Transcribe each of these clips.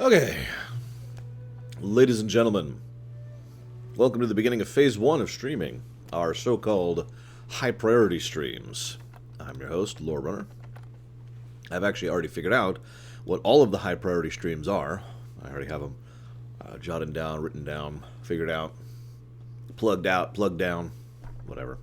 Okay, ladies and gentlemen, welcome to the beginning of Phase 1 of streaming, our so-called high-priority streams. I'm your host, Lore Runner. I've actually already figured out what all of the high-priority streams are. I already have them jotted down, written down, figured out, plugged down, whatever.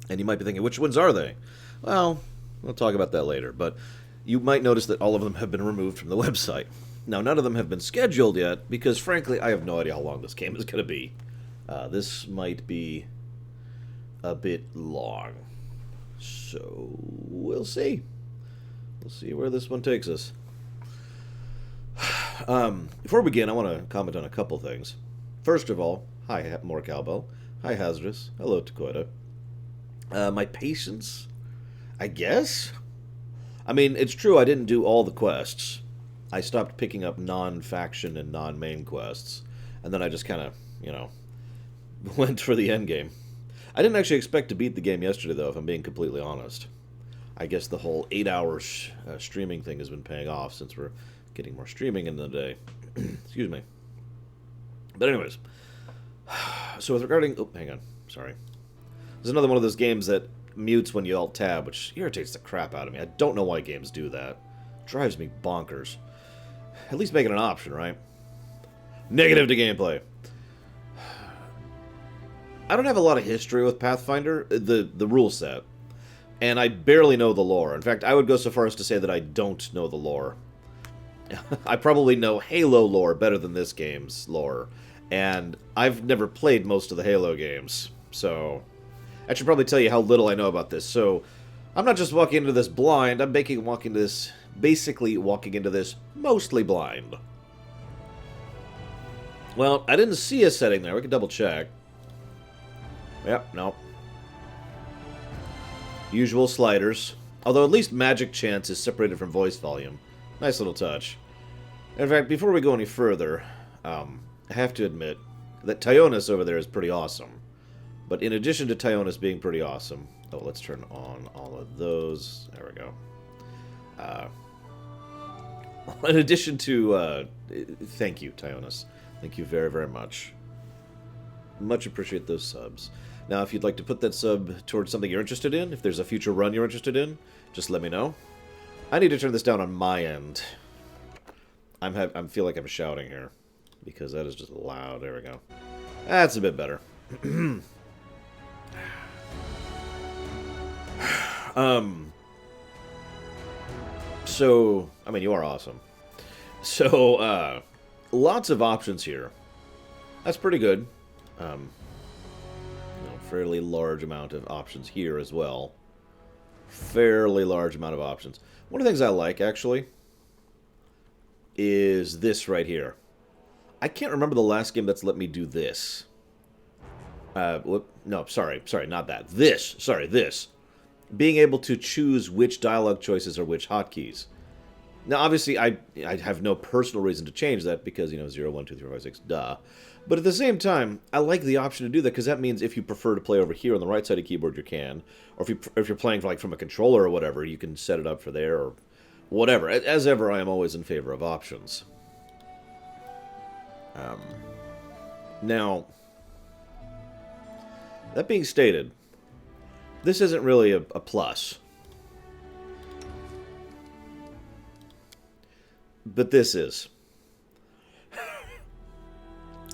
And you might be thinking, which ones are they? Well, we'll talk about that later, but you might notice that all of them have been removed from the website. Now, none of them have been scheduled yet, because frankly, I have no idea how long this game is going to be. This might be a bit long. So, we'll see. We'll see where this one takes us. Before we begin, I want to comment on a couple things. First of all, hi, more cowbell. Hi, Hazardous. Hello, Takoida. My patience, I guess? I mean, it's true I didn't do all the quests. I stopped picking up non-faction and non-main quests. And then I just kind of, went for the end game. I didn't actually expect to beat the game yesterday, though, if I'm being completely honest. I guess the whole 8 hours streaming thing has been paying off since we're getting more streaming in the day. Excuse me. But anyways. So with regarding... Oh, hang on. Sorry. There's another one of those games that mutes when you Alt-Tab, which irritates the crap out of me. I don't know why games do that. It drives me bonkers. At least make it an option, right? Negative to gameplay. I don't have a lot of history with Pathfinder, the rule set, and I barely know the lore. In fact, I would go so far as to say that I don't know the lore. I probably know Halo lore better than this game's lore, and I've never played most of the Halo games, so I should probably tell you how little I know about this. So I'm not just walking into this blind, I'm basically walking into this mostly blind. Well, I didn't see a setting there. We can double check. Yep, nope. Usual sliders. Although at least magic chance is separated from voice volume. Nice little touch. In fact, before we go any further, I have to admit that Tyonis over there is pretty awesome. But in addition to Tyonis being pretty awesome... Oh, let's turn on all of those. There we go. In addition to... thank you, Tyonis. Thank you very, very much. Much appreciate those subs. Now, if you'd like to put that sub towards something you're interested in, if there's a future run you're interested in, just let me know. I need to turn this down on my end. I feel like I'm shouting here. Because that is just loud. There we go. That's a bit better. So, I mean, you are awesome. So, lots of options here. That's pretty good. Fairly large amount of options here as well. Fairly large amount of options. One of the things I like, actually, is this right here. I can't remember the last game that's let me do this. No, sorry, not that. This. Being able to choose which dialogue choices are which hotkeys. Now, obviously, I have no personal reason to change that because, 0, 1, 2, 3, 4, 5, 6, duh. But at the same time, I like the option to do that because that means if you prefer to play over here on the right side of the keyboard, you can. Or if you're playing from a controller or whatever, you can set it up for there or whatever. As ever, I am always in favor of options. Now, that being stated, this isn't really a plus. But this is.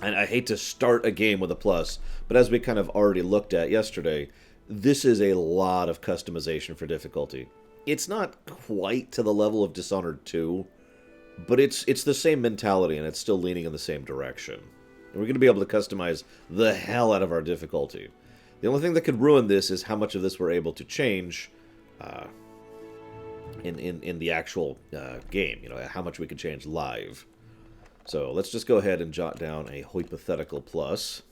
And I hate to start a game with a plus, but as we kind of already looked at yesterday, this is a lot of customization for difficulty. It's not quite to the level of Dishonored 2, but it's the same mentality, and it's still leaning in the same direction. And we're going to be able to customize the hell out of our difficulty. The only thing that could ruin this is how much of this we're able to change in the actual game. How much we can change live. So let's just go ahead and jot down a hypothetical plus.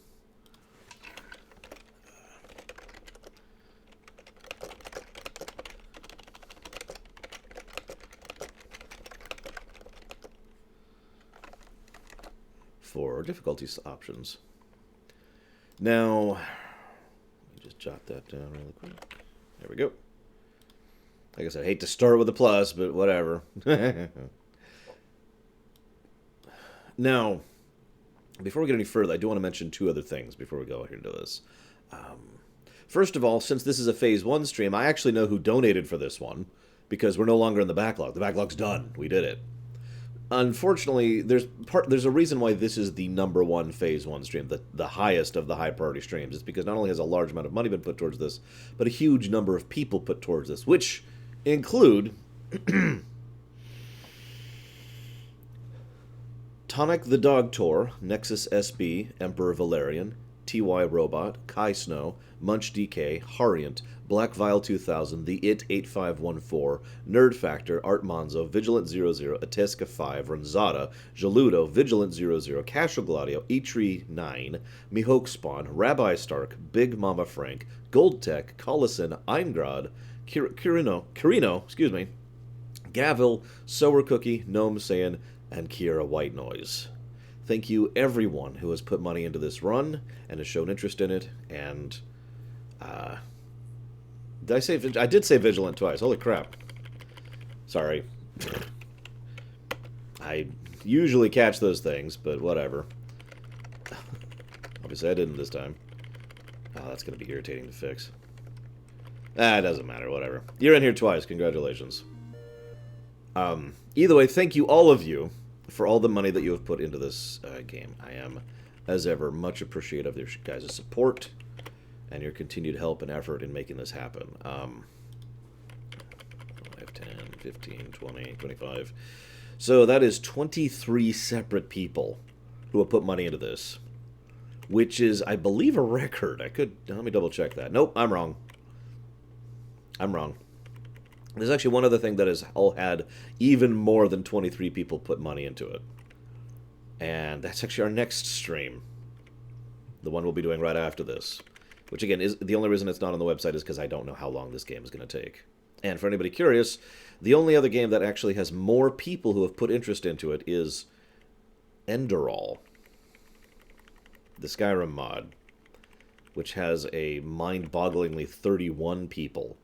For difficulty options. Now, let me just jot that down really quick. There we go. Like I said, I hate to start with a plus, but whatever. Now, before we get any further, I do want to mention two other things before we go into this. First of all, since this is a Phase 1 stream, I actually know who donated for this one, because we're no longer in the backlog. The backlog's done. We did it. Unfortunately, there's a reason why this is the number one Phase 1 stream, the highest of the high-priority streams. It's because not only has a large amount of money been put towards this, but a huge number of people put towards this, which include Tonic the Dog Tour, Nexus SB, Emperor Valerian, TY Robot, Kai Snow, Munch DK, Hariant, Black Vial 2000, The It 8514, Nerd Factor, Art Monzo, Vigilant 00, Ateska 5, Ranzada, Jaludo, Vigilant 00, Casual Gladio, Etri 9, Mihawk Spawn, Rabbi Stark, Big Mama Frank, Gold Tech, Collison, Eingrad, Kirino, Gavil, Sower Cookie, Gnome Saiyan, and Kiera White Noise. Thank you, everyone who has put money into this run and has shown interest in it. And I did say Vigilant twice. Holy crap! Sorry. I usually catch those things, but whatever. Obviously, I didn't this time. Oh, that's going to be irritating to fix. It doesn't matter. Whatever. You're in here twice. Congratulations. Either way, thank you, all of you, for all the money that you have put into this game. I am, as ever, much appreciative of your guys' support and your continued help and effort in making this happen. 5, 10, 15, 20, 25. So that is 23 separate people who have put money into this, which is, I believe, a record. Let me double check that. Nope, I'm wrong. There's actually one other thing that has all had even more than 23 people put money into it. And that's actually our next stream. The one we'll be doing right after this. Which, again, is the only reason it's not on the website is because I don't know how long this game is going to take. And for anybody curious, the only other game that actually has more people who have put interest into it is Enderall, the Skyrim mod, which has a mind-bogglingly 31 people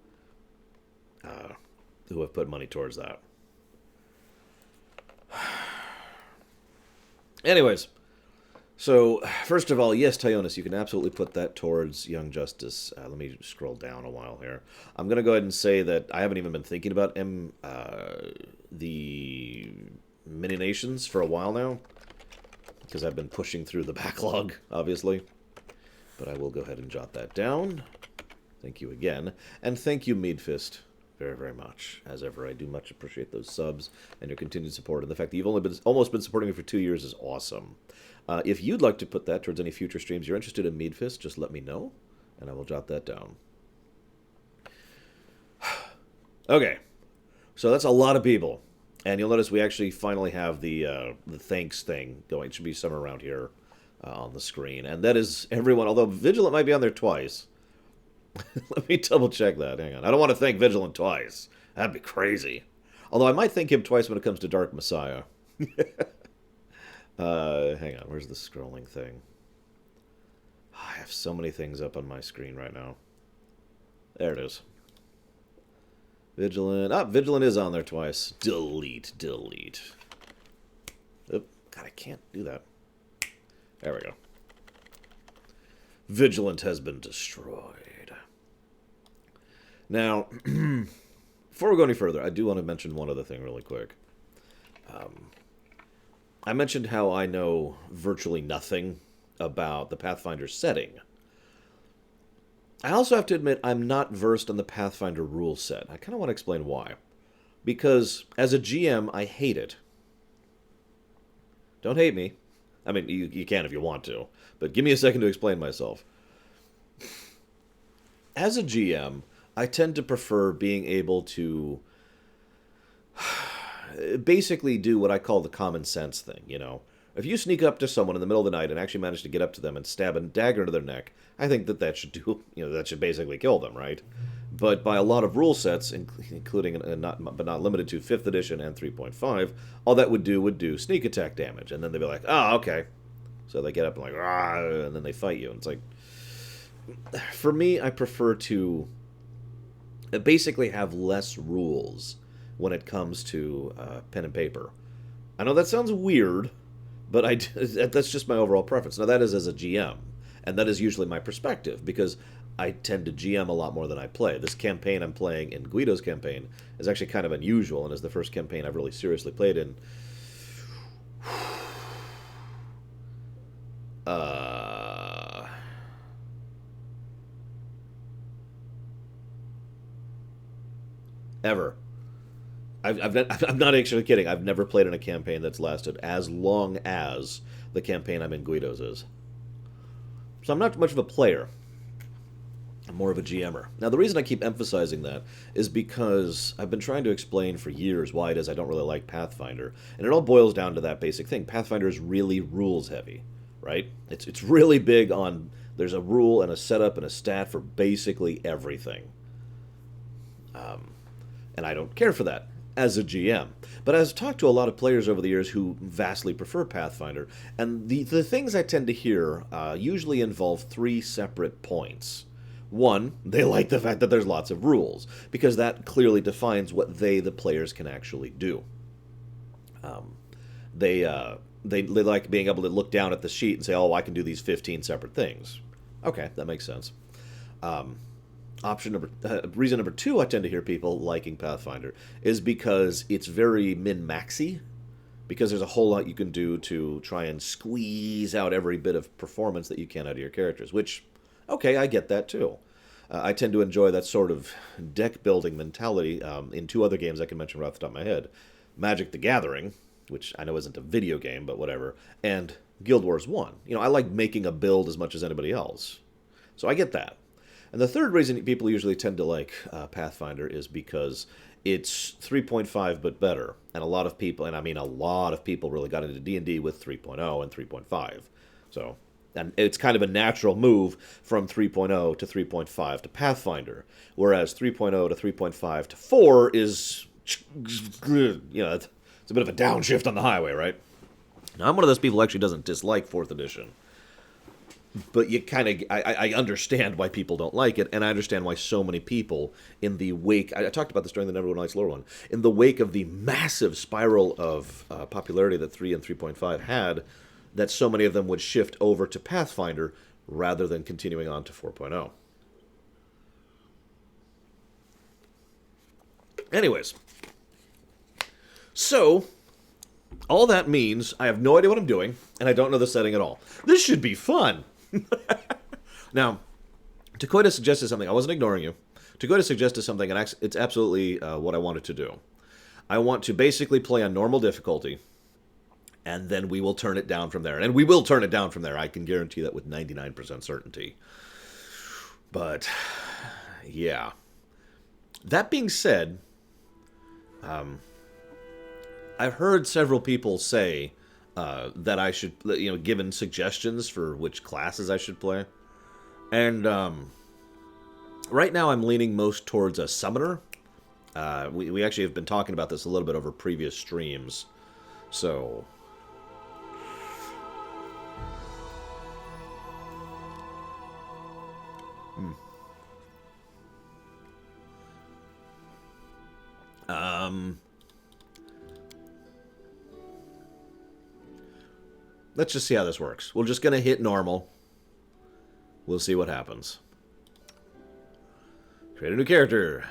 who have put money towards that. Anyways, so first of all, yes, Tyonis, you can absolutely put that towards Young Justice. Let me scroll down a while here. I'm going to go ahead and say that I haven't even been thinking about the Mini Nations for a while now, because I've been pushing through the backlog, obviously. But I will go ahead and jot that down. Thank you again. And thank you, Meadfist, very, very much. As ever, I do much appreciate those subs and your continued support. And the fact that you've almost been supporting me for 2 years is awesome. If you'd like to put that towards any future streams you're interested in Meadfist, just let me know, and I will jot that down. Okay, so that's a lot of people. And you'll notice we actually finally have the thanks thing going. It should be somewhere around here on the screen. And that is everyone, although Vigilant might be on there twice. Let me double check that. Hang on. I don't want to thank Vigilant twice. That'd be crazy. Although I might thank him twice when it comes to Dark Messiah. Hang on. Where's the scrolling thing? I have so many things up on my screen right now. There it is. Vigilant. Vigilant is on there twice. Delete. Oop. God, I can't do that. There we go. Vigilant has been destroyed. Now, before we go any further, I do want to mention one other thing really quick. I mentioned how I know virtually nothing about the Pathfinder setting. I also have to admit I'm not versed on the Pathfinder rule set. I kind of want to explain why. Because, as a GM, I hate it. Don't hate me. I mean, you can if you want to. But give me a second to explain myself. As a GM, I tend to prefer being able to basically do what I call the common sense thing, you know. If you sneak up to someone in the middle of the night and actually manage to get up to them and stab a dagger into their neck, I think that should do, that should basically kill them, right? But by a lot of rule sets, including but not limited to 5th edition and 3.5, all that would do sneak attack damage, and then they'd be like, oh, okay. So they get up and like, rah, and then they fight you. And it's like, for me, I prefer to basically have less rules when it comes to pen and paper. I know that sounds weird, But that's just my overall preference. Now, that is as a GM, and that is usually my perspective, because I tend to GM a lot more than I play. This campaign I'm playing in Guido's campaign is actually kind of unusual, and is the first campaign I've really seriously played in. Ever. I'm not actually kidding. I've never played in a campaign that's lasted as long as the campaign I'm in Guido's is. So I'm not much of a player. I'm more of a GMer. Now, the reason I keep emphasizing that is because I've been trying to explain for years why it is I don't really like Pathfinder. And it all boils down to that basic thing. Pathfinder is really rules heavy, right? It's really big on there's a rule and a setup and a stat for basically everything. And I don't care for that as a GM. But I've talked to a lot of players over the years who vastly prefer Pathfinder, and the things I tend to hear usually involve three separate points. One, they like the fact that there's lots of rules, because that clearly defines what the players, can actually do. They like being able to look down at the sheet and say, oh, I can do these 15 separate things. Okay, that makes sense. Reason number two I tend to hear people liking Pathfinder is because it's very min-maxy, because there's a whole lot you can do to try and squeeze out every bit of performance that you can out of your characters, which, okay, I get that too. I tend to enjoy that sort of deck-building mentality in two other games I can mention right off the top of my head. Magic the Gathering, which I know isn't a video game, but whatever, and Guild Wars 1. I like making a build as much as anybody else. So I get that. And the third reason people usually tend to like Pathfinder is because it's 3.5 but better. And a lot of people, and I mean a lot of people, really got into D&D with 3.0 and 3.5. So, and it's kind of a natural move from 3.0 to 3.5 to Pathfinder. Whereas 3.0 to 3.5 to 4 is, it's a bit of a downshift on the highway, right? Now, I'm one of those people who actually doesn't dislike 4th edition. But you kind of, I understand why people don't like it, and I understand why so many people, in the wake, I talked about this during the Neverwinter Nights lore one, in the wake of the massive spiral of popularity that 3 and 3.5 had, that so many of them would shift over to Pathfinder rather than continuing on to 4.0. Anyways, so all that means I have no idea what I'm doing, and I don't know the setting at all. This should be fun! Now, Takoida suggested something. I wasn't ignoring you. Takoida suggested something, and it's absolutely what I wanted to do. I want to basically play on normal difficulty, and then we will turn it down from there. And we will turn it down from there. I can guarantee that with 99% certainty. But, yeah. That being said, I've heard several people say that I should, given suggestions for which classes I should play. And right now I'm leaning most towards a summoner. We actually have been talking about this a little bit over previous streams. So, let's just see how this works. We're just going to hit normal. We'll see what happens. Create a new character.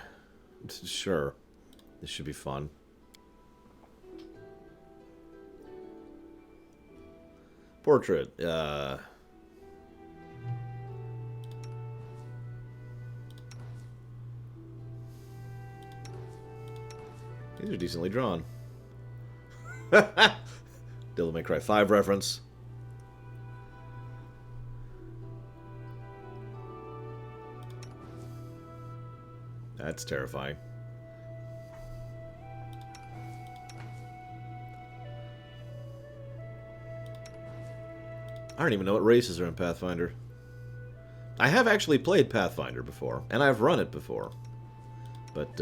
Sure. This should be fun. Portrait. These are decently drawn. Devil May Cry 5 reference. That's terrifying. I don't even know what races are in Pathfinder. I have actually played Pathfinder before, and I've run it before. But,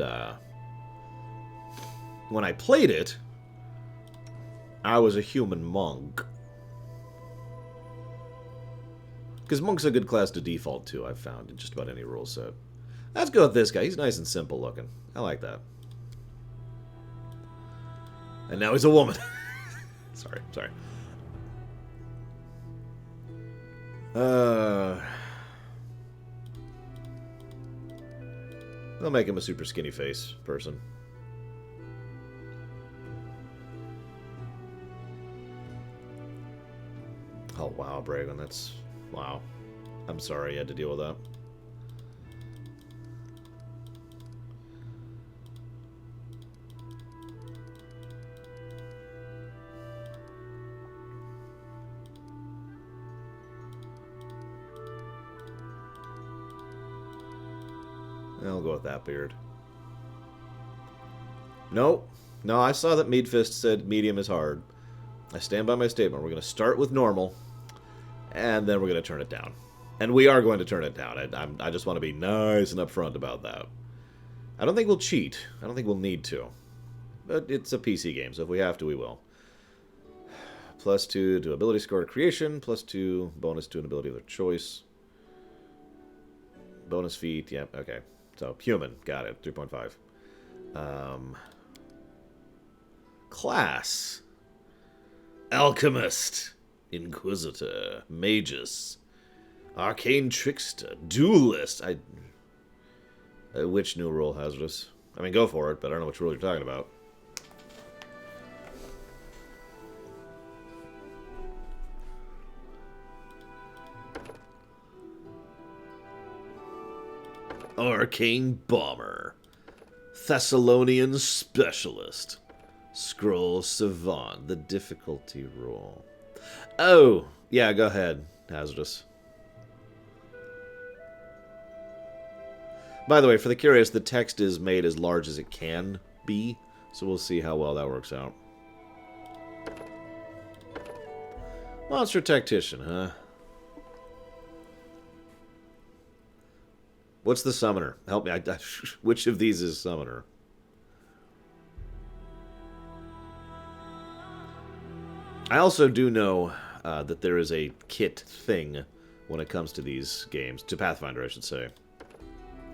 when I played it, I was a human monk. Because monk's a good class to default to, I've found, in just about any rule set. Let's go with this guy. He's nice and simple looking. I like that. And now he's a woman. Sorry. Uh, I'll make him a super skinny face person. Oh, wow, Bragon, that's... Wow. I'm sorry you had to deal with that. I'll go with that beard. Nope. No, I saw that Meadfist said medium is hard. I stand by my statement. We're going to start with normal, and then we're going to turn it down. And we are going to turn it down. I just want to be nice and upfront about that. I don't think we'll cheat. I don't think we'll need to. But it's a PC game, so if we have to, we will. +2 to ability score to creation, +2 bonus to an ability of their choice. Bonus feat, yep, okay. So, human, got it, 3.5. Class. Alchemist. Inquisitor. Magus. Arcane Trickster. Duelist. Which new rule, Hazardous? I mean, go for it, but I don't know which rule you're talking about. Arcane Bomber. Thessalonian Specialist. Scroll Savant. The difficulty rule. Oh! Yeah, go ahead, Hazardous. By the way, for the curious, the text is made as large as it can be, so we'll see how well that works out. Monster Tactician, huh? What's the summoner? Help me. Which of these is summoner? I also do know that there is a kit thing when it comes to these games. To Pathfinder, I should say.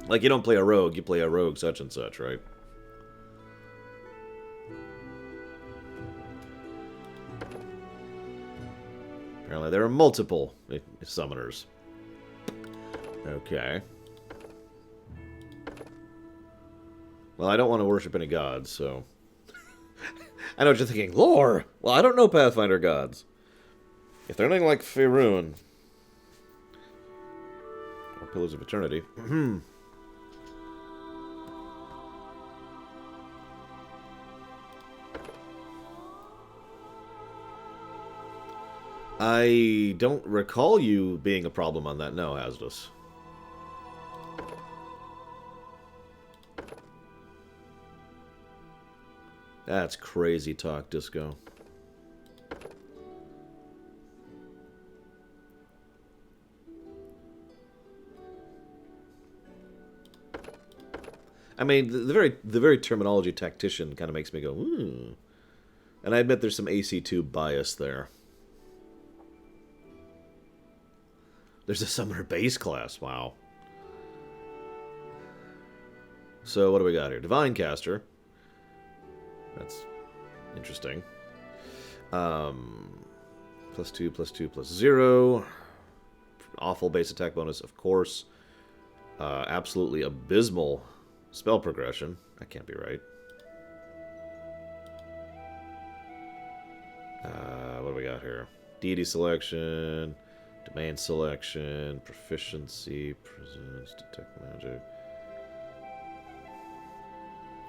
Like, you don't play a rogue, you play a rogue such and such, right? Apparently there are multiple summoners. Okay. Well, I don't want to worship any gods, so... I know what you're thinking. Lore! Well, I don't know Pathfinder gods. If they're anything like Faerun... or Pillars of Eternity... I don't recall you being a problem on that. No, Hazardous. That's crazy talk, Disco. I mean, the very terminology tactician kind of makes me go, hmm. And I admit there's some AC2 bias there. There's a summoner base class, wow. So what do we got here? Divine Caster. That's interesting. +2, +2, +0. Awful base attack bonus, of course. Absolutely abysmal spell progression. That can't be right. What do we got here? Deity selection, domain selection, proficiency, presence, detect magic.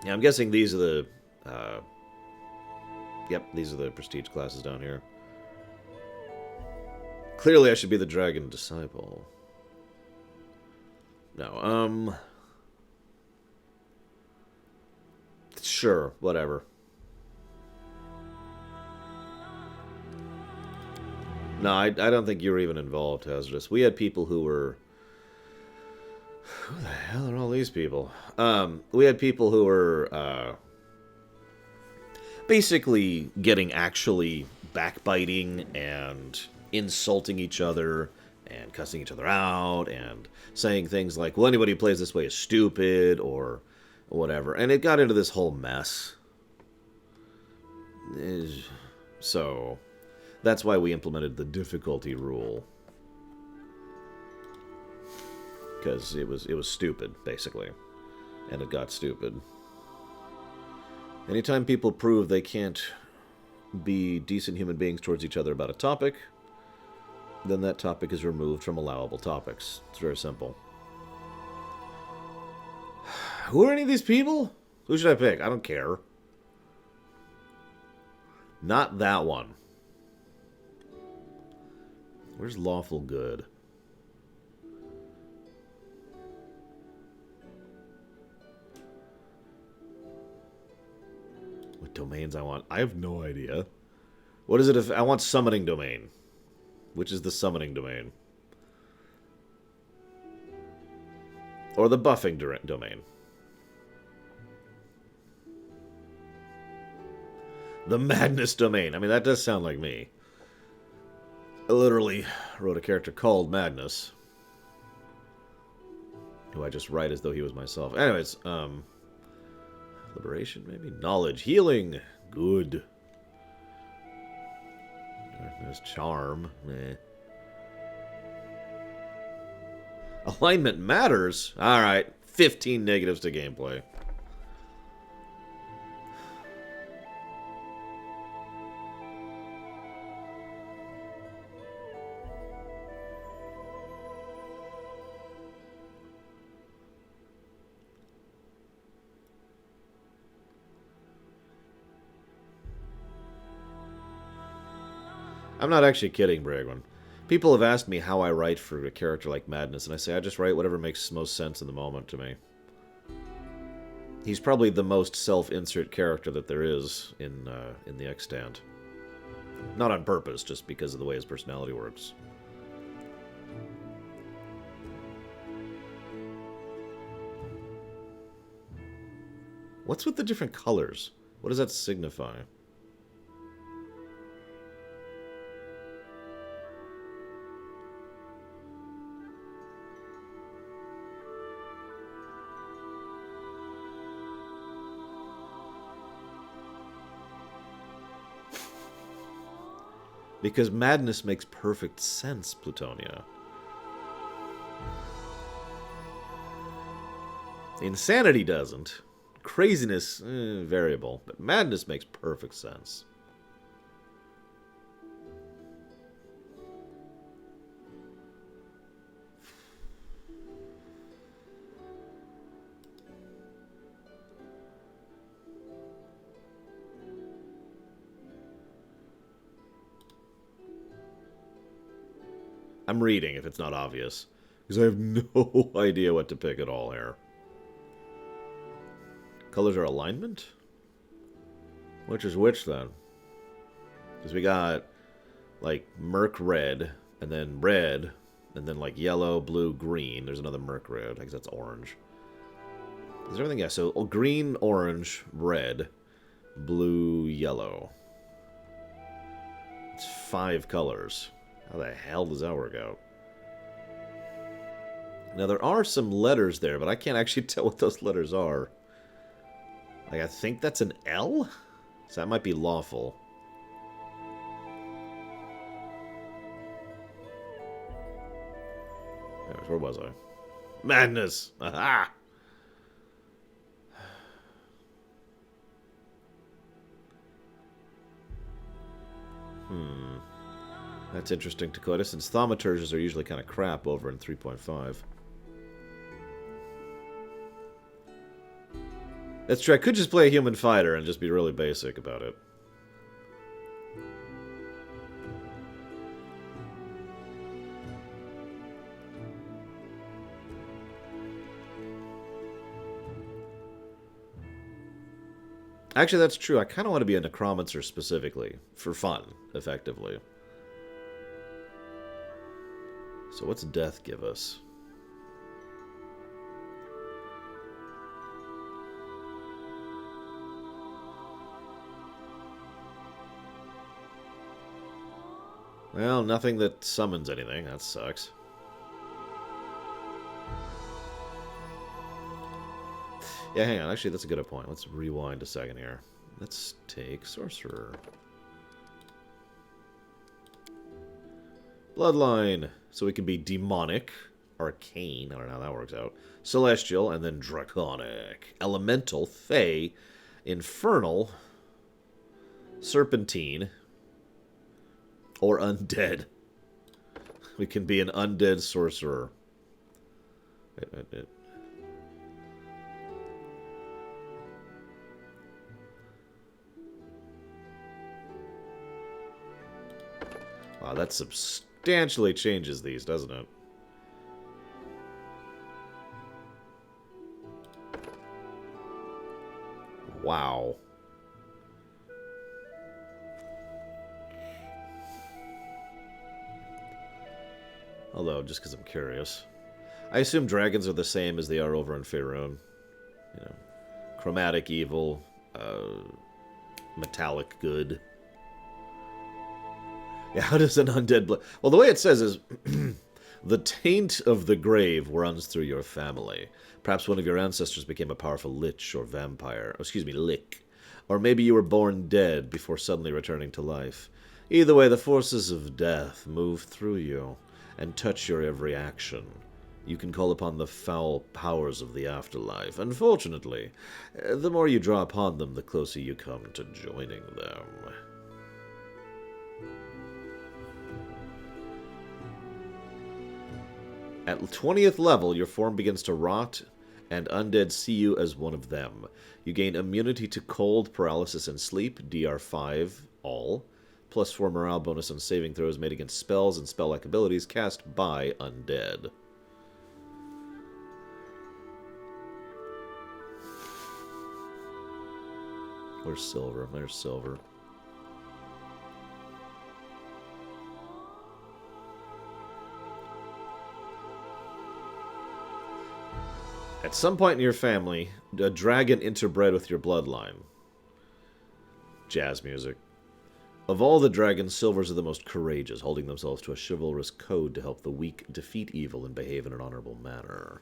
Yeah, I'm guessing these are the... yep, these are the prestige classes down here. Clearly I should be the Dragon Disciple. No, sure, whatever. No, I don't think you were even involved, Hazardous. We had people who were... Who the hell are all these people? We had people who were, basically getting actually backbiting and insulting each other and cussing each other out and saying things like, well, anybody who plays this way is stupid or whatever. And it got into this whole mess. So... That's why we implemented the difficulty rule. Because it was stupid, basically. And it got stupid. Anytime people prove they can't be decent human beings towards each other about a topic, then that topic is removed from allowable topics. It's very simple. Who are any of these people? Who should I pick? I don't care. Not that one. Where's Lawful Good? What domains I want? I have no idea. What is it if I want summoning domain? Which is the summoning domain? Or the buffing domain? The madness domain. I mean, that does sound like me. I literally wrote a character called Madness, who I just write as though he was myself. Anyways, liberation, maybe? Knowledge. Healing. Good. There's charm. Meh. Alignment matters? Alright. 15 negatives to gameplay. I'm not actually kidding, Bragwin. People have asked me how I write for a character like Madness, and I say I just write whatever makes most sense in the moment to me. He's probably the most self-insert character that there is in the extant. Not on purpose, just because of the way his personality works. What's with the different colors? What does that signify? Because madness makes perfect sense, Plutonia. Insanity doesn't. Craziness, variable. But madness makes perfect sense. I'm reading if it's not obvious. Because I have no idea what to pick at all here. Colors are alignment? Which is which, then? Because we got, like, Merc Red, and then, like, yellow, blue, green. There's another Merc Red. I guess that's orange. Is everything? Yeah, so green, orange, red, blue, yellow. It's 5 colors. How the hell does that work out? Now, there are some letters there, but I can't actually tell what those letters are. Like, I think that's an L? So that might be lawful. Anyways, where was I? Madness! Aha! That's interesting, Dakota, since thaumaturges are usually kind of crap over in 3.5. That's true, I could just play a human fighter and just be really basic about it. Actually, that's true. I kind of want to be a necromancer specifically, for fun, effectively. So what's death give us? Well, nothing that summons anything. That sucks. Yeah, hang on. Actually, that's a good point. Let's rewind a second here. Let's take Sorcerer. Bloodline. So we can be demonic, arcane. I don't know how that works out. Celestial, and then draconic. Elemental, fey, infernal, serpentine, or undead. We can be an undead sorcerer. Wait. Wow, that substantially changes these, doesn't it? Wow. Although, just because I'm curious. I assume dragons are the same as they are over in Faerun. You know, chromatic evil, metallic good. Yeah, how does an undead... Well, the way it says is... The taint of the grave runs through your family. Perhaps one of your ancestors became a powerful lich or vampire. Oh, excuse me, lick. Or maybe you were born dead before suddenly returning to life. Either way, the forces of death move through you and touch your every action. You can call upon the foul powers of the afterlife. Unfortunately, the more you draw upon them, the closer you come to joining them. At 20th level, your form begins to rot, and undead see you as one of them. You gain immunity to cold, paralysis, and sleep, DR5, all, +4 morale bonus on saving throws made against spells and spell-like abilities cast by undead. Where's silver? There's silver. At some point in your family, a dragon interbred with your bloodline. Jazz music. Of all the dragons, silvers are the most courageous, holding themselves to a chivalrous code to help the weak defeat evil and behave in an honorable manner.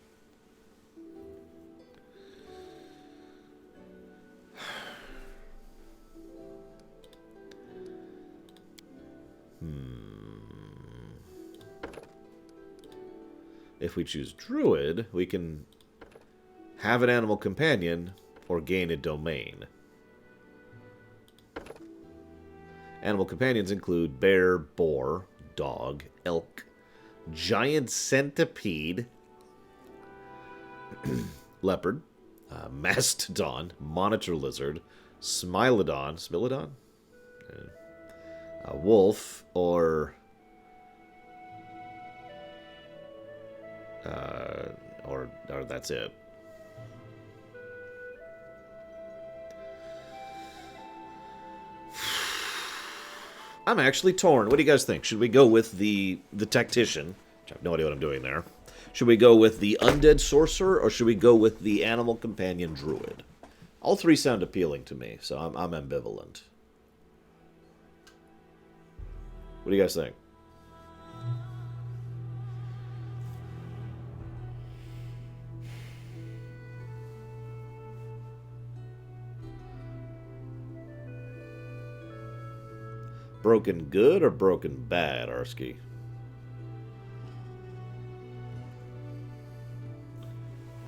If we choose druid, we can have an animal companion or gain a domain. Animal companions include bear, boar, dog, elk, giant centipede, leopard, mastodon, monitor lizard, smilodon, wolf, or that's it. I'm actually torn. What do you guys think? Should we go with the tactician? I have no idea what I'm doing there. Should we go with the undead sorcerer, or should we go with the animal companion druid? All three sound appealing to me, so I'm ambivalent. What do you guys think? Broken good or broken bad, Arsky?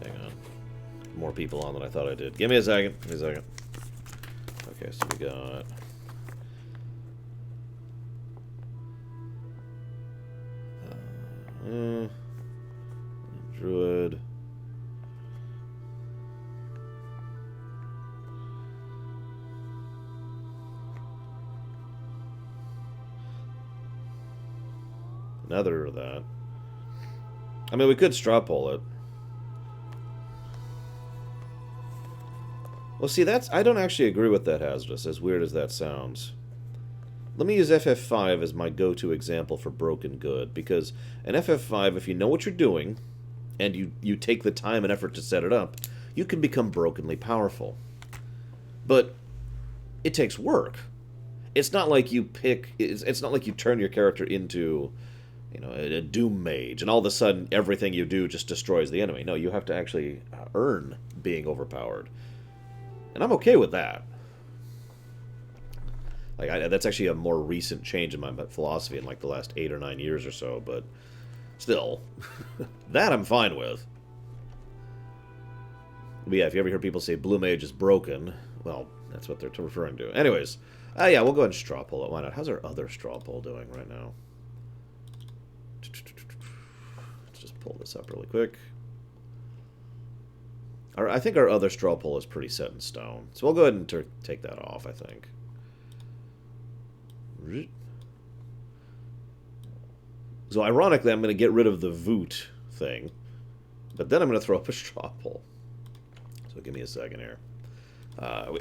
Hang on. More people on than I thought I did. Give me a second. Give me a second. Okay, so we got... druid. Another of that. I mean, we could straw poll it. Well, see, I don't actually agree with that, Hazardous, as weird as that sounds. Let me use FF5 as my go-to example for broken good, because in FF5, if you know what you're doing, and you take the time and effort to set it up, you can become brokenly powerful. But it takes work. It's not like you it's not like you turn your character into, you know, a doom mage, and all of a sudden everything you do just destroys the enemy. No, you have to actually earn being overpowered. And I'm okay with that. Like, that's actually a more recent change in my philosophy in like the last 8 or 9 years or so, but Still, that I'm fine with. But yeah, if you ever hear people say Blue Mage is broken, well, that's what they're referring to. Anyways, yeah, we'll go ahead and straw pull it. Why not? How's our other straw pull doing right now? Let's just pull this up really quick. I think our other straw pull is pretty set in stone. So we'll go ahead and take that off, I think. So ironically, I'm going to get rid of the Voot thing. But then I'm going to throw up a straw pull. So give me a second here. So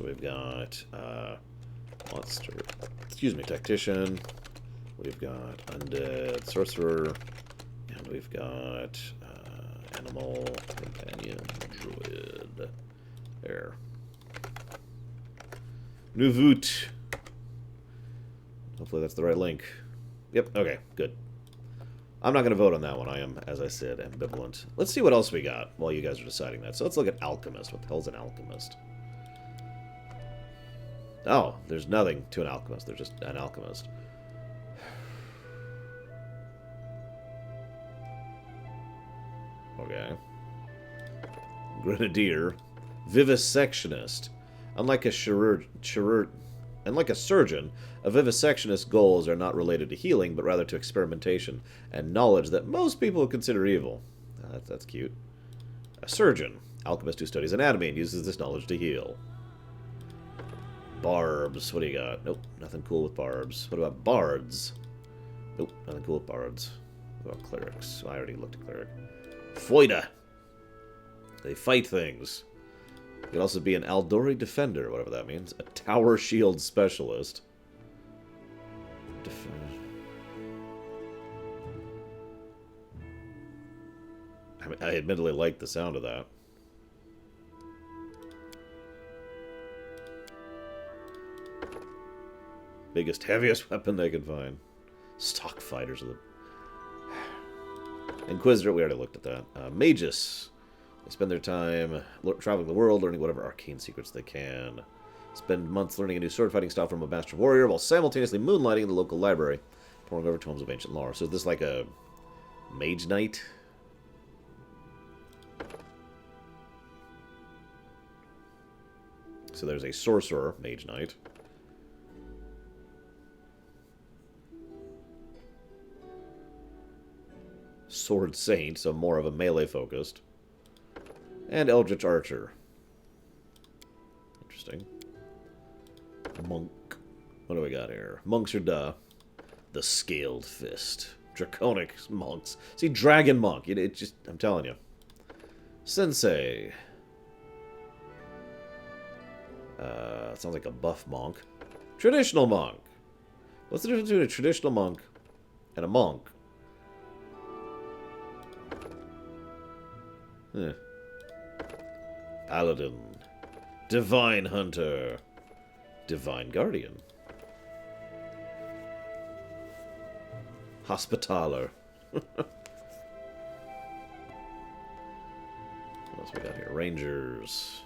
we've got monster, tactician. We've got undead sorcerer, and we've got animal companion druid. There. New Voot. Hopefully that's the right link. Yep. Okay. Good. I'm not going to vote on that one. I am, as I said, ambivalent. Let's see what else we got while you guys are deciding that. So let's look at Alchemist. What the hell's an Alchemist? Oh, there's nothing to an Alchemist. There's just an Alchemist. Okay. Grenadier. Vivisectionist. Unlike a surgeon, a vivisectionist's goals are not related to healing, but rather to experimentation and knowledge that most people would consider evil. That's cute. A surgeon. Alchemist who studies anatomy and uses this knowledge to heal. Barbs. What do you got? Nope, nothing cool with barbs. What about bards? Nope, nothing cool with bards. What about clerics? I already looked at cleric. Foida. They fight things. You could also be an Al-Douri defender, whatever that means. A tower shield specialist. I admittedly like the sound of that. Biggest, heaviest weapon they can find. Stock fighters of the... Inquisitor, we already looked at that. Magus. They spend their time traveling the world, learning whatever arcane secrets they can. Spend months learning a new sword fighting style from a master warrior, while simultaneously moonlighting in the local library, poring over tomes of ancient lore. So is this like a mage knight? So there's a sorcerer, mage knight. Sword saint, so more of a melee focused. And Eldritch Archer. Interesting. Monk. What do we got here? Monks are the Scaled Fist. Draconic monks. See, Dragon Monk. It just, I'm telling you. Sensei. Sounds like a buff monk. Traditional monk. What's the difference between a traditional monk and a monk? Paladin. Divine Hunter. Divine Guardian. Hospitaller. What else we got here? Rangers.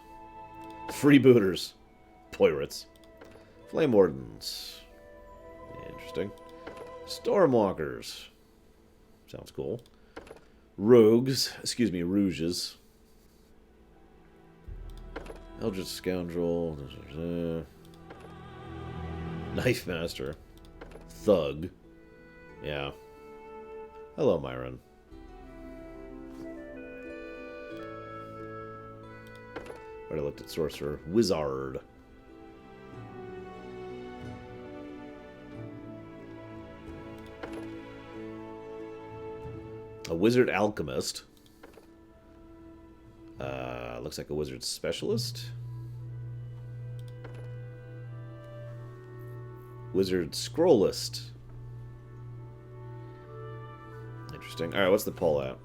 Freebooters. Pirates. Flame Wardens. Interesting. Stormwalkers. Sounds cool. Rogues. Excuse me, Rouges. Eldritch Scoundrel. Knife Master. Thug. Yeah. Hello, Myron. Already looked at Sorcerer. Wizard. A Wizard Alchemist. Looks like a Wizard Specialist. Wizard Scrollist. Interesting. Alright, what's the poll at?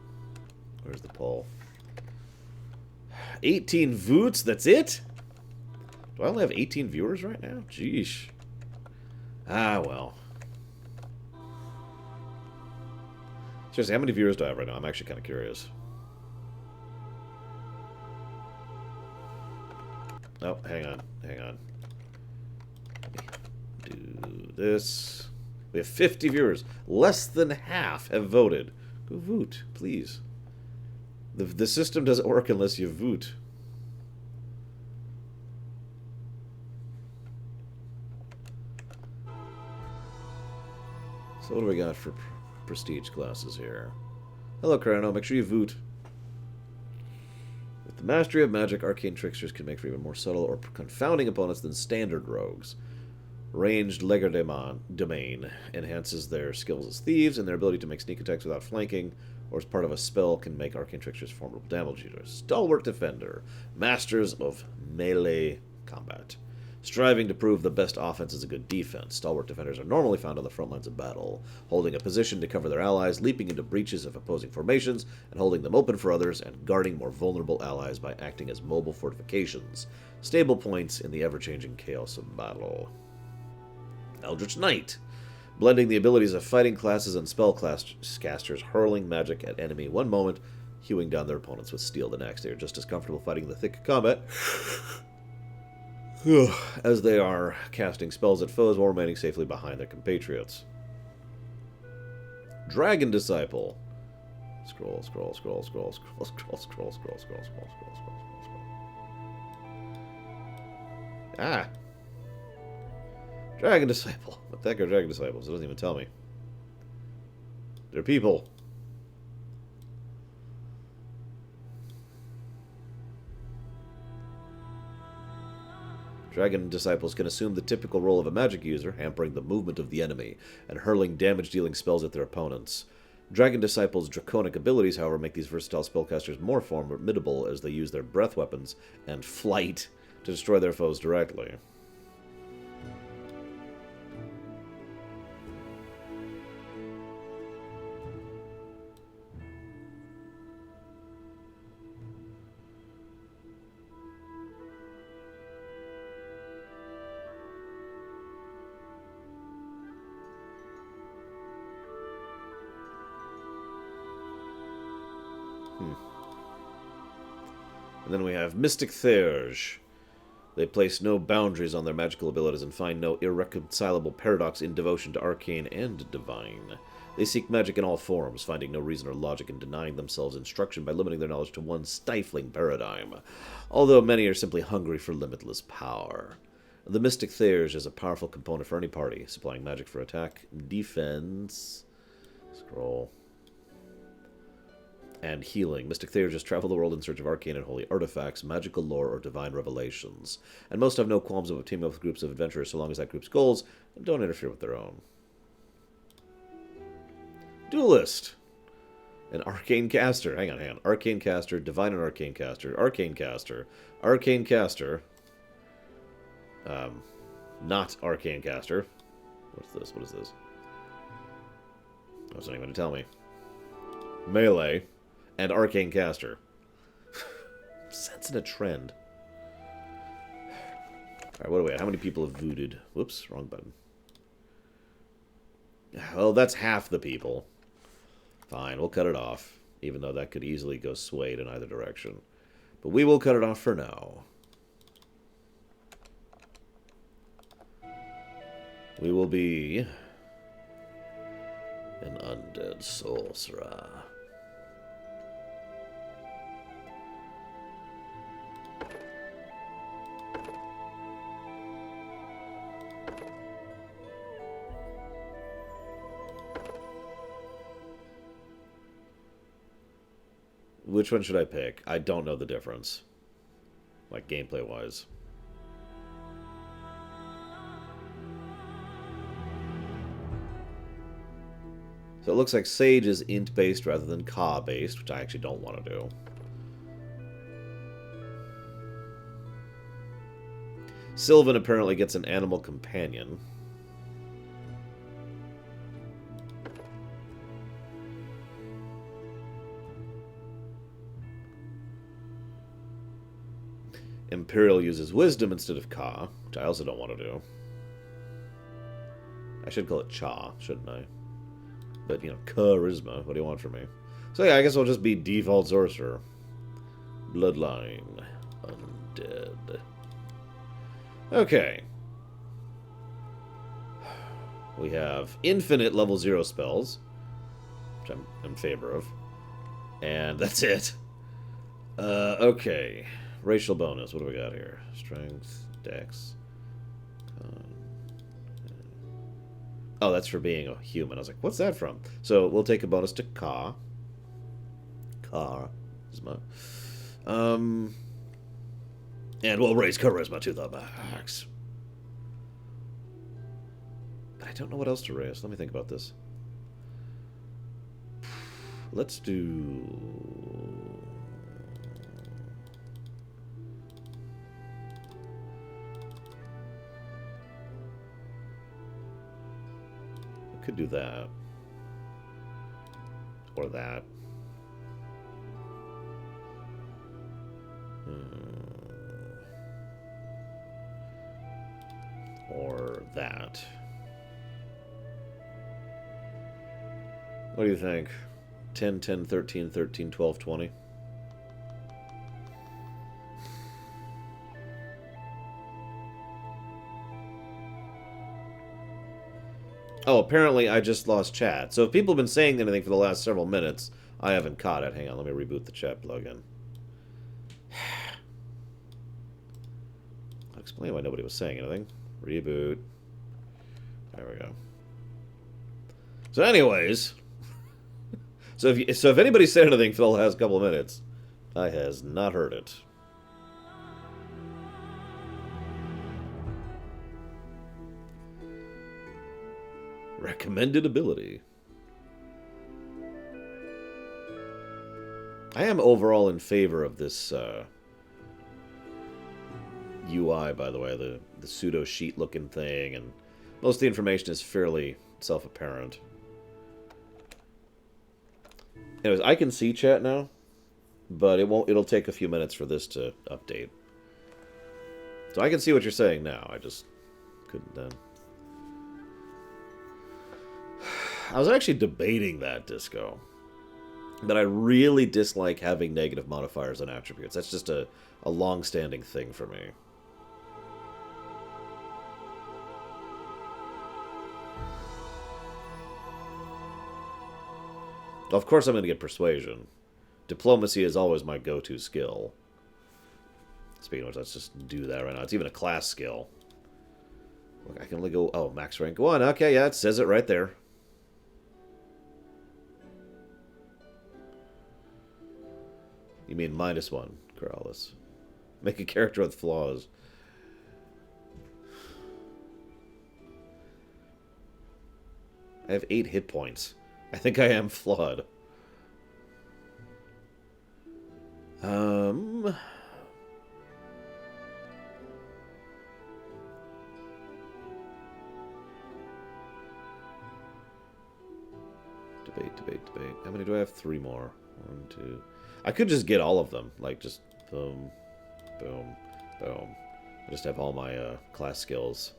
Where's the poll? 18 Voots? That's it? Do I only have 18 viewers right now? Jeesh. Ah, well. Seriously, how many viewers do I have right now? I'm actually kind of curious. Oh, hang on. Hang on. Do this. We have 50 viewers. Less than half have voted. Go vote, please. The system doesn't work unless you vote. So what do we got for prestige classes here? Hello, Chrono. Make sure you vote. With the mastery of magic, arcane tricksters can make for even more subtle or confounding opponents than standard rogues. Ranged Legerdemain enhances their skills as thieves, and their ability to make sneak attacks without flanking or as part of a spell can make arcane tricksters formidable damage dealers. Stalwart Defender, masters of melee combat. Striving to prove the best offense is a good defense, Stalwart Defenders are normally found on the front lines of battle, holding a position to cover their allies, leaping into breaches of opposing formations, and holding them open for others, and guarding more vulnerable allies by acting as mobile fortifications, stable points in the ever-changing chaos of battle. Eldritch Knight, blending the abilities of fighting classes and spellcasters, hurling magic at enemy one moment, hewing down their opponents with steel the next. They are just as comfortable fighting in the thick of combat as they are casting spells at foes while remaining safely behind their compatriots. Dragon Disciple. Scroll. Ah! Dragon Disciple. What the heck are Dragon Disciples? It doesn't even tell me. They're people. Dragon Disciples can assume the typical role of a magic user, hampering the movement of the enemy, and hurling damage-dealing spells at their opponents. Dragon Disciples' draconic abilities, however, make these versatile spellcasters more formidable as they use their breath weapons and flight to destroy their foes directly. And then we have Mystic Theurge. They place no boundaries on their magical abilities and find no irreconcilable paradox in devotion to arcane and divine. They seek magic in all forms, finding no reason or logic in denying themselves instruction by limiting their knowledge to one stifling paradigm, although many are simply hungry for limitless power. The Mystic Theurge is a powerful component for any party, supplying magic for attack, defense, and healing. Mystic Theurges travel the world in search of arcane and holy artifacts, magical lore, or divine revelations, and most have no qualms of teaming up with groups of adventurers so long as that group's goals don't interfere with their own. Duelist. An arcane caster. Hang on. Arcane caster, divine and arcane caster, arcane caster, arcane caster. Not arcane caster. What's this? What is this? Oh, it's not even going to tell me. Melee. And arcane caster. Sensing a trend. Alright, what do we have? How many people have voted? Whoops, wrong button. Well, that's half the people. Fine, we'll cut it off. Even though that could easily go swayed in either direction. But we will cut it off for now. We will be an undead sorcerer. Which one should I pick? I don't know the difference. Like, gameplay-wise. So it looks like Sage is int-based rather than Ka-based, which I actually don't want to do. Sylvan apparently gets an animal companion. Imperial uses Wisdom instead of Ka, which I also don't want to do. I should call it Cha, shouldn't I? But, you know, Charisma. What do you want from me? So yeah, I guess I'll just be default sorcerer. Bloodline. Undead. Okay. We have infinite level 0 spells, which I'm in favor of. And that's it. Okay. Racial bonus. What do we got here? Strength, dex. Oh, that's for being a human. I was like, what's that from? So we'll take a bonus to Ka. Charisma. And we'll raise charisma to the max. But I don't know what else to raise. Let me think about this. Let's do... I could do that. Or that. Or that. What do you think? 10, 10, 13, 13, 12, 20. Oh, apparently I just lost chat. So if people have been saying anything for the last several minutes, I haven't caught it. Hang on, let me reboot the chat plugin. I'll explain why nobody was saying anything. Reboot. There we go. So anyways... So if anybody said anything for the last couple of minutes, I has not heard it. Recommended ability. I am overall in favor of this UI, by the way, the pseudo sheet looking thing, and most of the information is fairly self-apparent. Anyways, I can see chat now, but it'll take a few minutes for this to update. So I can see what you're saying now, I just couldn't then. I was actually debating that, Disco. But I really dislike having negative modifiers on attributes. That's just a long-standing thing for me. Of course I'm going to get persuasion. Diplomacy is always my go-to skill. Speaking of which, let's just do that right now. It's even a class skill. Look, I can only go... Oh, max rank 1. Okay, yeah, it says it right there. You mean -1, Corrales. Make a character with flaws. I have 8 hit points. I think I am flawed. Debate. How many do I have? 3 more. 1, 2... I could just get all of them. Like, just boom, boom, boom. I just have all my class skills.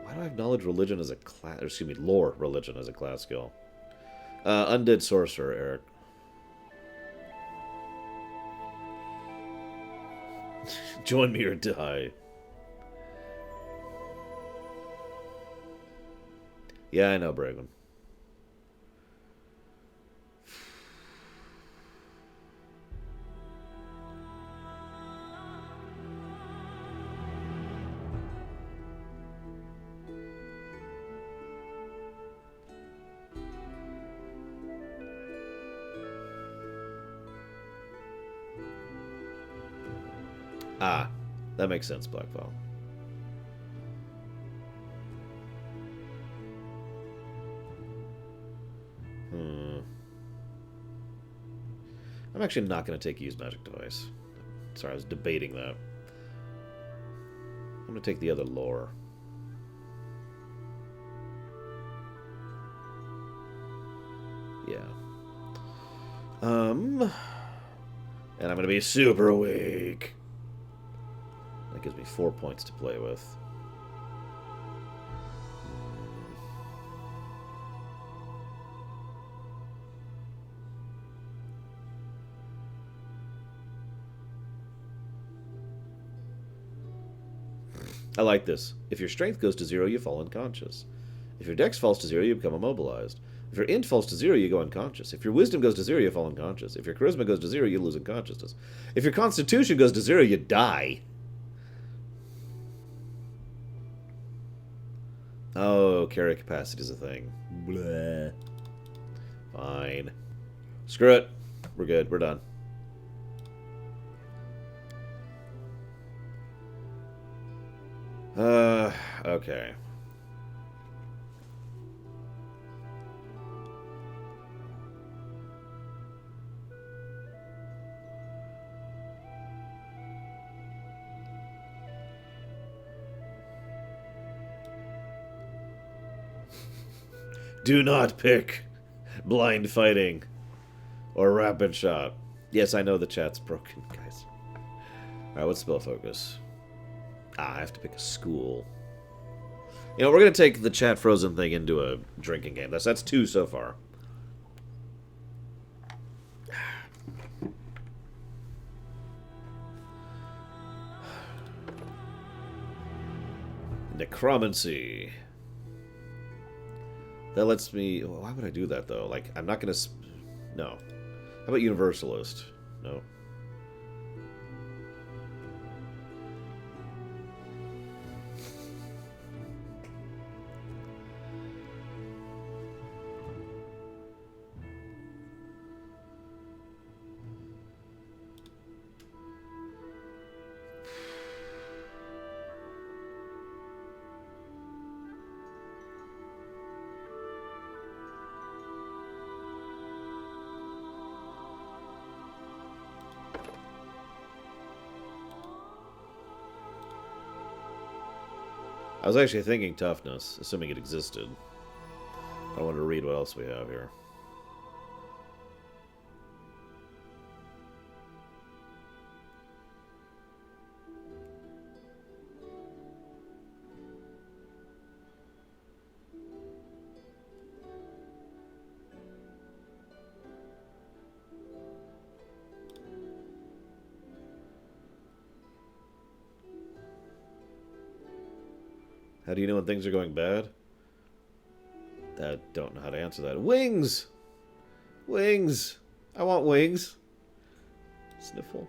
Why do I have knowledge religion as a class... Excuse me, lore religion as a class skill? Undead sorcerer, Eric. Join me or die. Yeah, I know, Bragan. Ah, that makes sense, Blackfall. I'm actually not going to take Use Magic Device. Sorry, I was debating that. I'm going to take the other lore. Yeah. And I'm going to be super weak. That gives me 4 points to play with. I like this. If your strength goes to 0, you fall unconscious. If your dex falls to 0, you become immobilized. If your int falls to 0, you go unconscious. If your wisdom goes to 0, you fall unconscious. If your charisma goes to 0, you lose unconsciousness. If your constitution goes to 0, you die. Oh, carry capacity is a thing. Bleh. Fine. Screw it. We're good. We're done. Okay. Do not pick blind fighting or rapid shot. Yes, I know the chat's broken, guys. Alright, what's spell focus? I have to pick a school. You know, we're going to take the chat frozen thing into a drinking game. That's 2 so far. Necromancy. That lets me... Why would I do that, though? Like, I'm not going to... No. How about Universalist? No. I was actually thinking toughness, assuming it existed. I want to read what else we have here. How do you know when things are going bad? I don't know how to answer that. Wings! Wings! I want wings. Sniffle.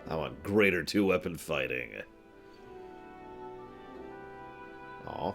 I want greater 2-weapon fighting. Aw.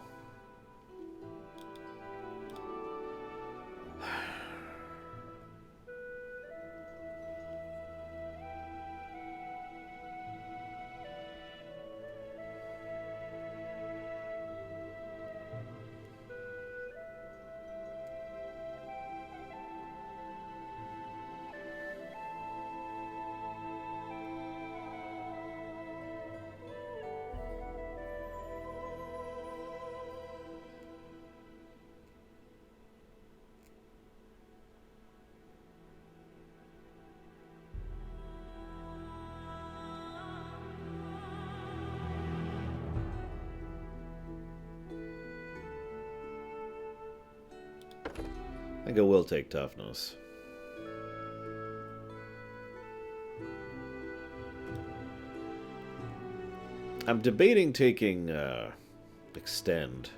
I think I will take toughness. I'm debating taking extend.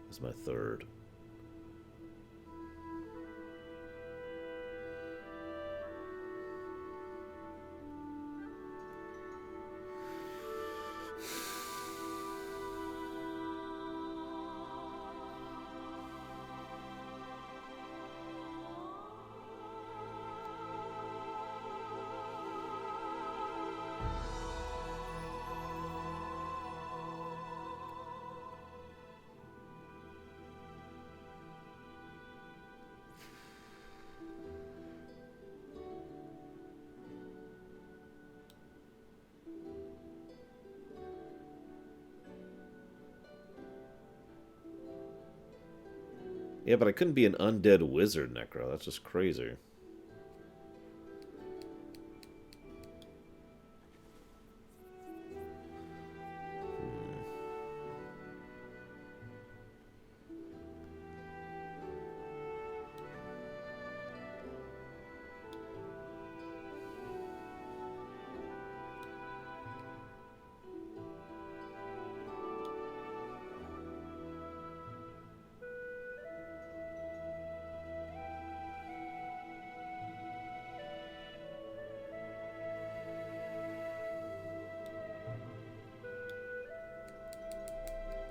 That's my third. Yeah, but I couldn't be an undead wizard, Necro. That's just crazy.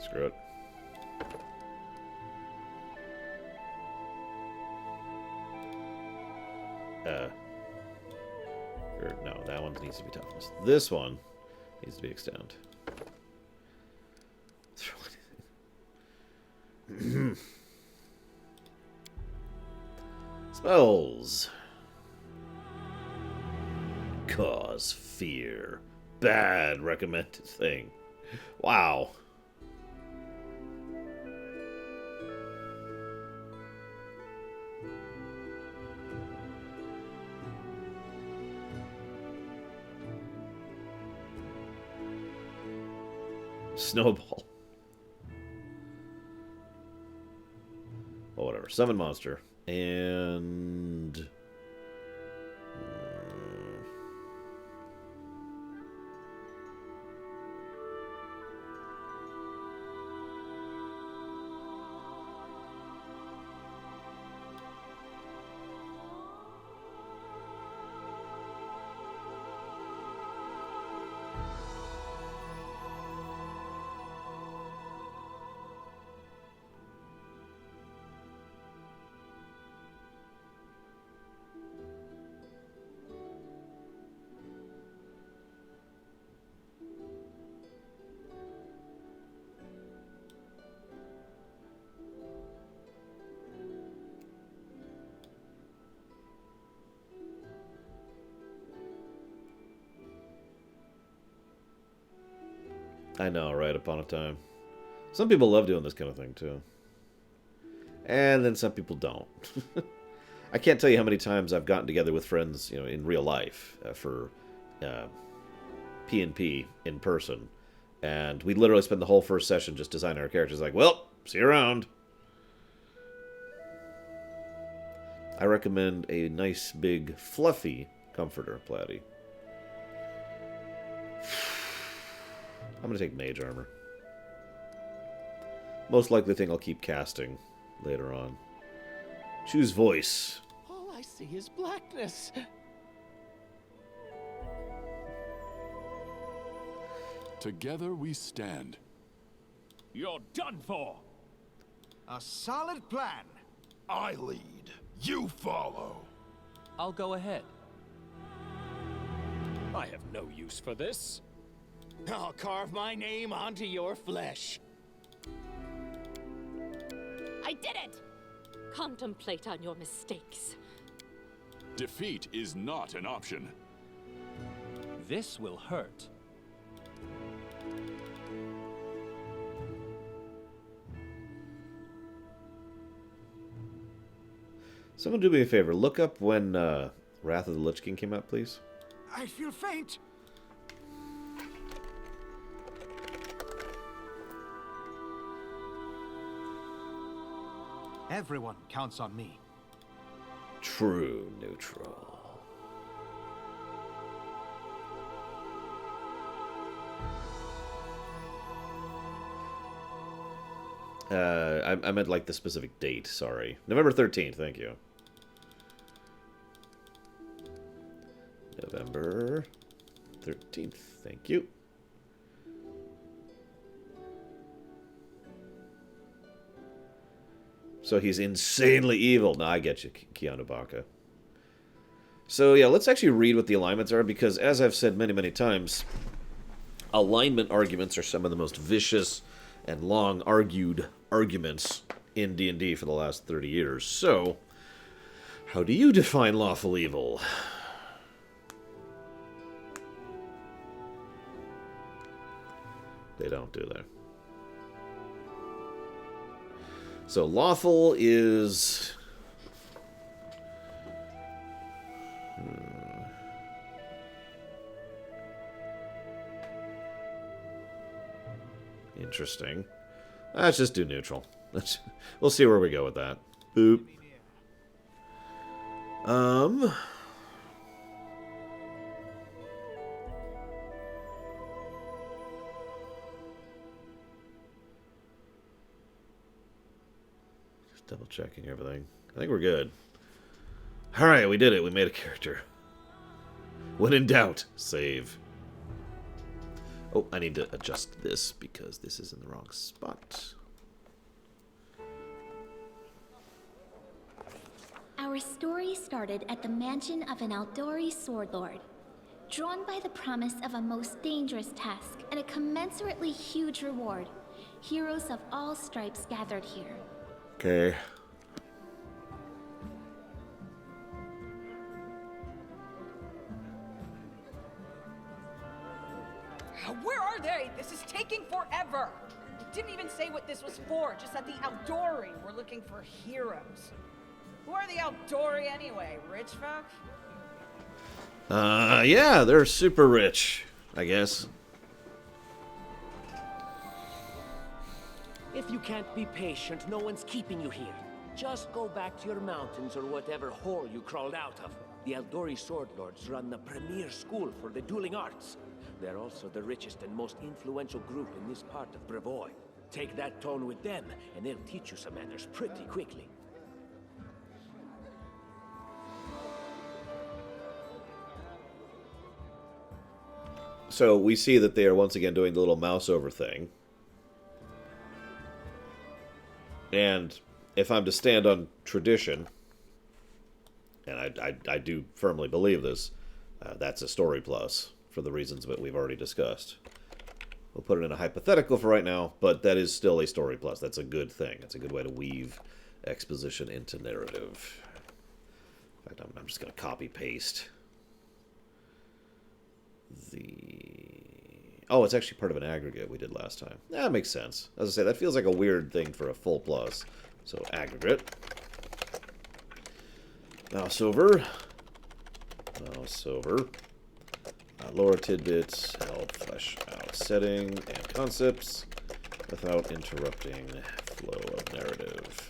Screw it. No, that one needs to be toughness. This one needs to be extend. Spells. Cause fear. Bad recommended thing. Wow. Snowball. Oh, whatever. Summon monster. And... I know, right upon a time. Some people love doing this kind of thing, too. And then some people don't. I can't tell you how many times I've gotten together with friends, you know, in real life for P&P in person. And we literally spend the whole first session just designing our characters. Like, well, see you around. I recommend a nice, big, fluffy comforter, Platy. I'm going to take Mage Armor. Most likely thing I'll keep casting later on. Choose Voice. All I see is blackness. Together we stand. You're done for. A solid plan. I lead. You follow. I'll go ahead. I have no use for this. I'll carve my name onto your flesh. I did it! Contemplate on your mistakes. Defeat is not an option. This will hurt. Someone do me a favor. Look up when Wrath of the Lich King came out, please. I feel faint. Everyone counts on me. True neutral. I meant like the specific date, sorry. November 13th, thank you. November 13th, thank you. So he's insanely evil. No, I get you, Keanu Baka. So yeah, let's actually read what the alignments are, because as I've said many, many times, alignment arguments are some of the most vicious and long argued arguments in D&D for the last 30 years. So, how do you define lawful evil? They don't, do they? So, lawful is... Interesting. Let's just do neutral. We'll see where we go with that. Boop. Just double checking everything. I think we're good. Alright, we did it. We made a character. When in doubt, save. Oh, I need to adjust this because this is in the wrong spot. Our story started at the mansion of an Al-Douri sword lord. Drawn by the promise of a most dangerous task and a commensurately huge reward, heroes of all stripes gathered here. Okay. Where are they? This is taking forever. It didn't even say what this was for, just that the Al-Douri were looking for heroes. Who are the Al-Douri anyway? Rich folk? Yeah, they're super rich, I guess. If you can't be patient, no one's keeping you here. Just go back to your mountains or whatever hole you crawled out of. The Al-Douri sword lords run the premier school for the dueling arts. They're also the richest and most influential group in this part of Brevoy. Take that tone with them, and they'll teach you some manners pretty quickly. So we see that they are once again doing the little mouse over thing. And if I'm to stand on tradition, and I do firmly believe this, that's a story plus for the reasons that we've already discussed. We'll put it in a hypothetical for right now, but that is still a story plus. That's a good thing. It's a good way to weave exposition into narrative. In fact, I'm just going to copy-paste the... Oh, it's actually part of an aggregate we did last time. That makes sense. As I say, that feels like a weird thing for a full plus. So, aggregate. Mouse over. Mouse over. Lore tidbits, help flesh out setting and concepts without interrupting flow of narrative.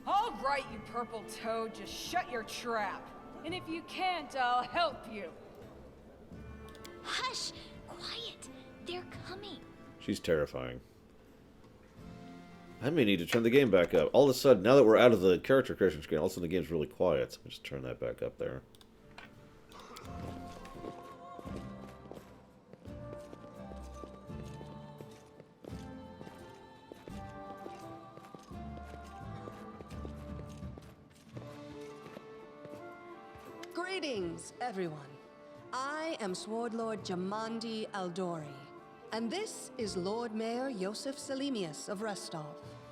All right, you purple toad, just shut your trap. And if you can't, I'll help you. Hush! Quiet! They're coming. She's terrifying. I may need to turn the game back up. All of a sudden, now that we're out of the character creation screen, all of a sudden the game's really quiet. So I'll just turn that back up there. Greetings, everyone. I am Sword Lord Jamandi Al-Douri, and this is Lord Mayor Yosef Selimius of Restov.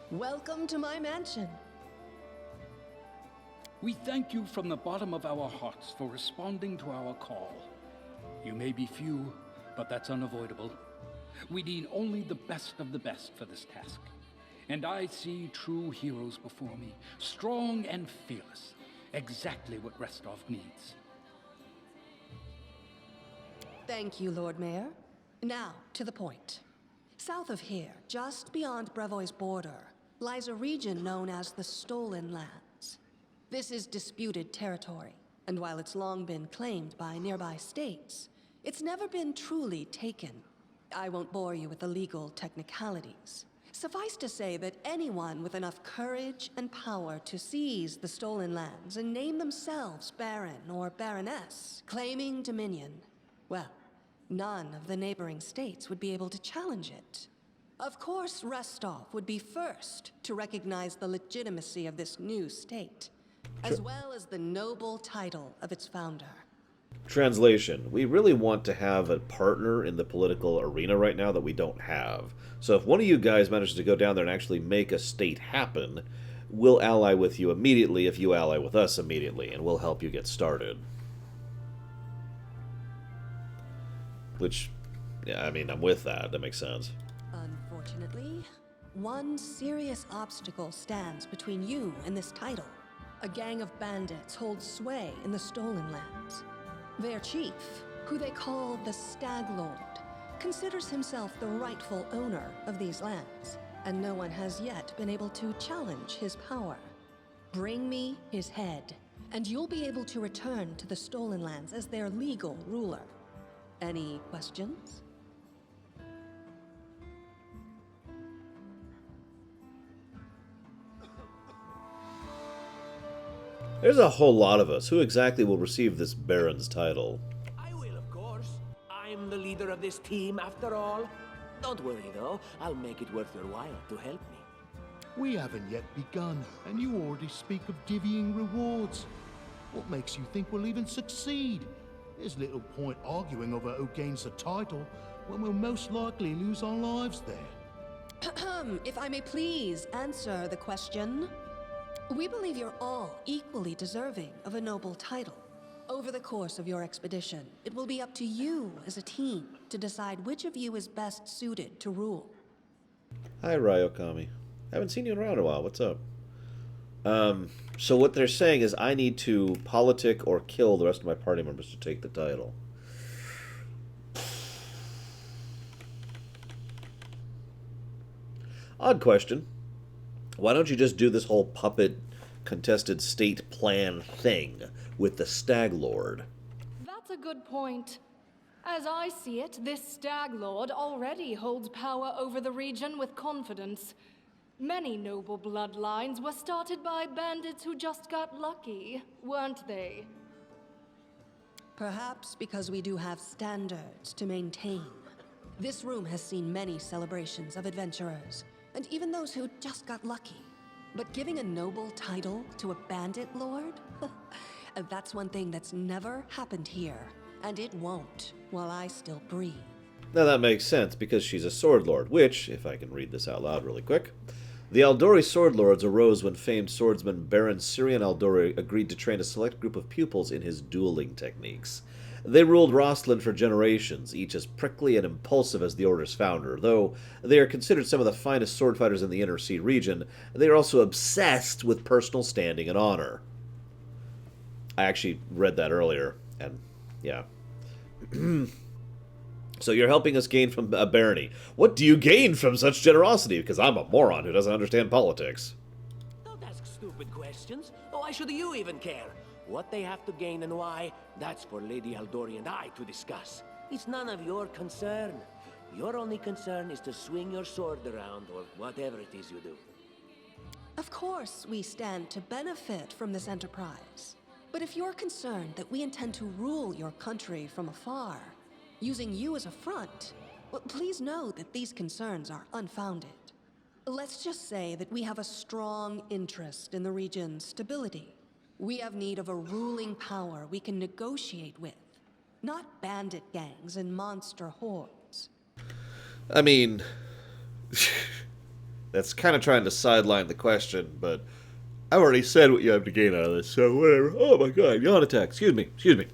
Welcome to my mansion. We thank you from the bottom of our hearts for responding to our call. You may be few, but that's unavoidable. We need only the best of the best for this task. And I see true heroes before me, strong and fearless. Exactly what Restov needs. Thank you, Lord Mayor. Now, to the point. South of here, just beyond Brevoy's border, lies a region known as the Stolen Lands. This is disputed territory, and while it's long been claimed by nearby states, it's never been truly taken. I won't bore you with the legal technicalities. Suffice to say that anyone with enough courage and power to seize the Stolen Lands and name themselves Baron or Baroness, claiming dominion, well, none of the neighboring states would be able to challenge it. Of course, Restov would be first to recognize the legitimacy of this new state, as well as the noble title of its founder. Translation. We really want to have a partner in the political arena right now that we don't have. So if one of you guys manages to go down there and actually make a state happen, we'll ally with you immediately if you ally with us immediately, and we'll help you get started. Which, yeah, I mean, I'm with that. That makes sense. Unfortunately, one serious obstacle stands between you and this title. A gang of bandits holds sway in the Stolen Lands. Their chief, who they call the Stag Lord, considers himself the rightful owner of these lands, and no one has yet been able to challenge his power. Bring me his head, and you'll be able to return to the Stolen Lands as their legal ruler. Any questions? There's a whole lot of us. Who exactly will receive this Baron's title? leader of this team after all. Don't worry though, I'll make it worth your while to help me. We haven't yet begun, and you already speak of divvying rewards. What makes you think we'll even succeed? There's little point arguing over who gains the title when we'll most likely lose our lives there. If I may please answer the question. We believe you're all equally deserving of a noble title. Over the course of your expedition, it will be up to you as a team to decide which of you is best suited to rule. Hi, Ryokami. Haven't seen you around in a while. What's up? So what they're saying is I need to politic or kill the rest of my party members to take the title. Odd question. Why don't you just do this whole puppet contested state plan thing with the Stag Lord? That's a good point. As I see it, this Stag Lord already holds power over the region with confidence. Many noble bloodlines were started by bandits who just got lucky, weren't they? Perhaps because we do have standards to maintain. This room has seen many celebrations of adventurers, and even those who just got lucky. But giving a noble title to a bandit lord? That's one thing that's never happened here, and it won't while I still breathe. Now that makes sense, because she's a sword lord, which, if I can read this out loud really quick, the Al-Douri sword lords arose when famed swordsman Baron Syrian Al-Douri agreed to train a select group of pupils in his dueling techniques. They ruled Rosslyn for generations, each as prickly and impulsive as the Order's founder. Though they are considered some of the finest sword fighters in the Inner Sea region, they are also obsessed with personal standing and honor. I actually read that earlier, and yeah. So you're helping us gain from a barony. What do you gain from such generosity? Because I'm a moron who doesn't understand politics. Don't ask stupid questions. Why should you even care? What they have to gain and why, that's for Lady Al-Douri and I to discuss. It's none of your concern. Your only concern is to swing your sword around, or whatever it is you do. Of course, we stand to benefit from this enterprise. But if you're concerned that we intend to rule your country from afar, using you as a front, well, please know that these concerns are unfounded. Let's just say that we have a strong interest in the region's stability. We have need of a ruling power we can negotiate with, not bandit gangs and monster hordes. I mean, that's kind of trying to sideline the question, but I already said what you have to gain out of this, so whatever. Oh my god, yawn attack. Excuse me.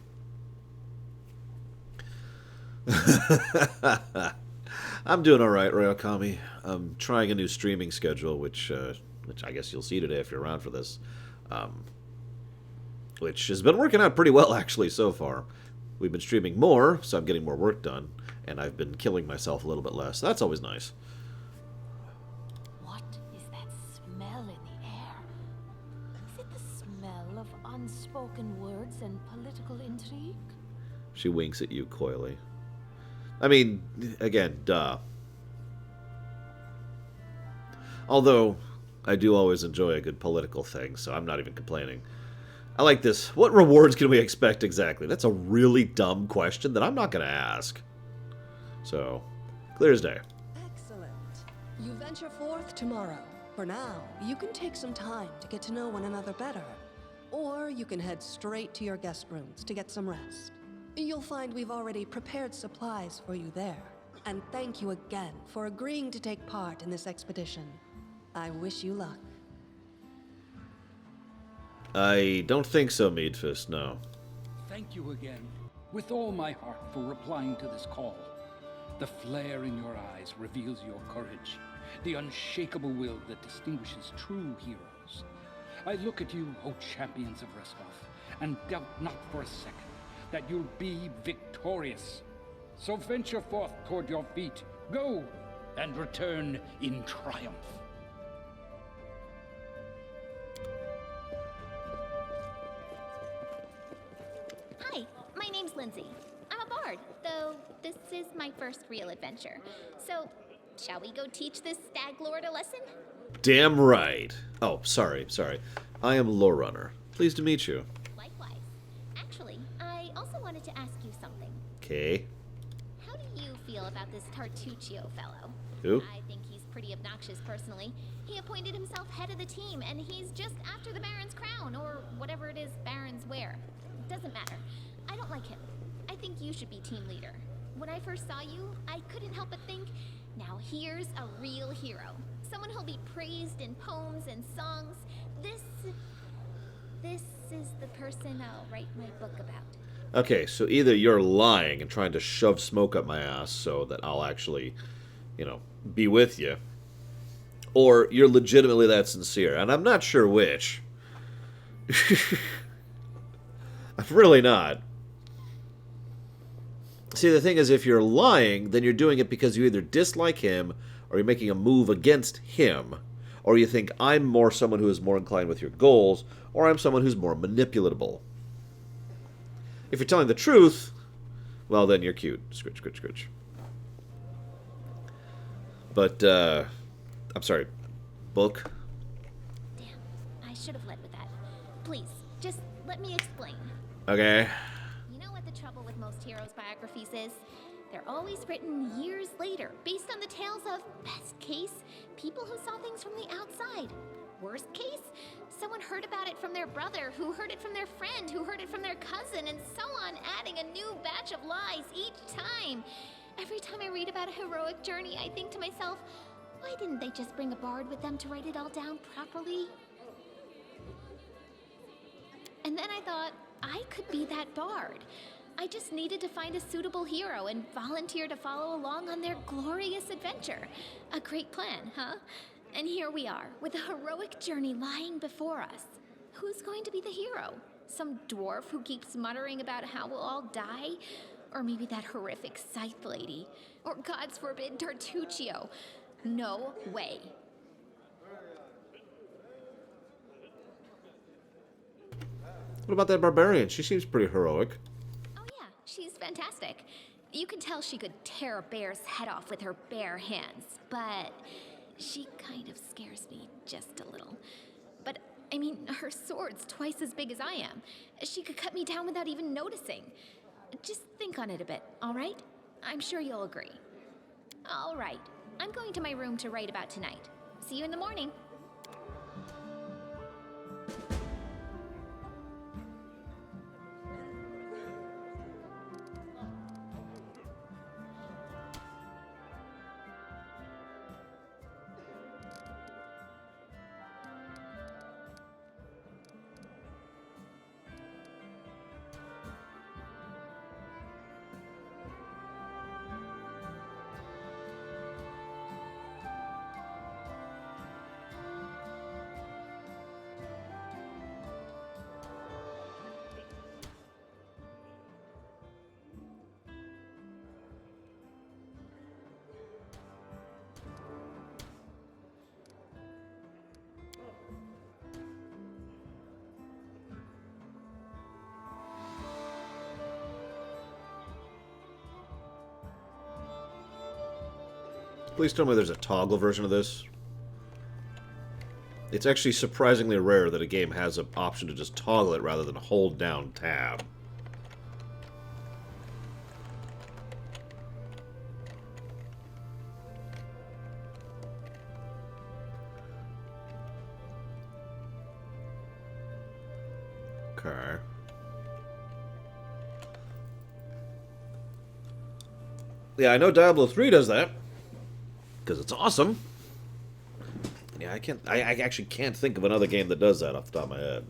I'm doing alright, Ryokami. I'm trying a new streaming schedule, which I guess you'll see today if you're around for this. Which has been working out pretty well, actually, so far. We've been streaming more, so I'm getting more work done, and I've been killing myself a little bit less. That's always nice. What is that smell in the air? Is it the smell of unspoken words and political intrigue? She winks at you coyly. I mean, again, duh. Although, I do always enjoy a good political thing, so I'm not even complaining. I like this. What rewards can we expect exactly? That's a really dumb question that I'm not going to ask. So, clear as day. Excellent. You venture forth tomorrow. For now, you can take some time to get to know one another better. Or you can head straight to your guest rooms to get some rest. You'll find we've already prepared supplies for you there. And thank you again for agreeing to take part in this expedition. I wish you luck. I don't think so, Meadfist, no. Thank you again, with all my heart, for replying to this call. The flare in your eyes reveals your courage, the unshakable will that distinguishes true heroes. I look at you, O champions of Reskov, and doubt not for a second that you'll be victorious. So venture forth toward your feet, go, and return in triumph. Hi, my name's Lindsay. I'm a bard, though this is my first real adventure. So, shall we go teach this stag lord a lesson? Damn right. Oh, sorry. I am Lorerunner. Pleased to meet you. Likewise. Actually, I also wanted to ask you something. Okay. How do feel about this Tartuccio fellow. Who? I think he's pretty obnoxious personally. He appointed himself head of the team, and he's just after the Baron's crown, or whatever it is Barons wear. Doesn't matter. I don't like him. I think you should be team leader. When I first saw you, I couldn't help but think, now here's a real hero. Someone who'll be praised in poems and songs. This is the person I'll write my book about. Okay, so either you're lying and trying to shove smoke up my ass so that I'll actually, be with you, or you're legitimately that sincere, and I'm not sure which. I'm really not. See, the thing is, if you're lying, then you're doing it because you either dislike him, or you're making a move against him, or you think I'm more someone who is more inclined with your goals, or I'm someone who's more manipulatable. If you're telling the truth, well, then you're cute. Scritch, scritch, scritch. But, I'm sorry, book? Damn, I should have led with that. Please, just let me explain. Okay. You know what the trouble with most heroes' biographies is? They're always written years later, based on the tales of, best case, people who saw things from the outside. Worst case, someone heard about it from their brother, who heard it from their friend, who heard it from their cousin, and so on, adding a new batch of lies each time. Every time I read about a heroic journey, I think to myself, why didn't they just bring a bard with them to write it all down properly? And then I thought, I could be that bard. I just needed to find a suitable hero and volunteer to follow along on their glorious adventure. A great plan, huh? And here we are, with a heroic journey lying before us. Who's going to be the hero? Some dwarf who keeps muttering about how we'll all die? Or maybe that horrific scythe lady? Or, God's forbid, Tartuccio? No way. What about that barbarian? She seems pretty heroic. Oh yeah, she's fantastic. You can tell she could tear a bear's head off with her bare hands, but she kind of scares me just a little. But, I mean, her sword's twice as big as I am. She could cut me down without even noticing. Just think on it a bit, all right? I'm sure you'll agree. All right, I'm going to my room to write about tonight. See you in the morning. Please tell me there's a toggle version of this. It's actually surprisingly rare that a game has an option to just toggle it rather than hold down tab. Okay. Yeah, I know Diablo 3 does that. Because it's awesome. Yeah, I actually can't think of another game that does that off the top of my head.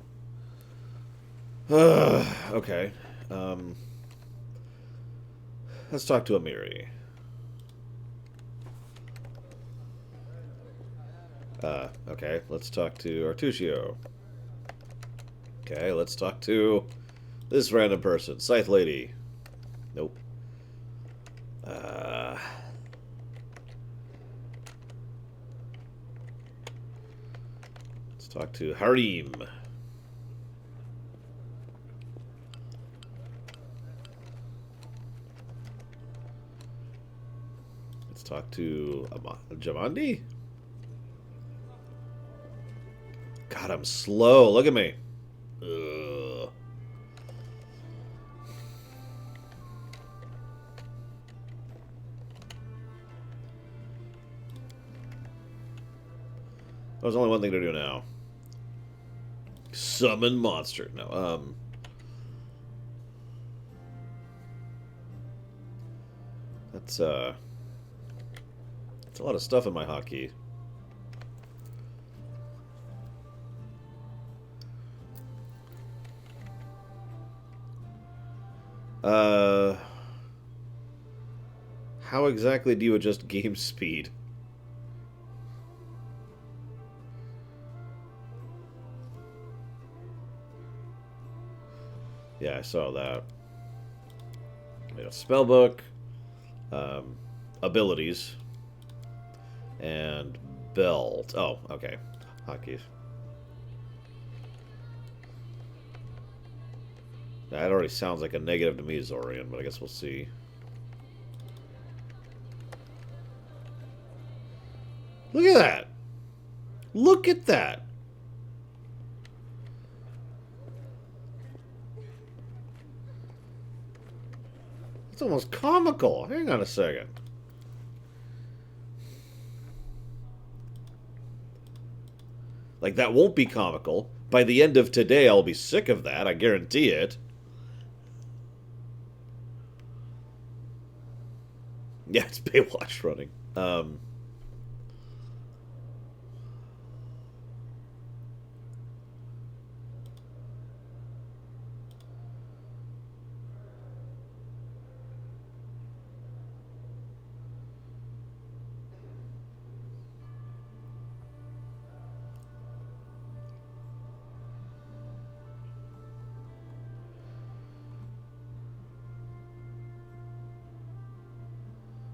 Okay. Let's talk to Amiri. Okay, let's talk to Artuccio. Okay, let's talk to this random person. Scythe Lady. Nope. Let's talk to Harim. Let's talk to Jamandi. God, I'm slow. Look at me. Ugh. There's only one thing to do now. Summon monster. No, that's a lot of stuff in my hotkey. How exactly do you adjust game speed? Yeah, I saw that. We got spellbook, abilities, and belt. Oh, okay. Hotkeys. That already sounds like a negative to me, Zorian, but I guess we'll see. Look at that! Look at that! It's almost comical. Hang on a second. Like, that won't be comical. By the end of today, I'll be sick of that. I guarantee it. Yeah, it's Baywatch running.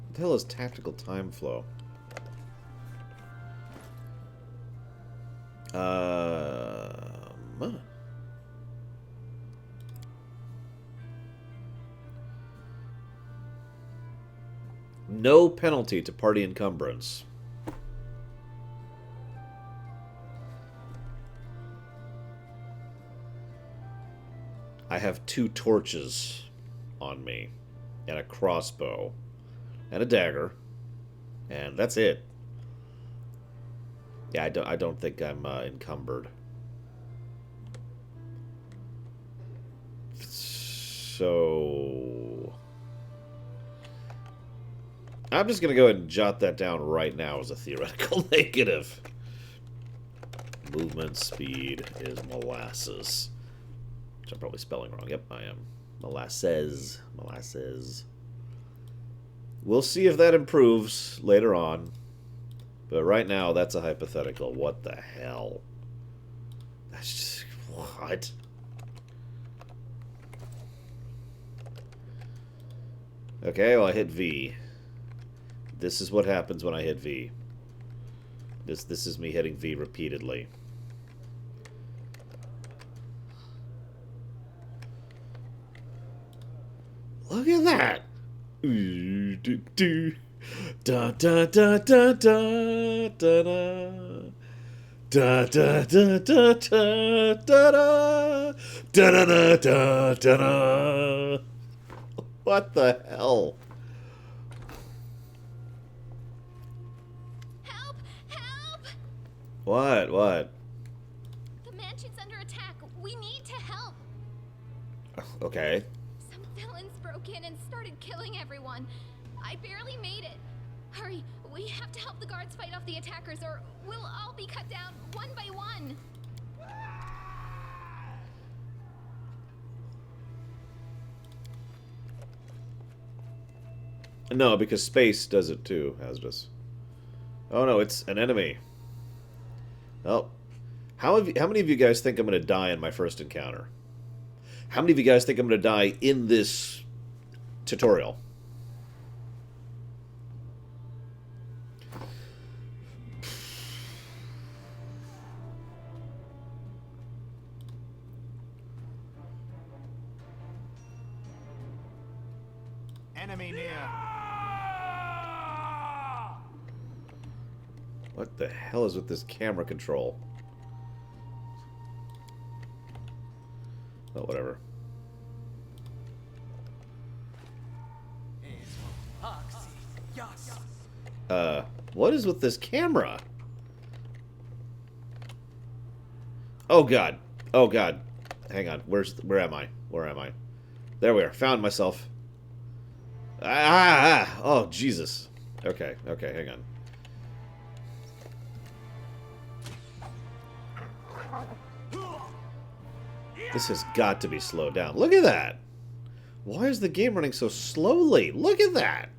What the hell is tactical time flow? No penalty to party encumbrance. I have 2 torches on me, and a crossbow, and a dagger, and that's it. Yeah, I don't think I'm encumbered. So I'm just gonna go ahead and jot that down right now as a theoretical negative. Movement speed is molasses. Which I'm probably spelling wrong. Yep, I am. Molasses. Molasses. We'll see if that improves later on. But right now, that's a hypothetical. What the hell? That's just... What? Okay, well, I hit V. This is what happens when I hit V. This is me hitting V repeatedly. Look at that! Da da da da da da da da da da da da da da da da. What the hell? Help! Help! What? What? The mansion's under attack. We need to help. Okay. Some villains broke in and started killing everyone. I barely made it. Hurry, we have to help the guards fight off the attackers or we'll all be cut down one by one. No, because space does it too, Hazardous. Oh no, it's an enemy. Oh. How many of you guys think I'm going to die in my first encounter? How many of you guys think I'm going to die in this tutorial? Enemy near. What the hell is with this camera control? Oh, whatever. What is with this camera? Oh god. Oh god. Hang on. Where am I? Where am I? There we are. Found myself. Oh, Jesus. Okay, okay, hang on. This has got to be slowed down. Look at that! Why is the game running so slowly? Look at that!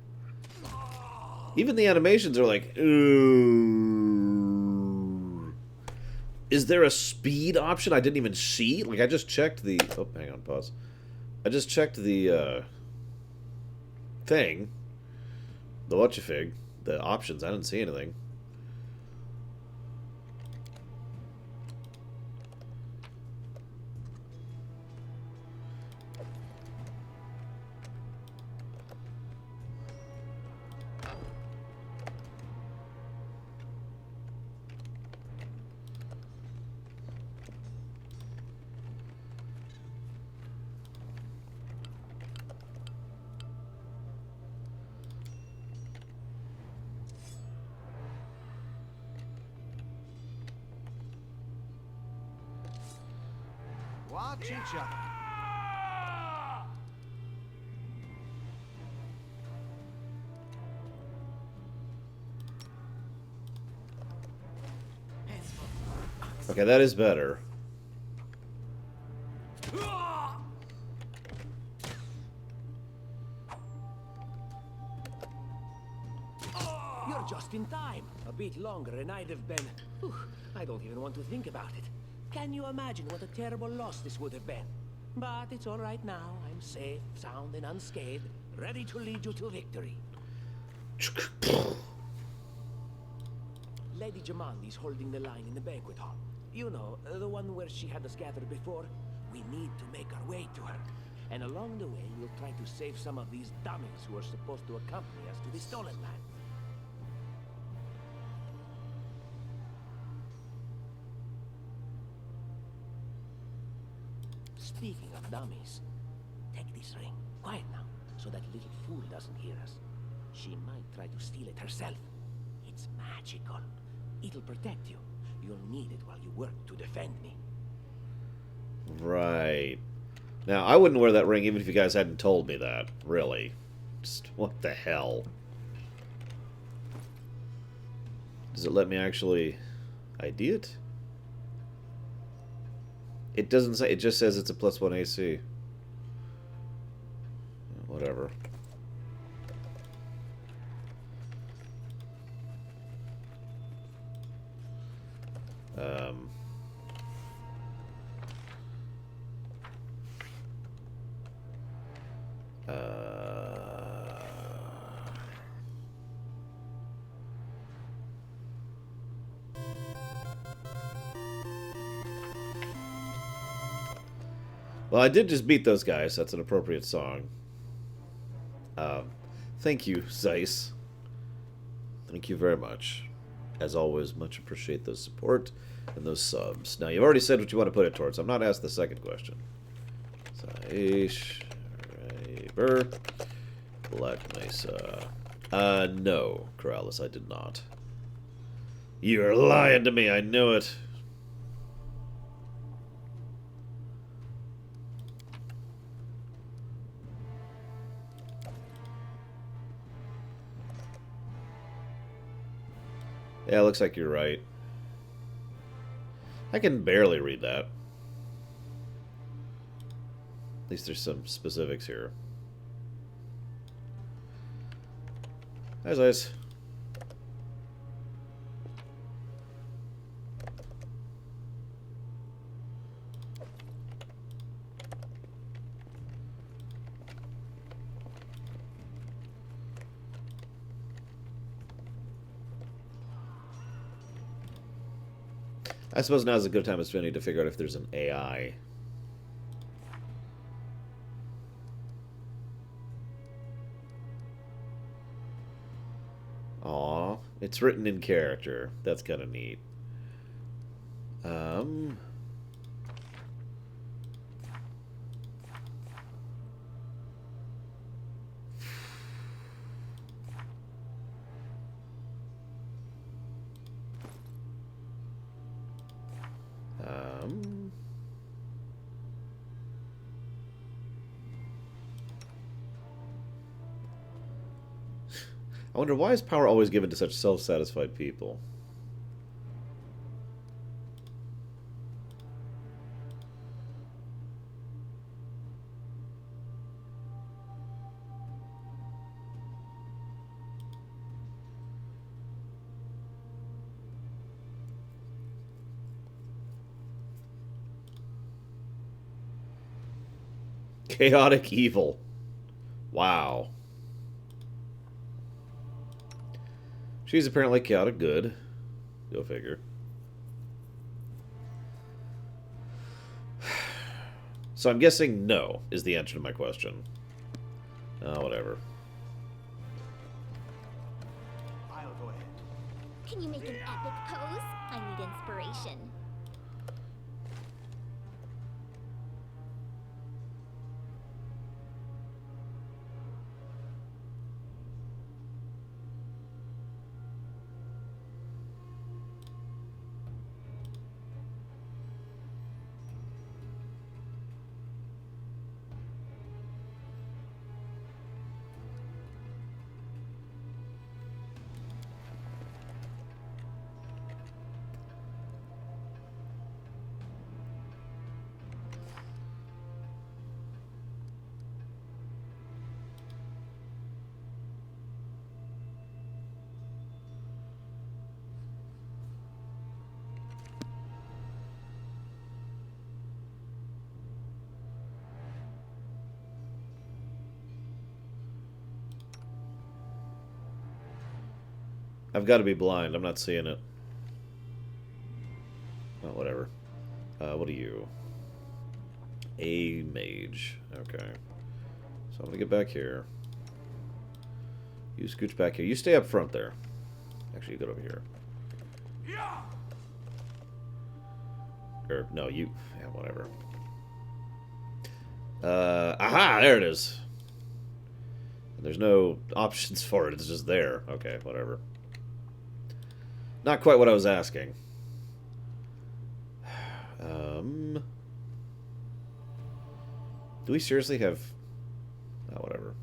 Even the animations are like, ooh. Is there a speed option I didn't even see? Like, I just checked the... Oh, hang on, pause. I just checked the, thing. The whatchafig. The options. I didn't see anything. Watch each other. Okay, that is better. You're just in time. A bit longer and I'd have been... Whew, I don't even want to think about it. Can you imagine what a terrible loss this would have been? But it's all right now. I'm safe, sound, and unscathed, ready to lead you to victory. Lady Jamandi's holding the line in the banquet hall. You know, the one where she had us gathered before. We need to make our way to her. And along the way, we'll try to save some of these dummies who are supposed to accompany us to the Stolen Land. Speaking of dummies, take this ring. Quiet now, so that little fool doesn't hear us. She might try to steal it herself. It's magical. It'll protect you. You'll need it while you work to defend me. Right. Now, I wouldn't wear that ring even if you guys hadn't told me that. Really. Just, what the hell? Does it let me actually ID it? It doesn't say, it just says it's a +1 AC. Whatever. Well, I did just beat those guys. That's an appropriate song. Thank you, Zeiss. Thank you very much. As always, much appreciate the support and those subs. Now, you've already said what you want to put it towards. I'm not asked the second question. Zeiss, Raver, Black Mesa. No, Corrales, I did not. You're lying to me, I knew it. Yeah, it looks like you're right. I can barely read that. At least there's some specifics here. Hi, Zeiss. I suppose now's a good time as any to figure out if there's an AI. Aw, it's written in character. That's kind of neat. I wonder, why is power always given to such self-satisfied people? Chaotic evil. Wow. She's apparently chaotic good. Go figure. So I'm guessing no is the answer to my question. Oh, whatever. I'll go ahead. Can you make an epic pose? I need inspiration. I've got to be blind. I'm not seeing it. Oh, whatever. What are you? A mage. Okay. So I'm going to get back here. You scooch back here. You stay up front there. Actually, you go over here. Or, no, you... Yeah, whatever. Aha! There it is. There's no options for it. It's just there. Okay, whatever. Not quite what I was asking. Do we seriously have... Oh, whatever.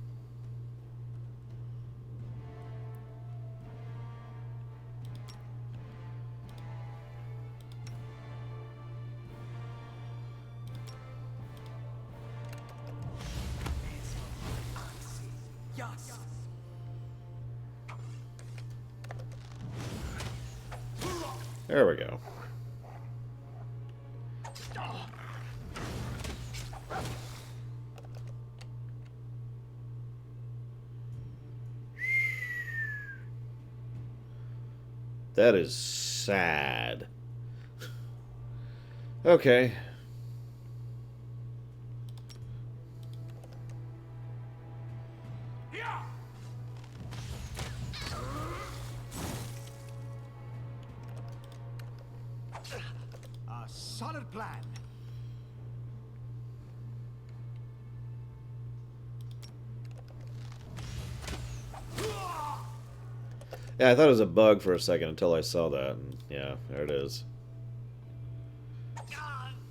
There we go. That is sad. Okay. A solid plan. Yeah, I thought it was a bug for a second until I saw that. And yeah, there it is.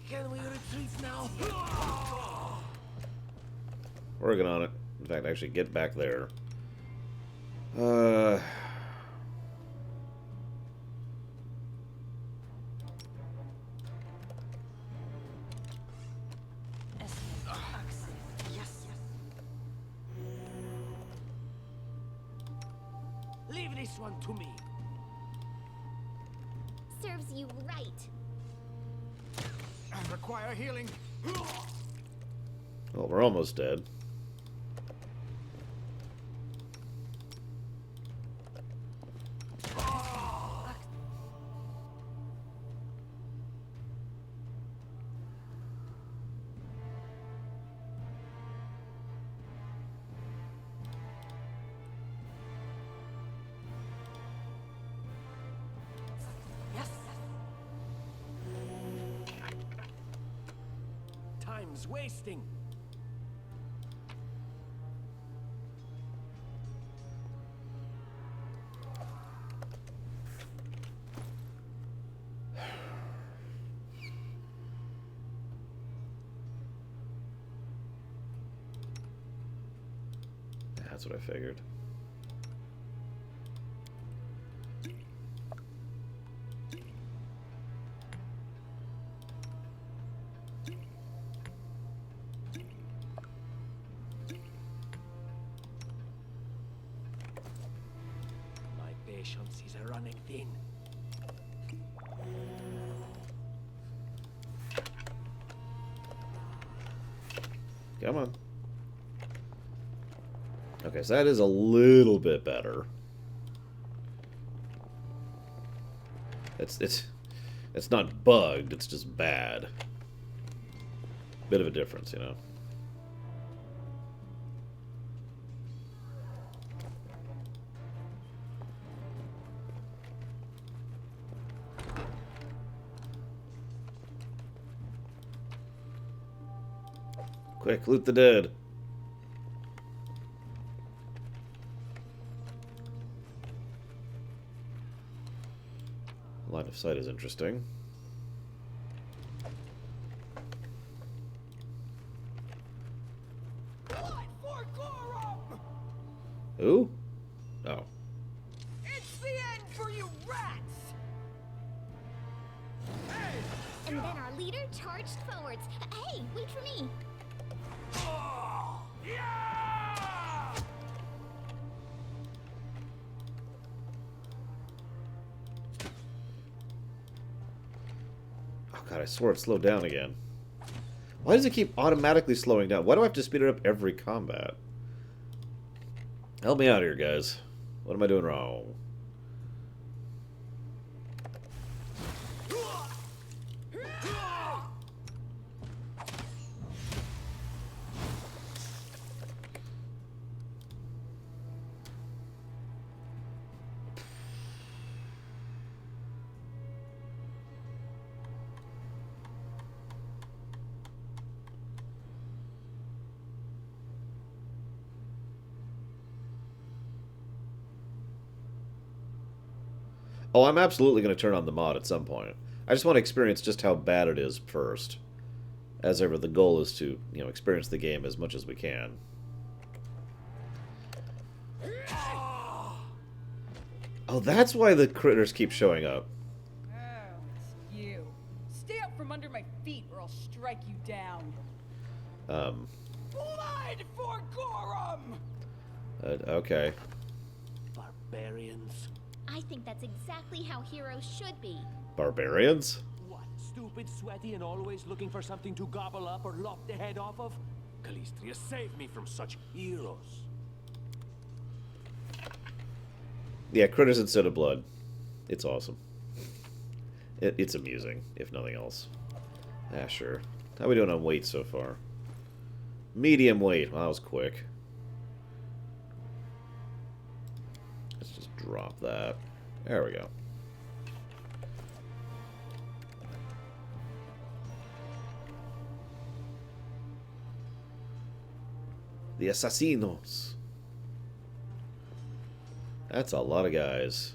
Can we retreat now? Working on it. In fact, actually get back there. Leave this one to me. Serves you right. I require healing. Well, we're almost dead. Time's wasting. That's what I figured. Patience is running thin. Come on. Okay, so that is a little bit better. It's not bugged, it's just bad. Bit of a difference, you know. Quick, loot the dead. Line of sight is interesting. Who? Oh. It's the end for you rats! And then our leader charged forwards. Hey, wait for me. Oh god, I swore it slowed down again. Why does it keep automatically slowing down? Why do I have to speed it up every combat? Help me out here, guys. What am I doing wrong? Oh, I'm absolutely going to turn on the mod at some point. I just want to experience just how bad it is first. As ever, the goal is to, you know, experience the game as much as we can. Oh, that's why the critters keep showing up. Oh, it's you. Stay out from under my feet or I'll strike you down. Blood for Gorum! Okay. Barbarians. I think that's exactly how heroes should be. Barbarians? What, stupid, sweaty, and always looking for something to gobble up or lop the head off of? Calistria, save me from such heroes. Yeah, critters instead of blood. It's awesome. It's amusing, if nothing else. Ah, sure. How are we doing on weight so far? Medium weight. Well, that was quick. Let's just drop that. There we go. The Assassinos. That's a lot of guys.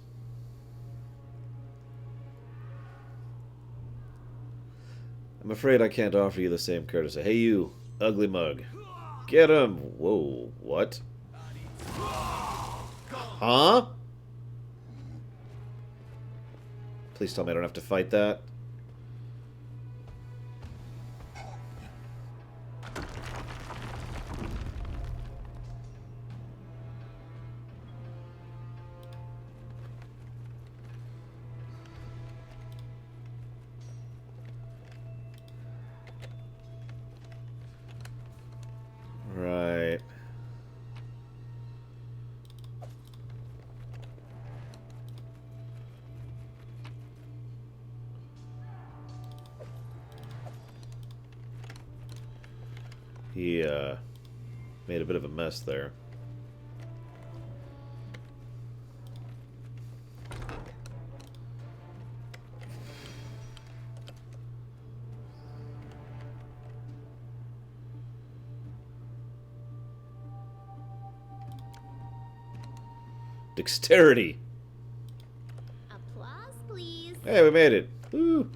I'm afraid I can't offer you the same courtesy. Hey, you, ugly mug. Get him! Whoa, what? Huh? Please tell me I don't have to fight that. Right. He, made a bit of a mess there. Dexterity. Applause, please. Hey, we made it. Woo.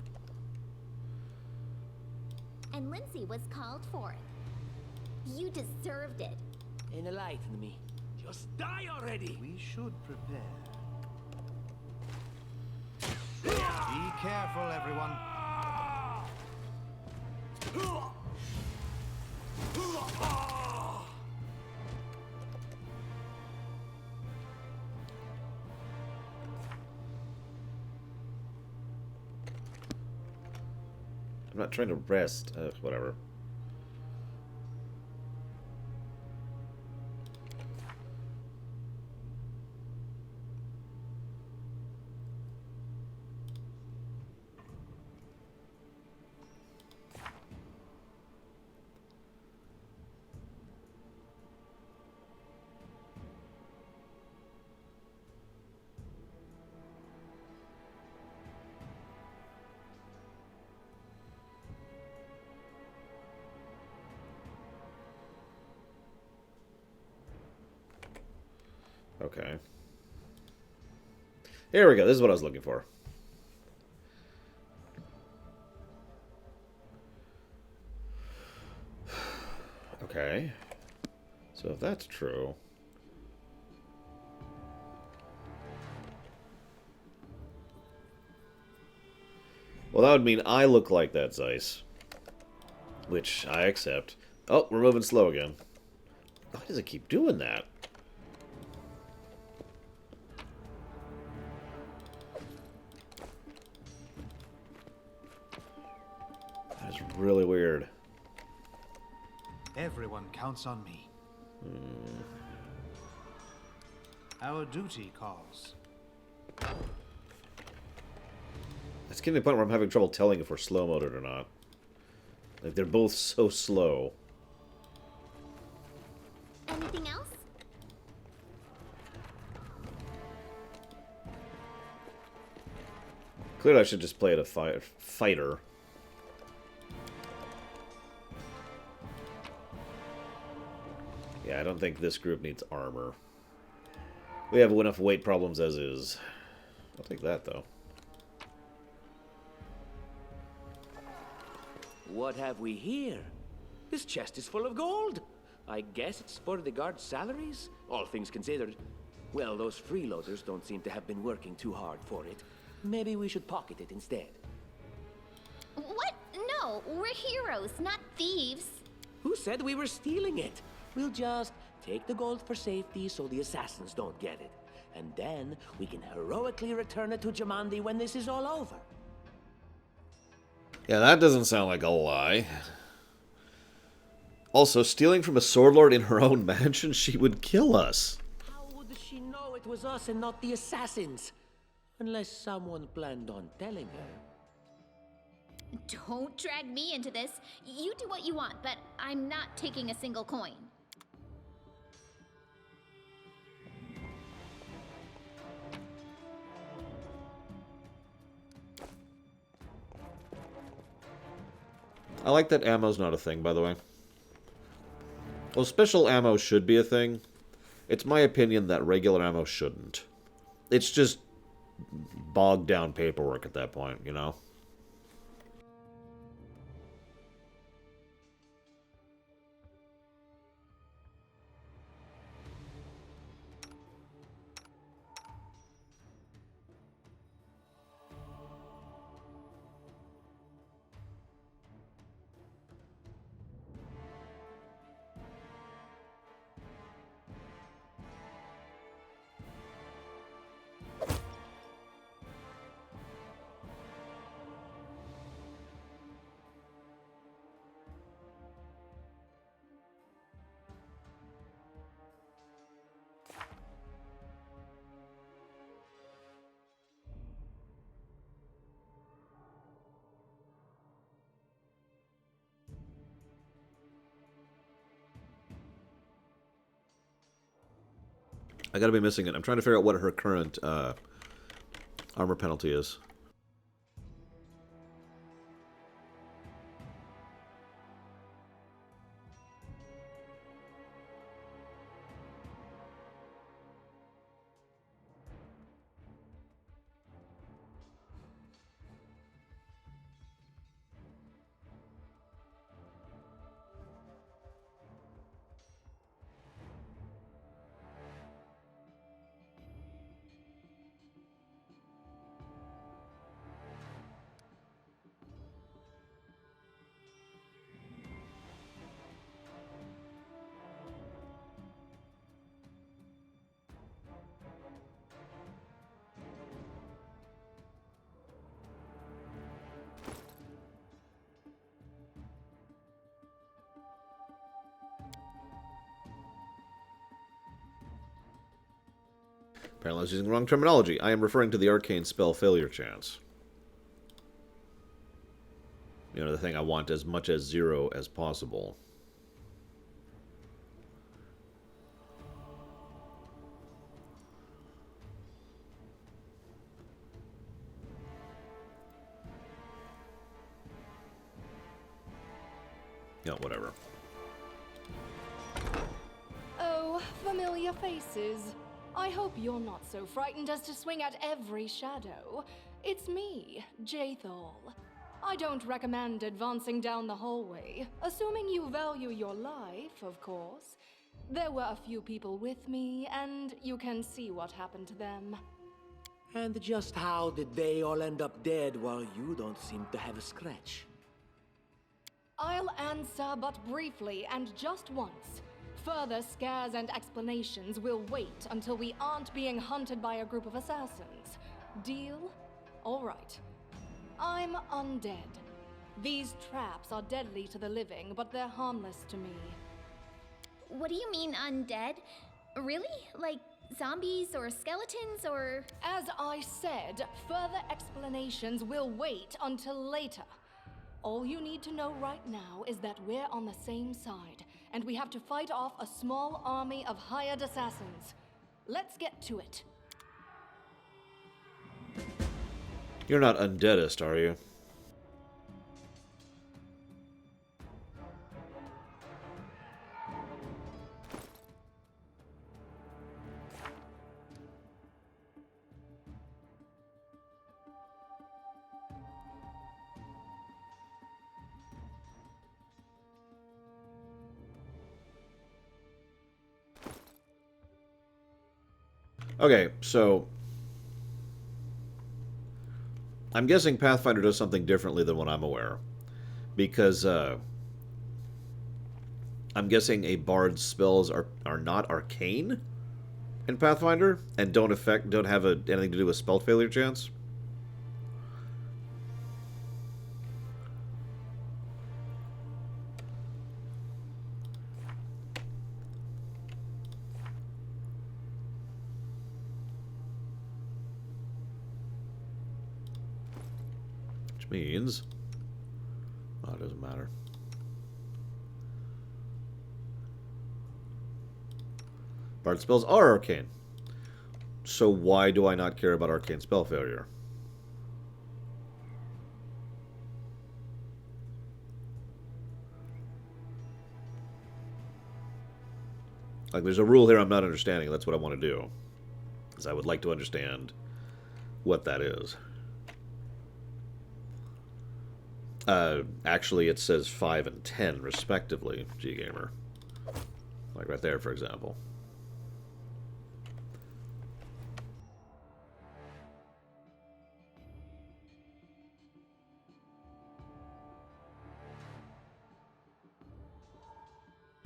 And Lindsay was called forth. You deserved it. Enlighten me. Just die already. We should prepare. Be careful, everyone. I'm not trying to rest. Whatever. Okay. Here we go. This is what I was looking for. Okay. So if that's true... Well, that would mean I look like that Zeiss. Which I accept. Oh, we're moving slow again. Why does it keep doing that? That's really weird. Everyone counts on me. Our duty calls. It's getting to the point where I'm having trouble telling if we're slow-moded or not. Like, they're both so slow. Anything else? Clearly I should just play it a fighter. Yeah, I don't think this group needs armor. We have enough weight problems as is. I'll take that, though. What have we here? This chest is full of gold. I guess it's for the guards' salaries, all things considered. Well, those freeloaders don't seem to have been working too hard for it. Maybe we should pocket it instead. What? No, we're heroes, not thieves. Who said we were stealing it? We'll just take the gold for safety so the assassins don't get it. And then we can heroically return it to Jamandi when this is all over. Yeah, that doesn't sound like a lie. Also, stealing from a sword lord in her own mansion, she would kill us. How would she know it was us and not the assassins? Unless someone planned on telling her. Don't drag me into this. You do what you want, but I'm not taking a single coin. I like that ammo's not a thing, by the way. Well, special ammo should be a thing. It's my opinion that regular ammo shouldn't. It's just bogged down paperwork at that point, you know? I gotta be missing it. I'm trying to figure out what her current armor penalty is. Apparently I was using the wrong terminology. I am referring to the arcane spell failure chance. You know, the thing I want as much as 0 as possible. Yeah, whatever. Oh, familiar faces. I hope you're not so frightened as to swing at every shadow. It's me, Jathal. I don't recommend advancing down the hallway, assuming you value your life, of course. There were a few people with me, and you can see what happened to them. And just how did they all end up dead while you don't seem to have a scratch? I'll answer but briefly and just once. Further scares and explanations will wait until we aren't being hunted by a group of assassins. Deal? All right. I'm undead. These traps are deadly to the living, but they're harmless to me. What do you mean, undead? Really? Like zombies or skeletons or... As I said, further explanations will wait until later. All you need to know right now is that we're on the same side, and we have to fight off a small army of hired assassins. Let's get to it. You're not undeadist, are you? Okay, so I'm guessing Pathfinder does something differently than what I'm aware. Because I'm guessing a bard's spells are not arcane in Pathfinder and don't have anything to do with spell failure chance. Which means, well, it doesn't matter. Bard spells are arcane. So why do I not care about arcane spell failure? Like, there's a rule here I'm not understanding. That's what I want to do. Because I would like to understand what that is. Actually, it says 5 and 10, respectively, G-Gamer. Like right there, for example.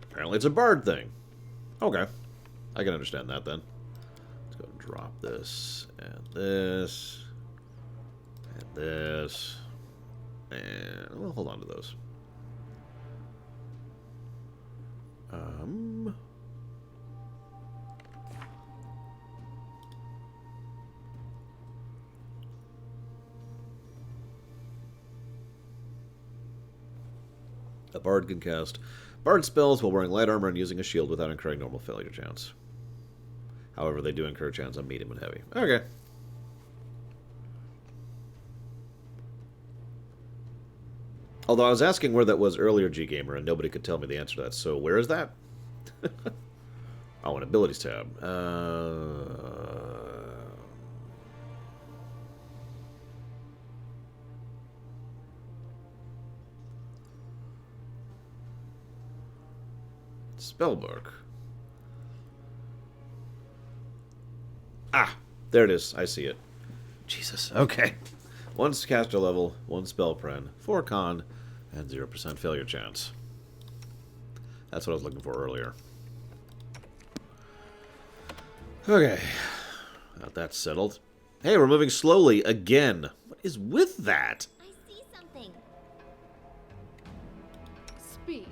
Apparently it's a bard thing. Okay. I can understand that then. Let's go and drop this, and this, and this. And we'll hold on to those. A bard can cast bard spells while wearing light armor and using a shield without incurring normal failure chance. However, they do incur chance on medium and heavy. Okay. Although I was asking where that was earlier, G-Gamer, and nobody could tell me the answer to that. So where is that? Oh, an abilities tab. Spellbook. Ah, there it is. I see it. Jesus. Okay. 1 caster level, 1 spell pren, 4 con, and 0% failure chance. That's what I was looking for earlier. Okay. Got that settled. Hey, we're moving slowly again. What is with that? I see something. Speak.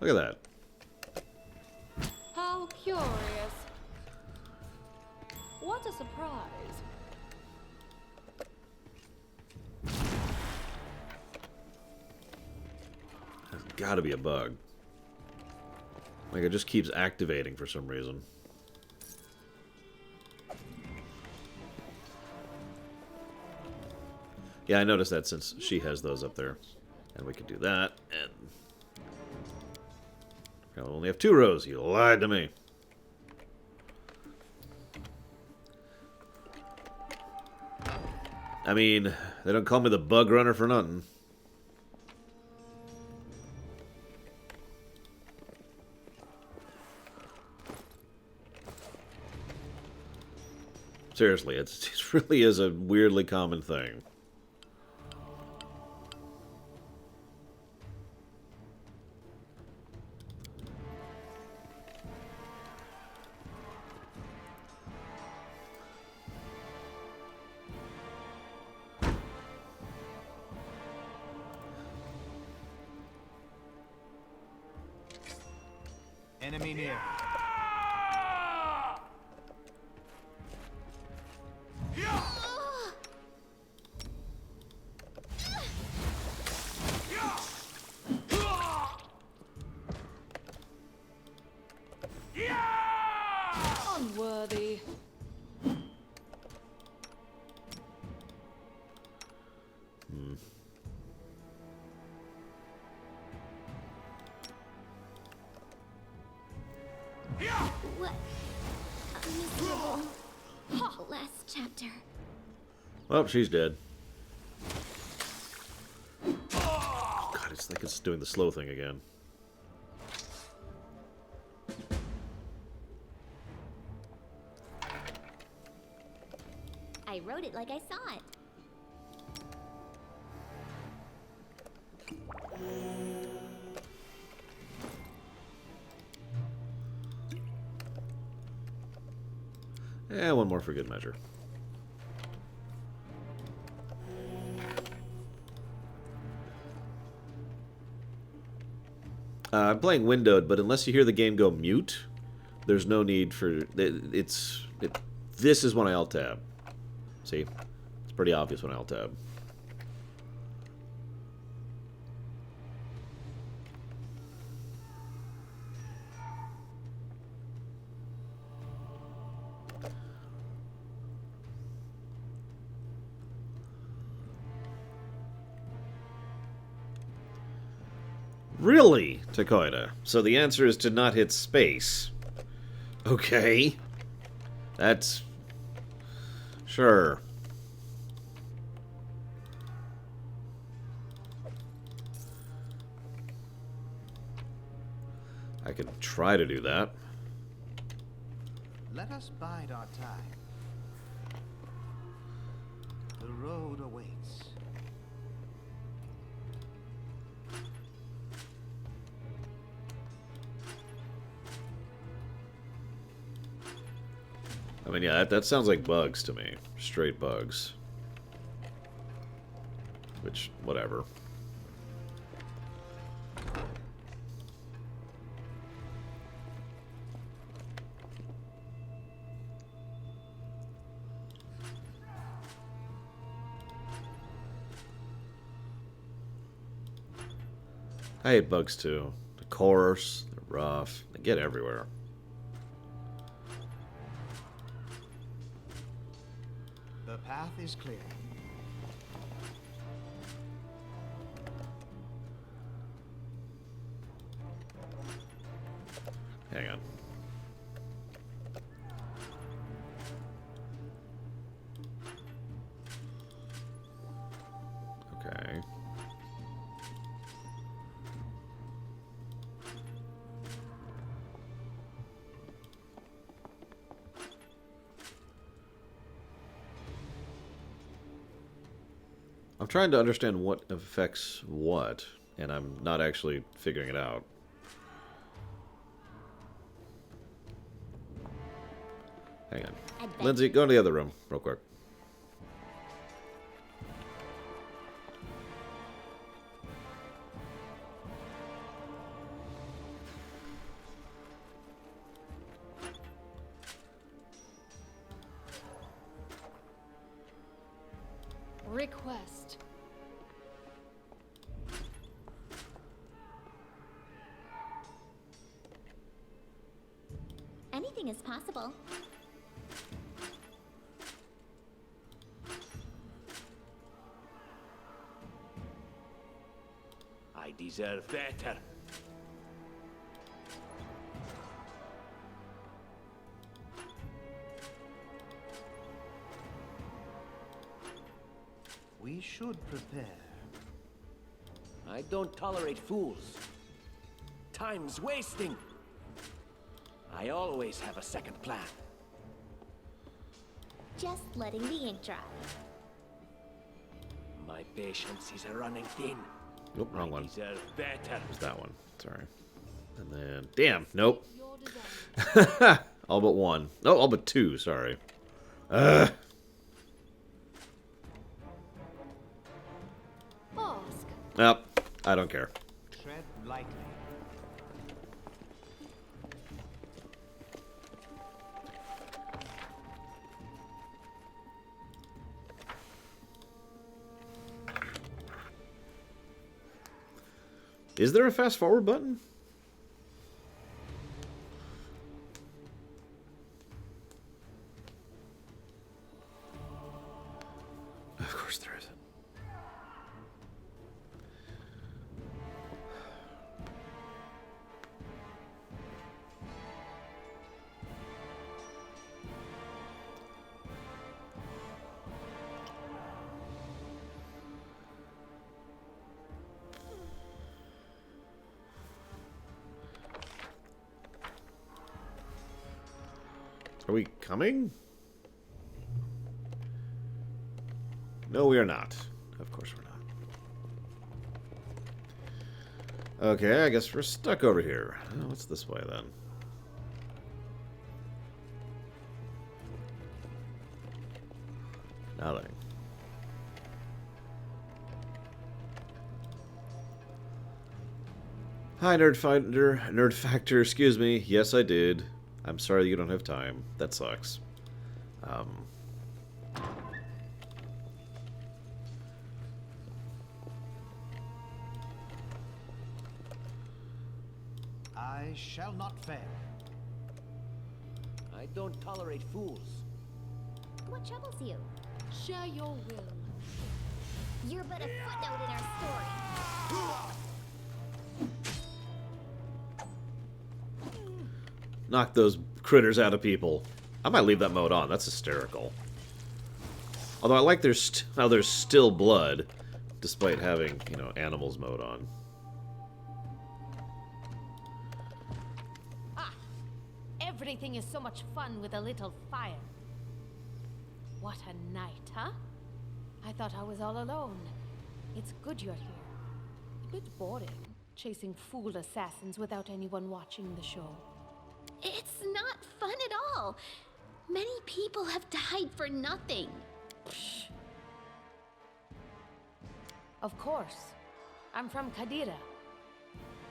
Look at that. Curious. What a surprise. There's gotta be a bug. Like, it just keeps activating for some reason. Yeah, I noticed that since she has those up there. And we could do that, and... I only have 2 rows. You lied to me. I mean, they don't call me the bug runner for nothing. Seriously, it really is a weirdly common thing. Enemy near. Unworthy. What a miserable last chapter. Well, she's dead. God, it's like it's doing the slow thing again. I wrote it like I saw it. One more for good measure. I'm playing windowed, but unless you hear the game go mute, there's no need for... This is when I Alt-Tab. See? It's pretty obvious when I Alt-Tab. Really, Takoida? So the answer is to not hit space. Okay. That's... Sure. I could try to do that. Let us bide our time. The road awaits. I mean, yeah, that sounds like bugs to me. Straight bugs. Which, whatever. I hate bugs too. They're coarse, they're rough, they get everywhere. The path is clear. Hang on. Okay. I'm trying to understand what affects what, and I'm not actually figuring it out. Hang on. Lindsay, go into the other room real quick. request. Anything is possible. I deserve better. We should prepare. I don't tolerate fools. Time's wasting. I always have a second plan. Just letting the ink dry. My patience is running thin. Nope, wrong one. Deserve better. There's that one. Sorry. And then, damn, nope. All but one. No, all but two. Sorry. Ask. Nope, I don't care. Tread lightly. Is there a fast forward button? Of course there isn't. Are we coming? No, we are not. Of course we're not. Okay, I guess we're stuck over here. Oh, what's this way then? Nothing. Hi, Nerd Factor, excuse me. Yes, I did. I'm sorry you don't have time. That sucks. I shall not fail. I don't tolerate fools. What troubles you? Share your will. You're but a footnote in our story. Knock those critters out of people. I might leave that mode on. That's hysterical. Although I like how there's still blood, despite having, you know, animals mode on. Ah, everything is so much fun with a little fire. What a night, huh? I thought I was all alone. It's good you're here. A bit boring, chasing fool assassins without anyone watching the show. It's not fun at all. Many people have died for nothing. Psh. Of course. I'm from Qadira.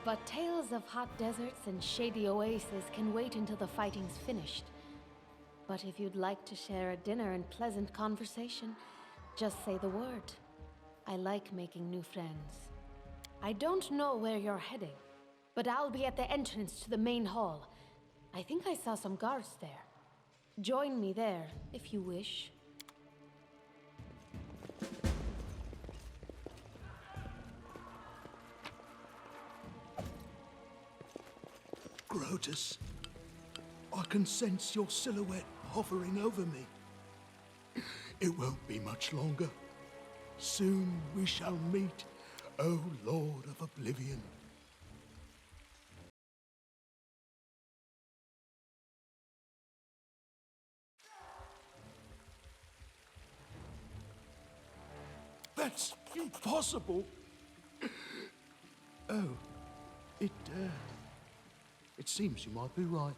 But tales of hot deserts and shady oases can wait until the fighting's finished. But if you'd like to share a dinner and pleasant conversation, just say the word. I like making new friends. I don't know where you're heading, but I'll be at the entrance to the main hall. I think I saw some guards there. Join me there, if you wish. Grotus, I can sense your silhouette hovering over me. It won't be much longer. Soon we shall meet, O Lord of Oblivion. That's impossible. Oh, it seems you might be right.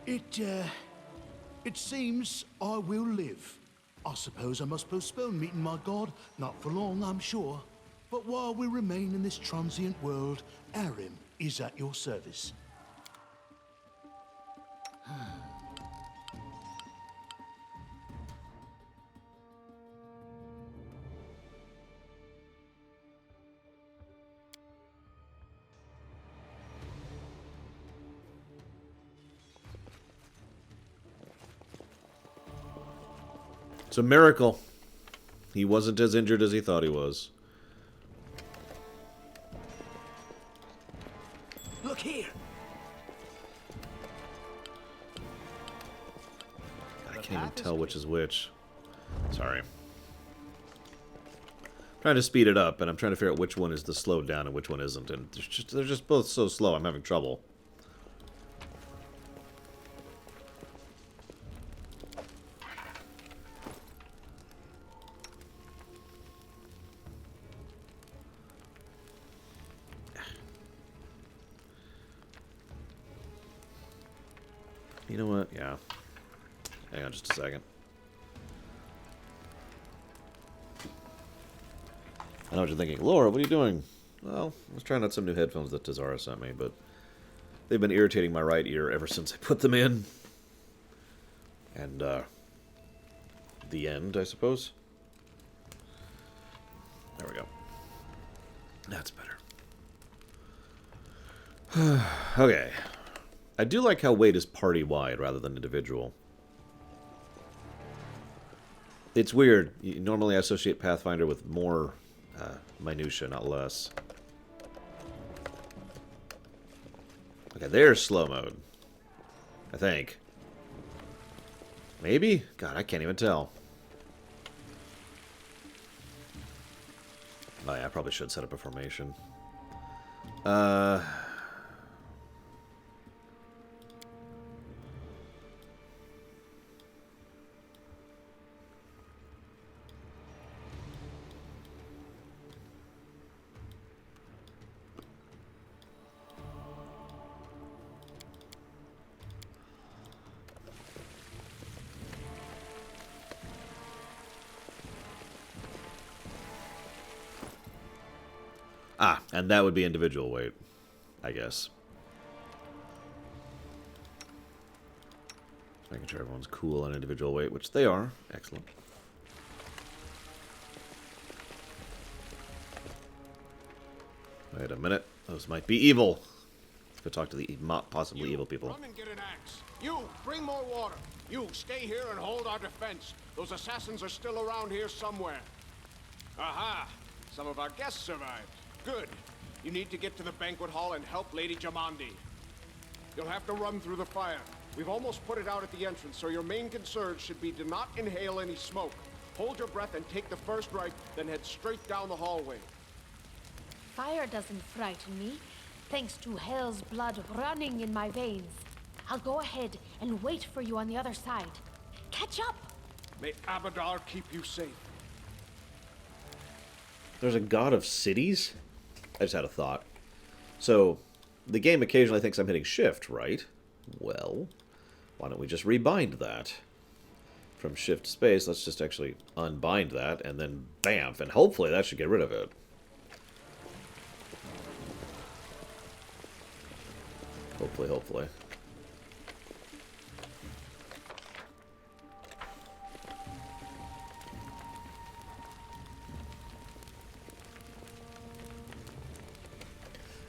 It seems I will live. I suppose I must postpone meeting my god, not for long, I'm sure. But while we remain in this transient world, Arim is at your service. It's a miracle. He wasn't as injured as he thought he was. Look here. I can't even tell which is which. Sorry. Trying to speed it up, and I'm trying to figure out which one is the slowed down and which one isn't. And they're just both so slow, I'm having trouble. You know what? Yeah. Hang on just a second. I know what you're thinking. Laura, what are you doing? Well, I was trying out some new headphones that Tazara sent me, but they've been irritating my right ear ever since I put them in. And, the end, I suppose. There we go. That's better. Okay. I do like how weight is party-wide rather than individual. It's weird. Normally I associate Pathfinder with more minutia, not less. Okay, there's slow mode. I think. Maybe? God, I can't even tell. Oh yeah, I probably should set up a formation. Ah, and that would be individual weight, I guess. Making sure everyone's cool on individual weight, which they are. Excellent. Wait a minute. Those might be evil. Let's go talk to the possibly evil people. Run and get an axe. You, bring more water. You, stay here and hold our defense. Those assassins are still around here somewhere. Aha! Some of our guests survived. Good. You need to get to the banquet hall and help Lady Jamandi. You'll have to run through the fire. We've almost put it out at the entrance, so your main concern should be to not inhale any smoke. Hold your breath and take the first right, then head straight down the hallway. Fire doesn't frighten me, thanks to hell's blood running in my veins. I'll go ahead and wait for you on the other side. Catch up! May Abadar keep you safe. There's a god of cities? I just had a thought. So, the game occasionally thinks I'm hitting shift, right? Well, why don't we just rebind that? From shift space, let's just actually unbind that, and then bamf, and hopefully that should get rid of it. Hopefully.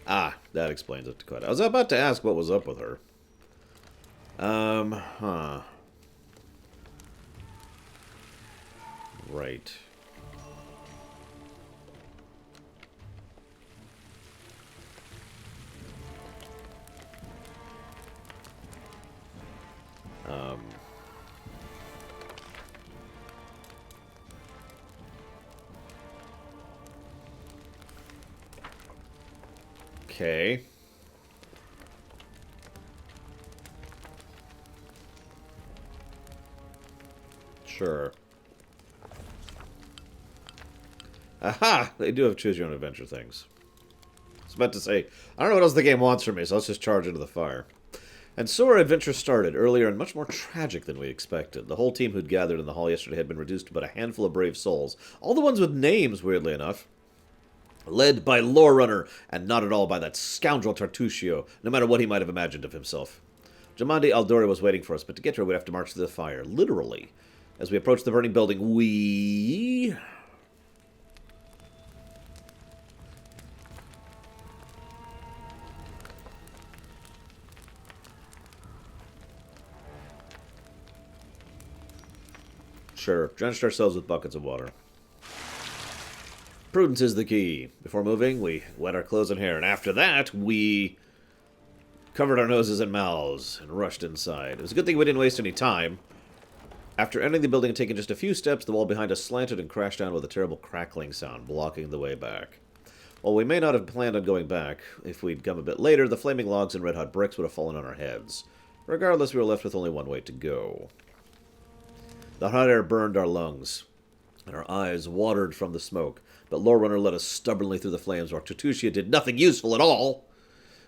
Ah, that explains it, Dakota. I was about to ask what was up with her. Right. Okay. Sure. Aha! They do have choose your own adventure things. I was about to say, I don't know what else the game wants from me, so let's just charge into the fire. And so our adventure started, earlier and much more tragic than we expected. The whole team who'd gathered in the hall yesterday had been reduced to but a handful of brave souls. All the ones with names, weirdly enough. Led by Lore Runner, and not at all by that scoundrel Tartusio, no matter what he might have imagined of himself. Jamandi Al-Douri was waiting for us, but to get to her we'd have to march through the fire, literally. As we approached the burning building, we... Sure, drenched ourselves with buckets of water. Prudence is the key. Before moving, we wet our clothes and hair, and after that, we covered our noses and mouths and rushed inside. It was a good thing we didn't waste any time. After entering the building and taking just a few steps, the wall behind us slanted and crashed down with a terrible crackling sound, blocking the way back. While we may not have planned on going back, if we'd come a bit later, the flaming logs and red-hot bricks would have fallen on our heads. Regardless, we were left with only one way to go. The hot air burned our lungs, and our eyes watered from the smoke, but Lore Runner led us stubbornly through the flames while Tutusia did nothing useful at all.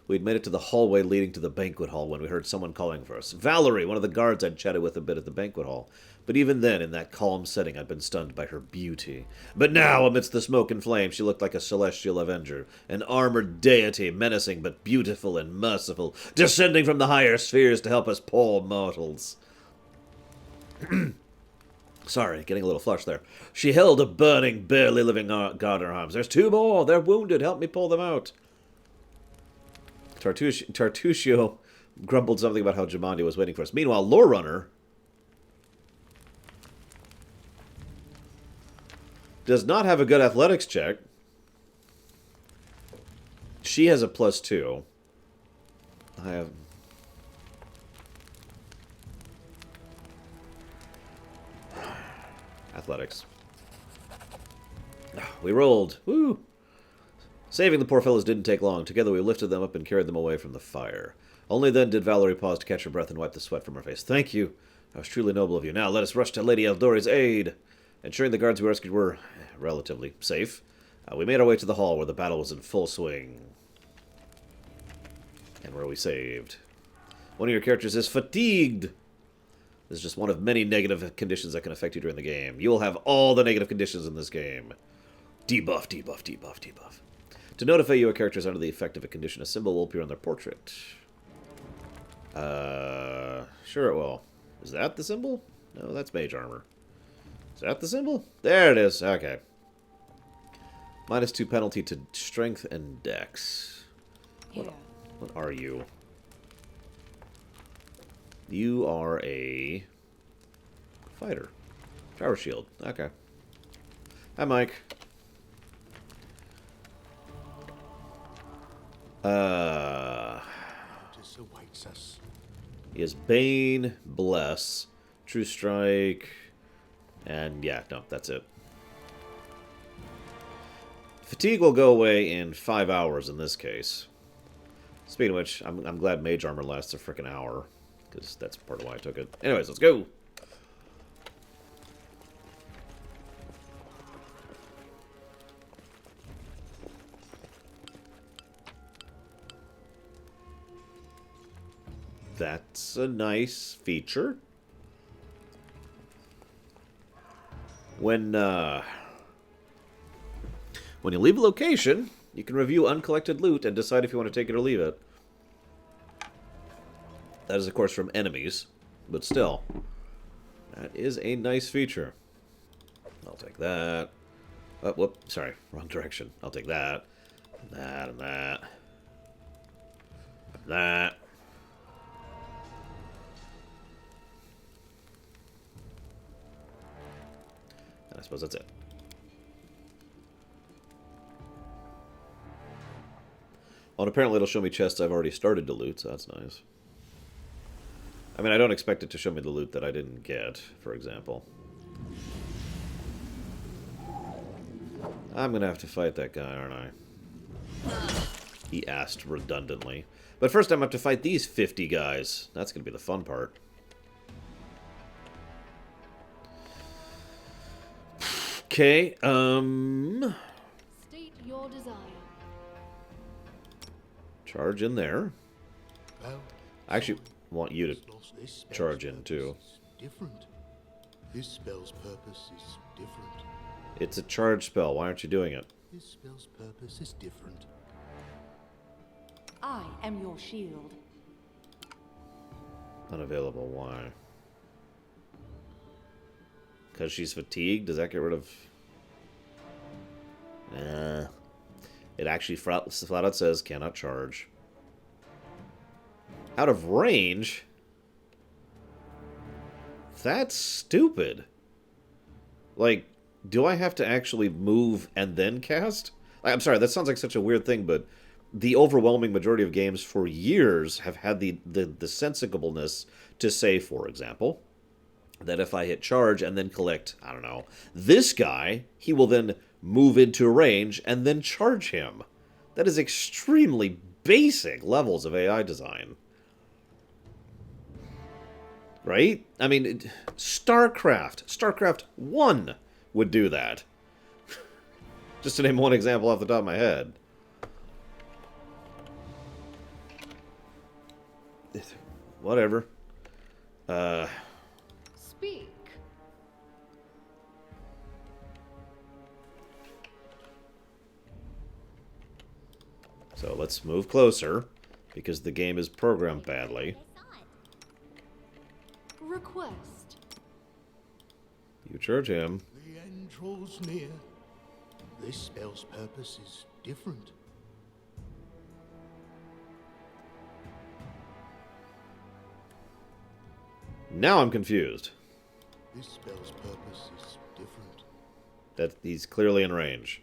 We'd made it to the hallway leading to the banquet hall when we heard someone calling for us. Valerie, one of the guards I'd chatted with a bit at the banquet hall. But even then, in that calm setting, I'd been stunned by her beauty. But now, amidst the smoke and flame, she looked like a celestial avenger, an armored deity, menacing but beautiful and merciful, descending from the higher spheres to help us poor mortals. Sorry, getting a little flushed there. She held a burning, barely living god in her arms. There's two more! They're wounded! Help me pull them out! Tartusio grumbled something about how Jumanji was waiting for us. Meanwhile, Lore Runner does not have a good athletics check. She has a +2. I have... Athletics. We rolled. Woo! Saving the poor fellows didn't take long. Together we lifted them up and carried them away from the fire. Only then did Valerie pause to catch her breath and wipe the sweat from her face. Thank you. That was truly noble of you. Now let us rush to Lady Al-Douri's aid. Ensuring the guards we rescued were relatively safe, we made our way to the hall where the battle was in full swing. And where we saved. One of your characters is fatigued. This is just one of many negative conditions that can affect you during the game. You will have all the negative conditions in this game. Debuff, debuff, debuff, debuff. To notify you a character is under the effect of a condition, a symbol will appear on their portrait. Sure it will. Is that the symbol? No, that's mage armor. Is that the symbol? There it is. Okay. -2 penalty to strength and dex. What are you? You are a fighter. Power shield. Okay. Hi, Mike. This awaits us. He has Bane, Bless, True Strike, and yeah, no, that's it. Fatigue will go away in 5 hours in this case. Speaking of which, I'm glad Mage Armor lasts a frickin' hour, because that's part of why I took it. Anyways, let's go! That's a nice feature. When you leave a location, you can review uncollected loot and decide if you want to take it or leave it. That is, of course, from enemies, but still, that is a nice feature. I'll take that. Oh, whoop, sorry, wrong direction. I'll take that, that, and that, and that. And I suppose that's it. Oh, and apparently it'll show me chests I've already started to loot, so that's nice. I mean, I don't expect it to show me the loot that I didn't get, for example. I'm gonna have to fight that guy, aren't I? He asked redundantly. But first I'm gonna have to fight these 50 guys. That's gonna be the fun part. Okay, State your desire. Charge in there. Well, I actually want you to this spell's charge in too. purpose is different. This spell's purpose is different. It's a charge spell. Why aren't you doing it? This spell's purpose is different. I am your shield. Unavailable. Why? Because she's fatigued? Does that get rid of... It actually flat out says cannot charge. Out of range? That's stupid. Like, do I have to actually move and then cast? I'm sorry, that sounds like such a weird thing, but the overwhelming majority of games for years have had the sensibleness to say, for example, that if I hit charge and then collect, I don't know, this guy, he will then move into range and then charge him. That is extremely basic levels of AI design. Right? I mean, StarCraft 1 would do that. Just to name one example off the top of my head. Whatever. Speak. So let's move closer, because the game is programmed badly. Request. You charge him. The end draws near. This spell's purpose is different. Now I'm confused. This spell's purpose is different. That he's clearly in range.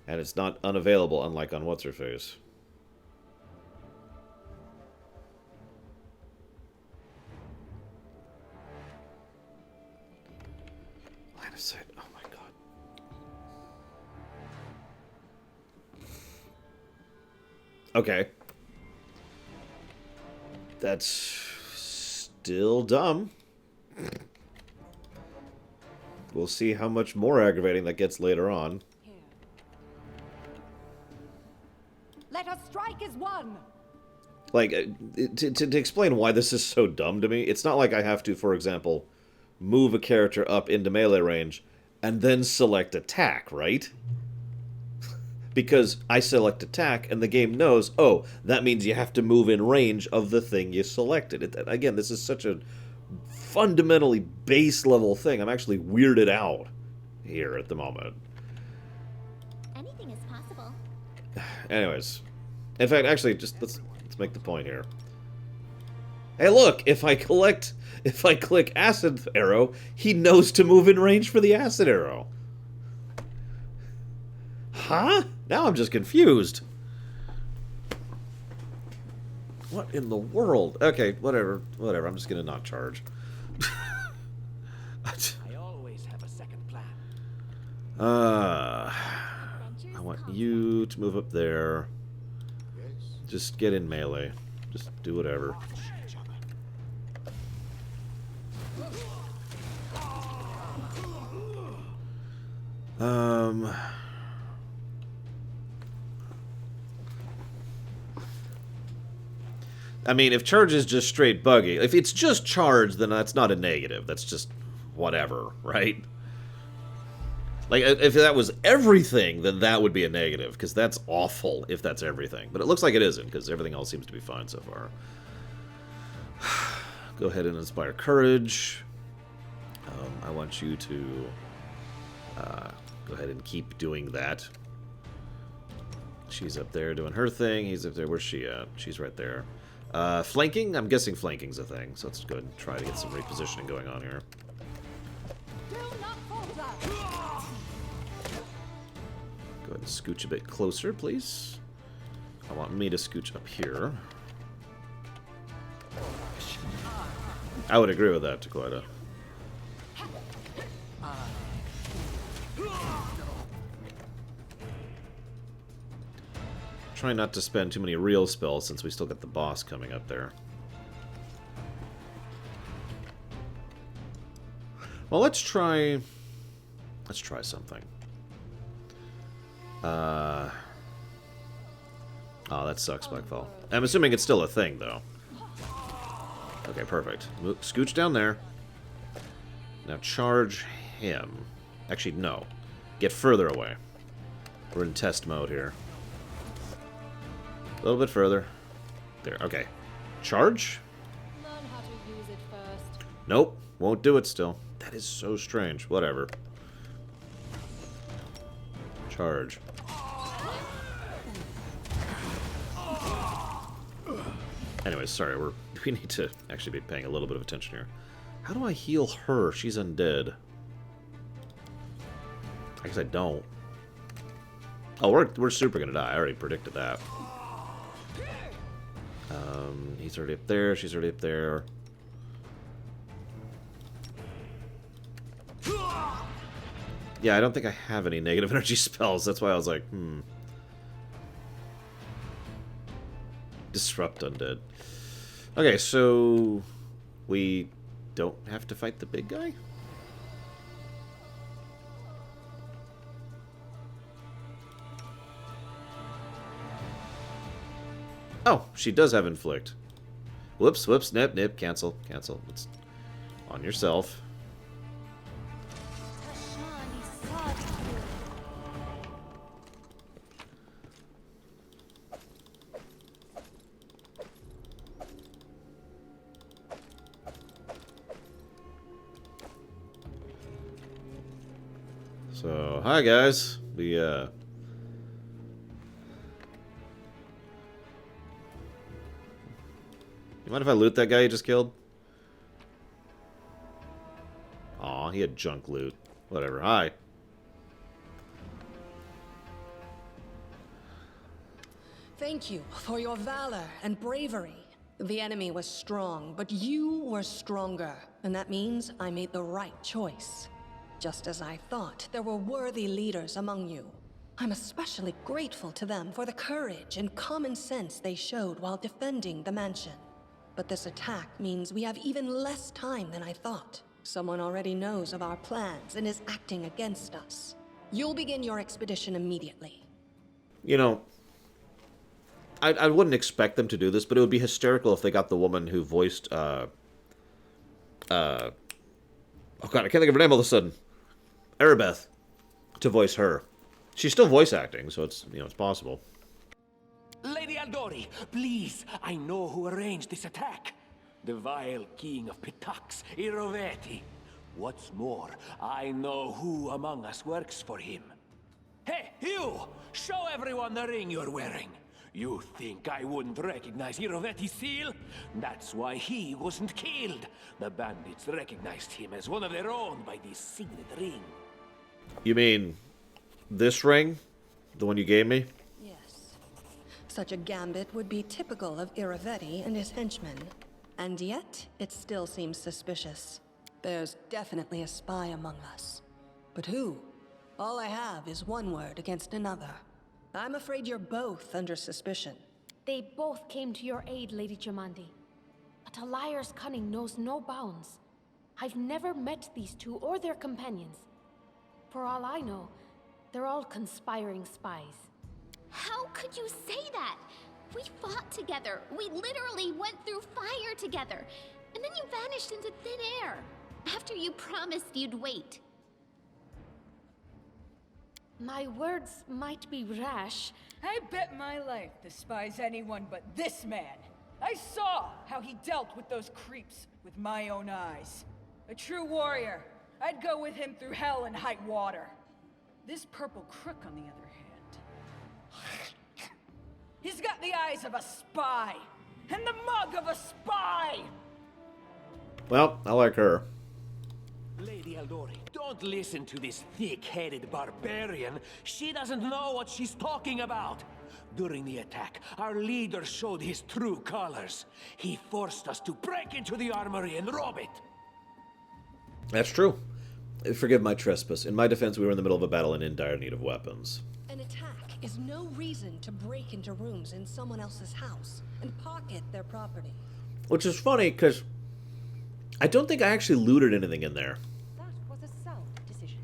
And it's not unavailable, unlike on What's-Her-Face. Line of sight. Oh my god. Okay. That's still dumb. We'll see how much more aggravating that gets later on. Let us strike as one! Like, to explain why this is so dumb to me, it's not like I have to, for example, move a character up into melee range and then select attack, right? Because I select attack and the game knows, oh, that means you have to move in range of the thing you selected. Again, this is such a fundamentally base level thing. I'm actually weirded out here at the moment. Anything is possible. Anyways, in fact, actually, just let's make the point here. Hey, look! If I click acid arrow, he knows to move in range for the acid arrow. Huh? Now I'm just confused. What in the world? Okay, whatever. I'm just gonna not charge. I always have a second plan. I want you to move up there. Just get in melee. Just do whatever. I mean, if charge is just straight buggy, if it's just charge, then that's not a negative. That's just whatever, right? Like, if that was everything, then that would be a negative, because that's awful if that's everything. But it looks like it isn't, because everything else seems to be fine so far. Go ahead and inspire courage. I want you to go ahead and keep doing that. She's up there doing her thing. He's up there. Where's she at? She's right there. Flanking? I'm guessing flanking's a thing, so let's go ahead and try to get some repositioning going on here. Go ahead and scooch a bit closer, please. I want me to scooch up here. I would agree with that, Dakota. Try not to spend too many real spells since we still got the boss coming up there. Well, let's try something. Oh, that sucks, Blackfall. I'm assuming it's still a thing, though. Okay, perfect. Scooch down there. Now charge him. Actually, no. Get further away. We're in test mode here. A little bit further. There, okay. Charge? Learn how to use it first. Nope, won't do it still. That is so strange. Whatever. Charge. Anyways, sorry, we need to actually be paying a little bit of attention here. How do I heal her? She's undead. I guess I don't. Oh, we're super gonna die. I already predicted that. He's already up there. She's already up there. Yeah, I don't think I have any negative energy spells. That's why I was like, Disrupt undead. Okay, so we don't have to fight the big guy? Oh, she does have inflict. Whoops, whoops, nip, nip, cancel, cancel. It's on yourself. So, hi guys. You mind if I loot that guy you just killed? Aw, he had junk loot. Whatever. Hi. Thank you for your valor and bravery. The enemy was strong, but you were stronger. And that means I made the right choice. Just as I thought, there were worthy leaders among you. I'm especially grateful to them for the courage and common sense they showed while defending the mansion. But this attack means we have even less time than I thought. Someone already knows of our plans and is acting against us. You'll begin your expedition immediately. You know, I wouldn't expect them to do this, but it would be hysterical if they got the woman who voiced, oh god, I can't think of her name all of a sudden. Erebeth, to voice her. She's still voice acting, so it's, you know, it's possible. Lady Al-Douri, please, I know who arranged this attack. The vile king of Pitax, Iroveti. What's more, I know who among us works for him. Hey, you! Show everyone the ring you're wearing. You think I wouldn't recognize Iroveti's seal? That's why he wasn't killed. The bandits recognized him as one of their own by this signet ring. You mean this ring? The one you gave me? Yes. Such a gambit would be typical of Iroveti and his henchmen. And yet, it still seems suspicious. There's definitely a spy among us. But who? All I have is one word against another. I'm afraid you're both under suspicion. They both came to your aid, Lady Jamandi. But a liar's cunning knows no bounds. I've never met these two or their companions. For all I know, they're all conspiring spies. How could you say that? We fought together. We literally went through fire together. And then you vanished into thin air. After you promised you'd wait. My words might be rash. I bet my life despises anyone but this man. I saw how he dealt with those creeps with my own eyes. A true warrior. I'd go with him through hell and high water. This purple crook, on the other hand, he's got the eyes of a spy and the mug of a spy. Well, I like her. Lady Al-Douri, don't listen to this thick-headed barbarian. She doesn't know what she's talking about. During the attack, our leader showed his true colors. He forced us to break into the armory and rob it. That's true. Forgive my trespass. In my defense, we were in the middle of a battle and in dire need of weapons. An attack is no reason to break into rooms in someone else's house and pocket their property. Which is funny, because I don't think I actually looted anything in there. That was a sound decision.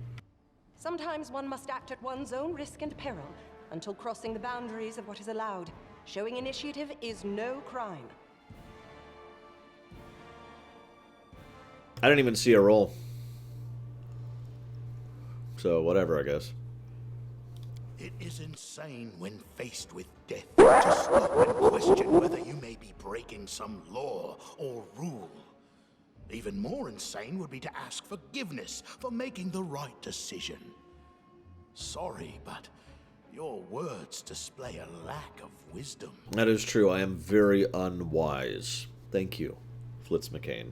Sometimes one must act at one's own risk and peril, until crossing the boundaries of what is allowed. Showing initiative is no crime. I didn't even see a roll. So, whatever, I guess. It is insane when faced with death to stop and question whether you may be breaking some law or rule. Even more insane would be to ask forgiveness for making the right decision. Sorry, but your words display a lack of wisdom. That is true. I am very unwise. Thank you, Flitz McCain.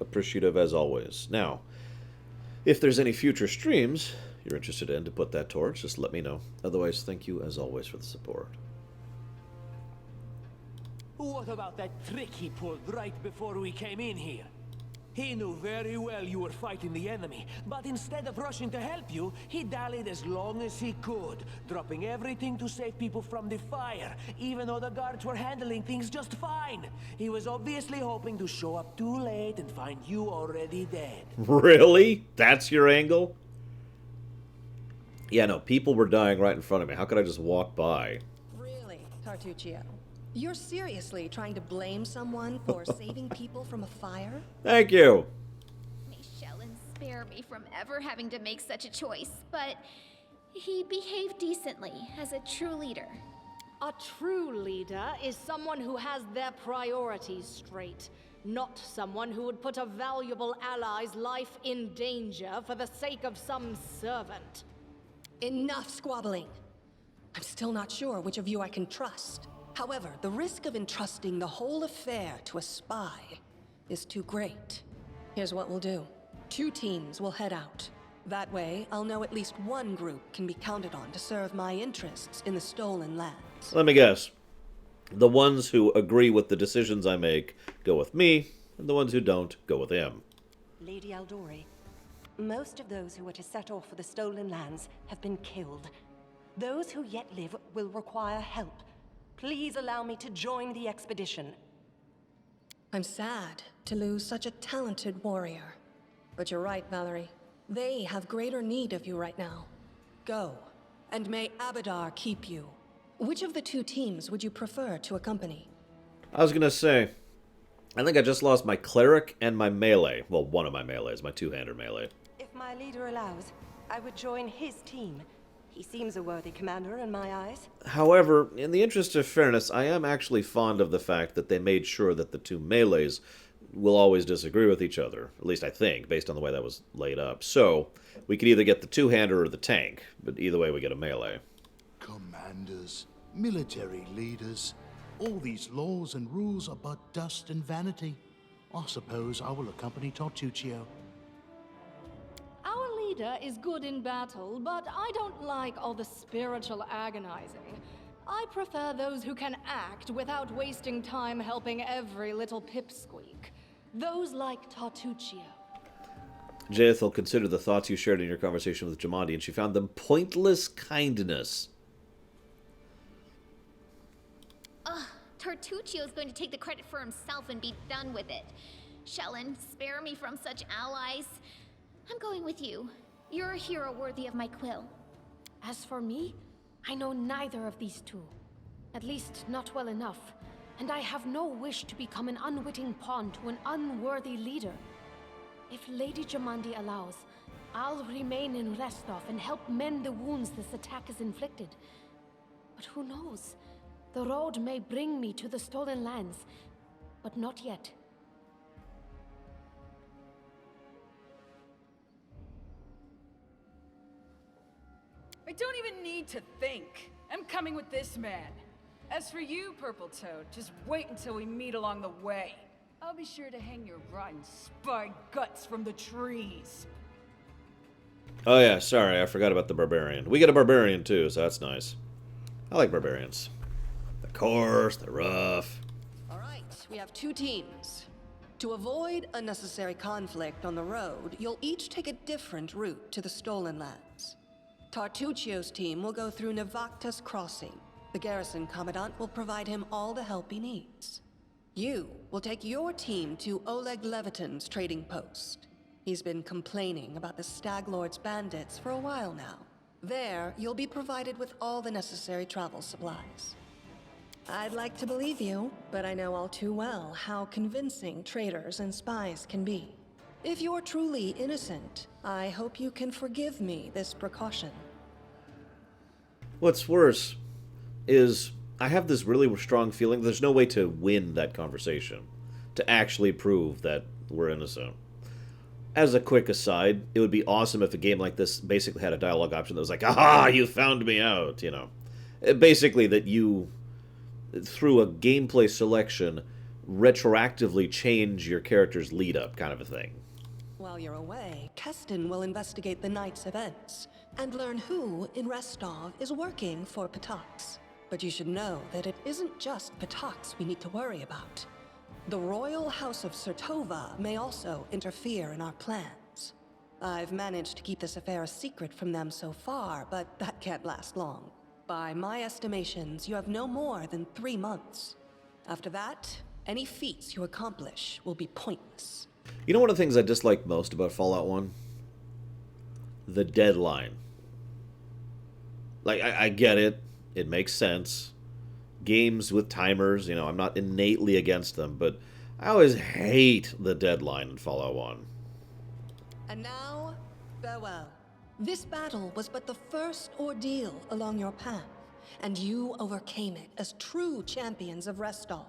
appreciative as always. Now, if there's any future streams you're interested in to put that towards, just let me know. Otherwise, thank you as always for the support. What about that trick he pulled right before we came in here? He knew very well you were fighting the enemy, but instead of rushing to help you, he dallied as long as he could, dropping everything to save people from the fire, even though the guards were handling things just fine. He was obviously hoping to show up too late and find you already dead. Really? That's your angle? Yeah, no, people were dying right in front of me. How could I just walk by? Really, Tartuccio? You're seriously trying to blame someone for saving people from a fire? Thank you. May Shellen spare me from ever having to make such a choice, but he behaved decently as a true leader. A true leader is someone who has their priorities straight, not someone who would put a valuable ally's life in danger for the sake of some servant. Enough squabbling. I'm still not sure which of you I can trust. However, the risk of entrusting the whole affair to a spy is too great. Here's what we'll do. 2 teams will head out. That way, I'll know at least one group can be counted on to serve my interests in the stolen lands. Let me guess. The ones who agree with the decisions I make go with me, and the ones who don't go with him. Lady Al-Douri, most of those who were to set off for the stolen lands have been killed. Those who yet live will require help. Please allow me to join the expedition. I'm sad to lose such a talented warrior. But you're right, Valerie. They have greater need of you right now. Go, and may Abadar keep you. Which of the 2 teams would you prefer to accompany? I was gonna say, I think I just lost my cleric and my melee. Well, one of my melees, my 2-hander melee. If my leader allows, I would join his team. He seems a worthy commander in my eyes. However, in the interest of fairness, I am actually fond of the fact that they made sure that the 2 melees will always disagree with each other. At least I think, based on the way that was laid up. So, we could either get the 2-hander or the tank, but either way we get a melee. Commanders, military leaders, all these laws and rules are but dust and vanity. I suppose I will accompany Tartuccio. Our leader is good in battle, but I don't like all the spiritual agonizing. I prefer those who can act without wasting time helping every little pipsqueak. Those like Tartuccio. Jaethel considered the thoughts you shared in your conversation with Jamandi, and she found them pointless kindness. Ugh, Tartuccio's going to take the credit for himself and be done with it. Shellen, spare me from such allies. I'm going with you. You're a hero worthy of my quill. As for me, I know neither of these 2. At least not well enough. And I have no wish to become an unwitting pawn to an unworthy leader. If Lady Jamandi allows, I'll remain in Restov and help mend the wounds this attack has inflicted. But who knows? The road may bring me to the stolen lands, but not yet. I don't even need to think. I'm coming with this man. As for you, Purple Toad, just wait until we meet along the way. I'll be sure to hang your rotten spy guts from the trees. Oh yeah, sorry, I forgot about the barbarian. We get a barbarian too, so that's nice. I like barbarians. They're coarse, they're rough. All right, we have 2 teams. To avoid unnecessary conflict on the road, you'll each take a different route to the stolen lands. Tartuccio's team will go through Navakta's crossing. The garrison commandant will provide him all the help he needs. You will take your team to Oleg Levitin's trading post. He's been complaining about the Stag Lord's bandits for a while now. There, you'll be provided with all the necessary travel supplies. I'd like to believe you, but I know all too well how convincing traitors and spies can be. If you're truly innocent, I hope you can forgive me this precaution. What's worse is I have this really strong feeling there's no way to win that conversation, to actually prove that we're innocent. As a quick aside, it would be awesome if a game like this basically had a dialogue option that was like, aha, you found me out, you know. Basically that you, through a gameplay selection, retroactively change your character's lead up, kind of a thing. While you're away, Keston will investigate the night's events and learn who in Restov is working for Patox. But you should know that it isn't just Patox we need to worry about. The Royal House of Sertova may also interfere in our plans. I've managed to keep this affair a secret from them so far, but that can't last long. By my estimations, you have no more than 3 months. After that, any feats you accomplish will be pointless. You know one of the things I dislike most about Fallout 1? The deadline. Like, I get it. It makes sense. Games with timers, you know, I'm not innately against them, but I always hate the deadline in Fallout 1. And now, farewell. This battle was but the first ordeal along your path, and you overcame it as true champions of Restov.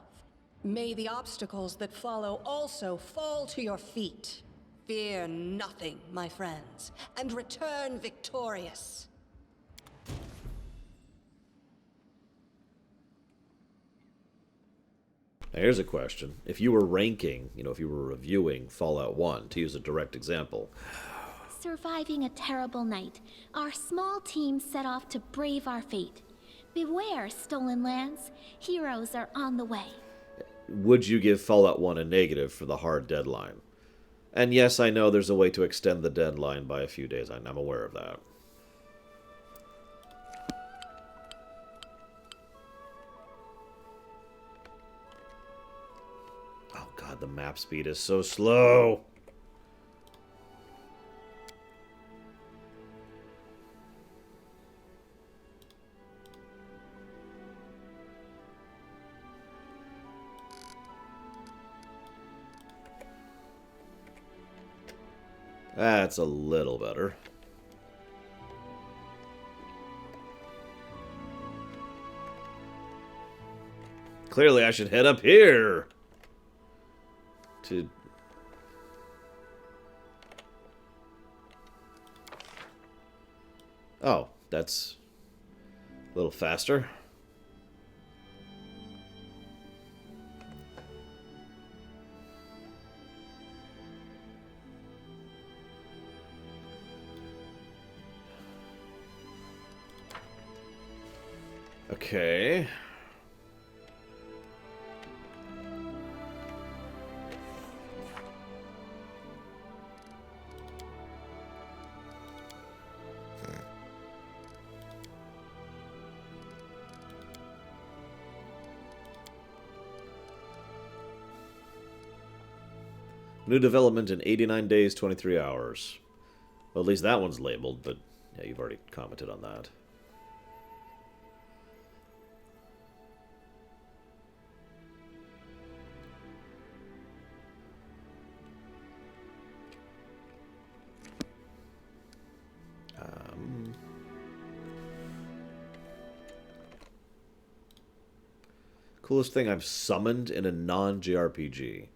May the obstacles that follow also fall to your feet. Fear nothing, my friends, and return victorious. Now, here's a question. If you were ranking, you know, if you were reviewing Fallout 1, to use a direct example. Surviving a terrible night, our small team set off to brave our fate. Beware, stolen lands. Heroes are on the way. Would you give Fallout 1 a negative for the hard deadline? And yes, I know there's a way to extend the deadline by a few days. I'm aware of that. Oh god, the map speed is so slow. That's a little better. Clearly I should head up here to... Oh, that's a little faster. Okay. New development in 89 days, 23 hours. Well, at least that one's labeled, but yeah, you've already commented on that. Coolest thing I've summoned in a non-JRPG.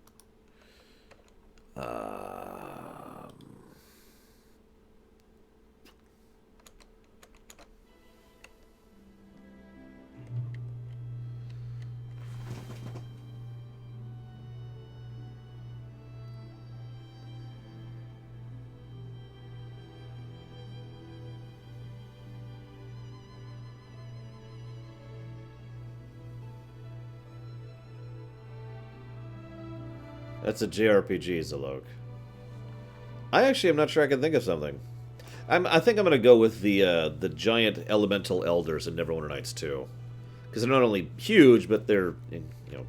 That's a JRPG, Zalok. I actually am not sure I can think of something. I think I'm going to go with the giant elemental elders in Neverwinter Nights 2. Because they're not only huge, but they're, you know,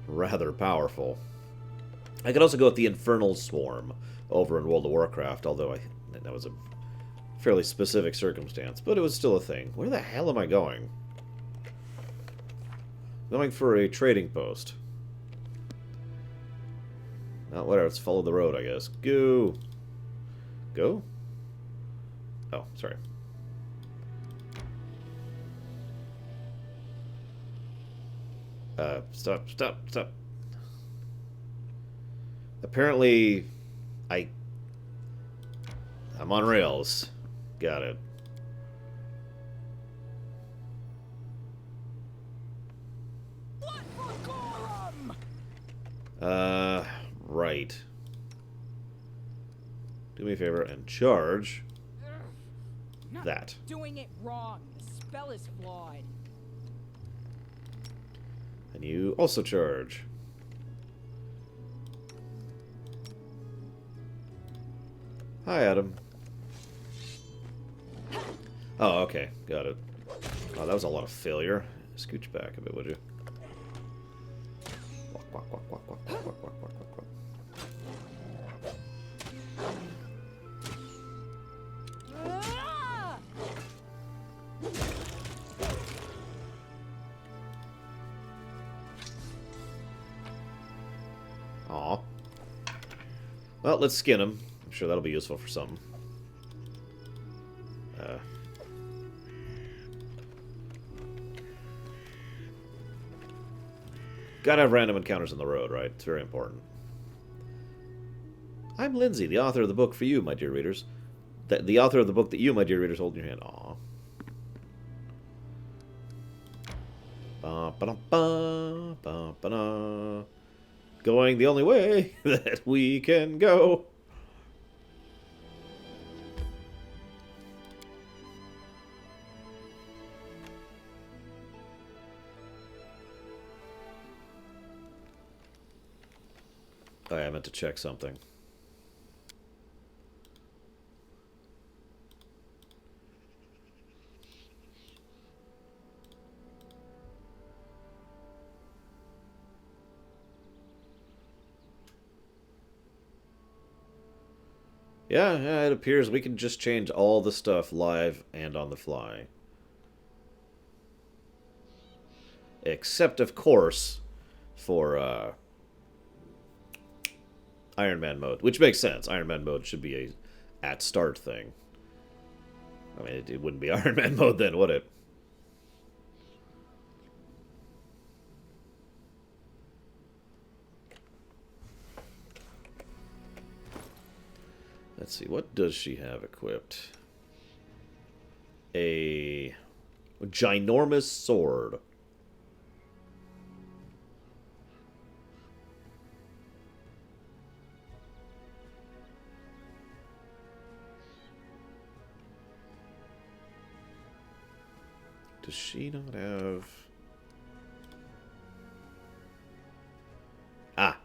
rather powerful. I could also go with the Infernal Swarm over in World of Warcraft, although that was a fairly specific circumstance. But it was still a thing. Where the hell am I going? Going for a trading post. Oh, whatever, let's follow the road, I guess. Go! Go? Oh, sorry. Stop. Apparently, I'm on rails. Got it. Right. Do me a favor and charge that. Doing it wrong. The spell is flawed. And you also charge. Hi, Adam. Oh, okay. Got it. Oh, that was a lot of failure. Scooch back a bit, would you? Walk, walk, walk, walk, walk, walk, walk, walk, walk, walk. Aw. Well, let's skin him. I'm sure that'll be useful for something. Gotta have random encounters on the road, right? It's very important. I'm Lindsay, the author of the book for you, my dear readers. The author of the book that you, my dear readers, hold in your hand. Aw. Ba-ba-da-ba, ba-ba-da. Going the only way that we can go. Oh, yeah, I meant to check something. Yeah, it appears we can just change all the stuff live and on the fly. Except, of course, for Iron Man mode, which makes sense. Iron Man mode should be a at start thing. I mean, it wouldn't be Iron Man mode then, would it? Let's see, what does she have equipped? A ginormous sword. Does she not have... Ah!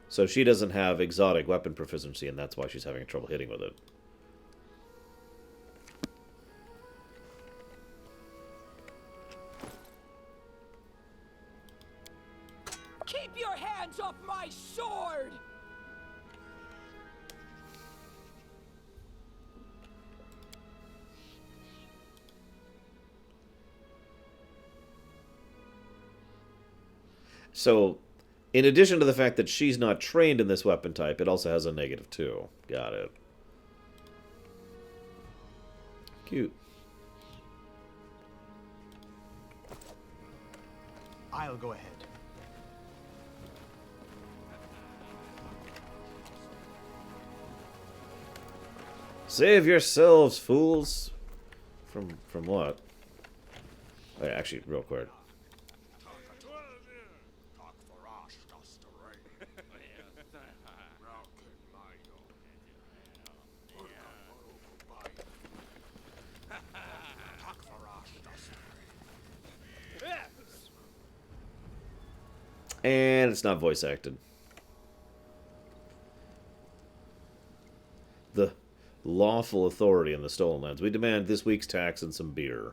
So she doesn't have exotic weapon proficiency, and that's why she's having trouble hitting with it. Keep your hands off my sword! So, in addition to the fact that she's not trained in this weapon type, it also has a -2. Got it. Cute. I'll go ahead. Save yourselves, fools! From what? Oh, yeah, actually, real quick. And it's not voice acted. The lawful authority in the Stolen Lands. We demand this week's tax and some beer.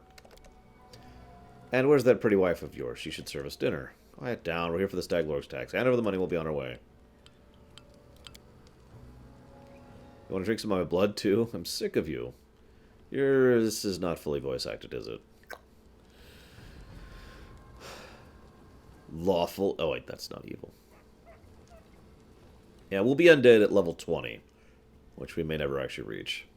And where's that pretty wife of yours? She should serve us dinner. Quiet down. We're here for the Stag Lord's tax. Hand over the money. We'll be on our way. You want to drink some of my blood, too? I'm sick of you. This is not fully voice acted, is it? Lawful... Oh, wait, that's not evil. Yeah, we'll be undead at level 20, which we may never actually reach.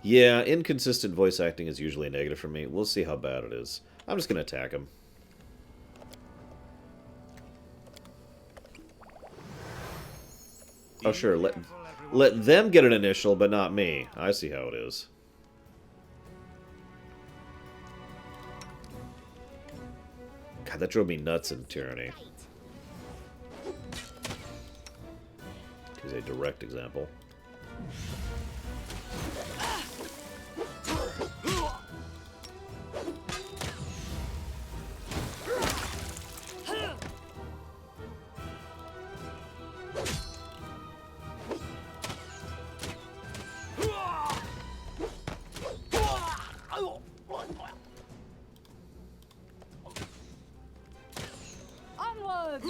Yeah, inconsistent voice acting is usually a negative for me. We'll see how bad it is. I'm just going to attack him. Oh, sure, let them get an initial, but not me. I see how it is. God, that drove me nuts in Tyranny. Here's a direct example. Onward!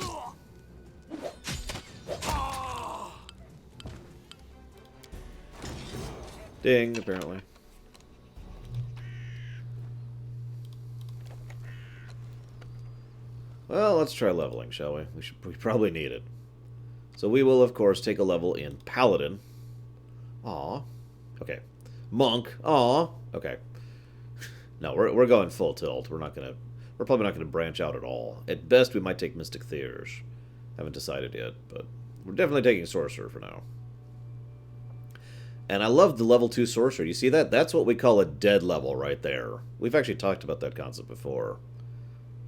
Ding, apparently. Well, let's try leveling, shall we? We probably need it. So we will, of course, take a level in Paladin. Aw. Okay. Monk. Aw. Okay. No, we're going full tilt. We're probably not gonna branch out at all. At best, we might take Mystic Theurge. Haven't decided yet, but we're definitely taking Sorcerer for now. And I love the level 2 Sorcerer. You see that? That's what we call a dead level right there. We've actually talked about that concept before.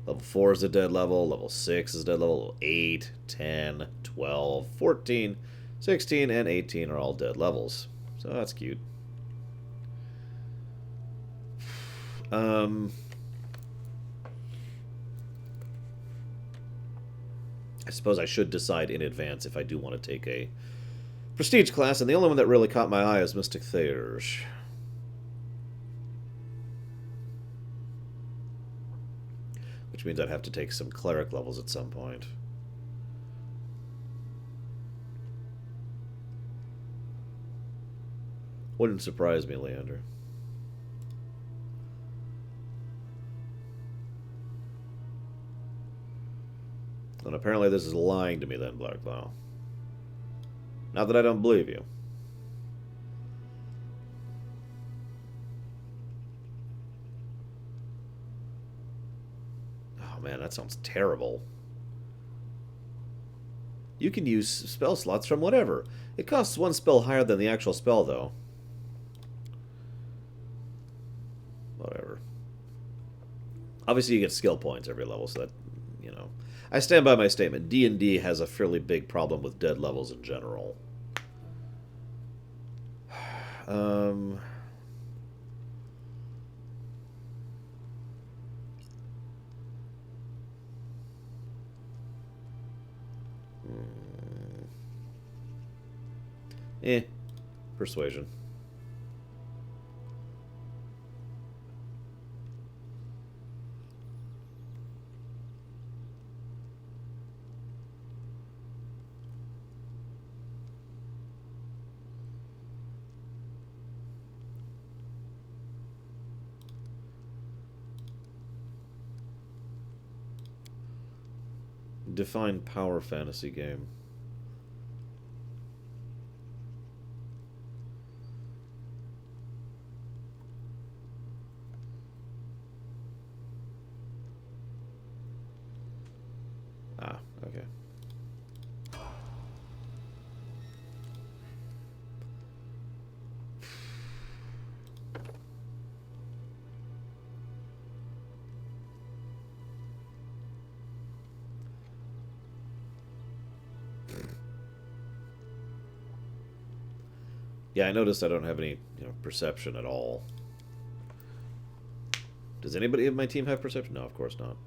Level 4 is a dead level. Level 6 is a dead level. Level 8, 10, 12, 14, 16, and 18 are all dead levels. So that's cute. I suppose I should decide in advance if I do want to take a Prestige class, and the only one that really caught my eye is Mystic Theurge. Which means I'd have to take some Cleric levels at some point. Wouldn't surprise me, Leander. And apparently this is lying to me then, Blackclaw. Not that I don't believe you. Oh man, that sounds terrible. You can use spell slots from whatever. It costs one spell higher than the actual spell, though. Whatever. Obviously, you get skill points every level, so that, you know. I stand by my statement. D&D has a fairly big problem with dead levels in general. Persuasion. Define power fantasy game. Ah, okay. Yeah, I noticed I don't have any, perception at all. Does anybody in my team have perception? No, of course not.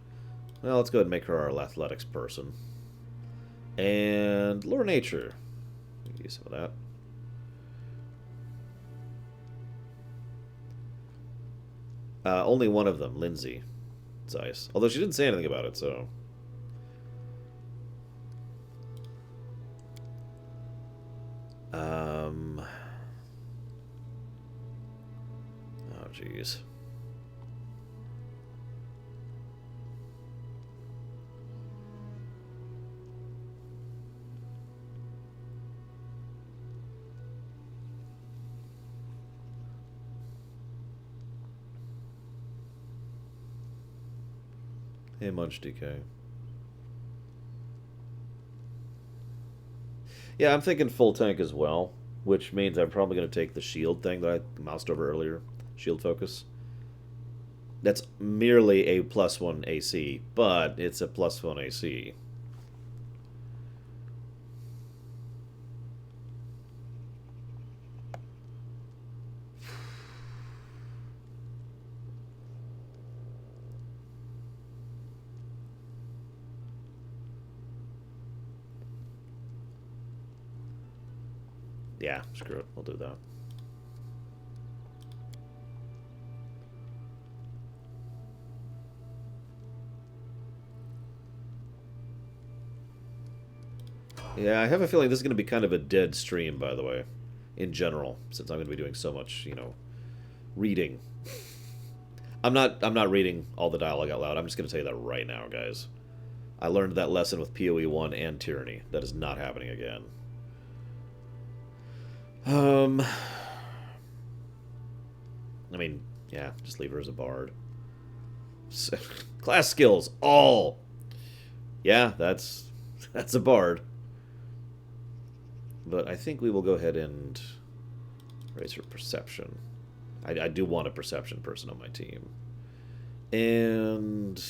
Well, let's go ahead and make her our athletics person. And lore nature. We can use some of that. Only one of them, Lindsay Zeiss. Although she didn't say anything about it, so... Oh, jeez. Hey, Munch DK. Yeah, I'm thinking full tank as well, which means I'm probably going to take the shield thing that I moused over earlier. Shield focus. That's merely a +1 AC, but it's a +1 AC. Yeah, screw it. We'll do that. Yeah, I have a feeling this is going to be kind of a dead stream, by the way, in general, since I'm going to be doing so much, reading. I'm not reading all the dialogue out loud. I'm just going to tell you that right now, guys. I learned that lesson with PoE 1 and Tyranny. That is not happening again. I mean, yeah, just leave her as a bard. Class skills, all. Yeah, that's a bard. But I think we will go ahead and raise her perception. I do want a perception person on my team. And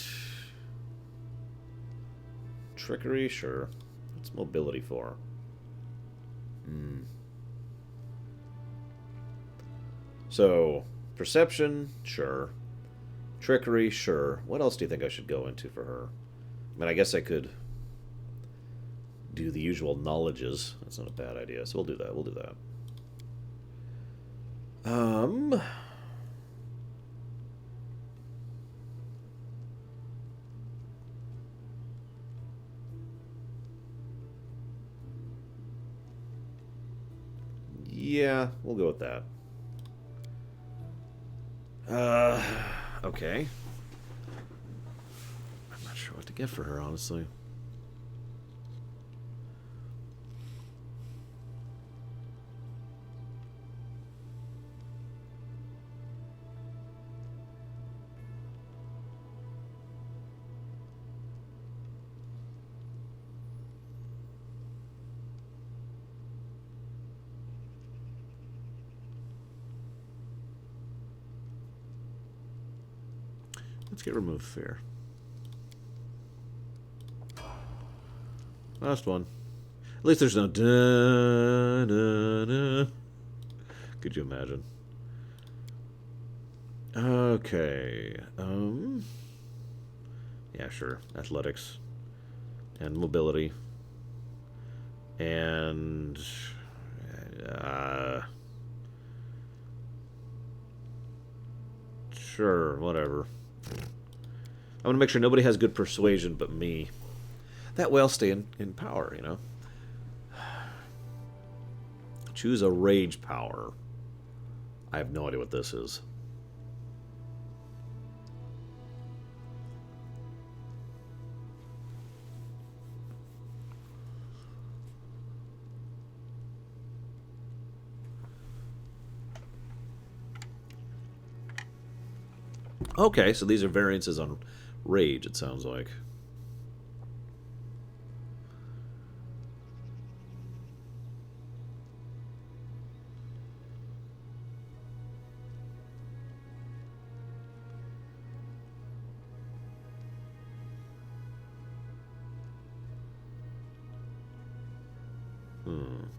trickery, sure. What's mobility for? So, perception, sure. Trickery, sure. What else do you think I should go into for her? I mean, I guess I could do the usual knowledges. That's not a bad idea, so we'll do that. We'll do that. Yeah, we'll go with that. Okay. I'm not sure what to get for her, honestly. Let's get remove fear. Last one. At least there's no da, da, da. Could you imagine? Okay. Yeah, sure. Athletics and mobility and sure, whatever. I want to make sure nobody has good persuasion but me. That way I'll stay in power, you know? Choose a rage power. I have no idea what this is. Okay, so these are variances on rage, it sounds like.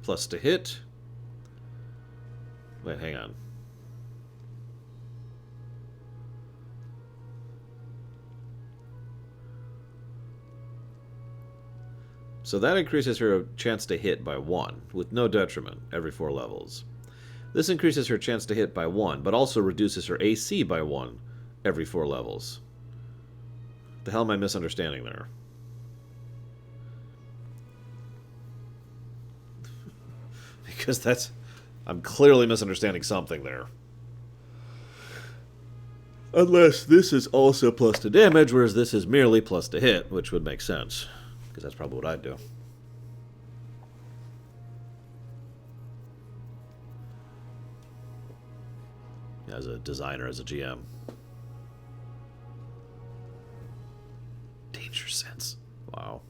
Plus to hit. Wait, hang on. So that increases her chance to hit by 1, with no detriment, every 4 levels. This increases her chance to hit by 1, but also reduces her AC by 1 every 4 levels. The hell am I misunderstanding there? Because that's... I'm clearly misunderstanding something there. Unless this is also plus to damage, whereas this is merely plus to hit, which would make sense. Because that's probably what I'd do. As a designer, as a GM. Danger sense. Wow.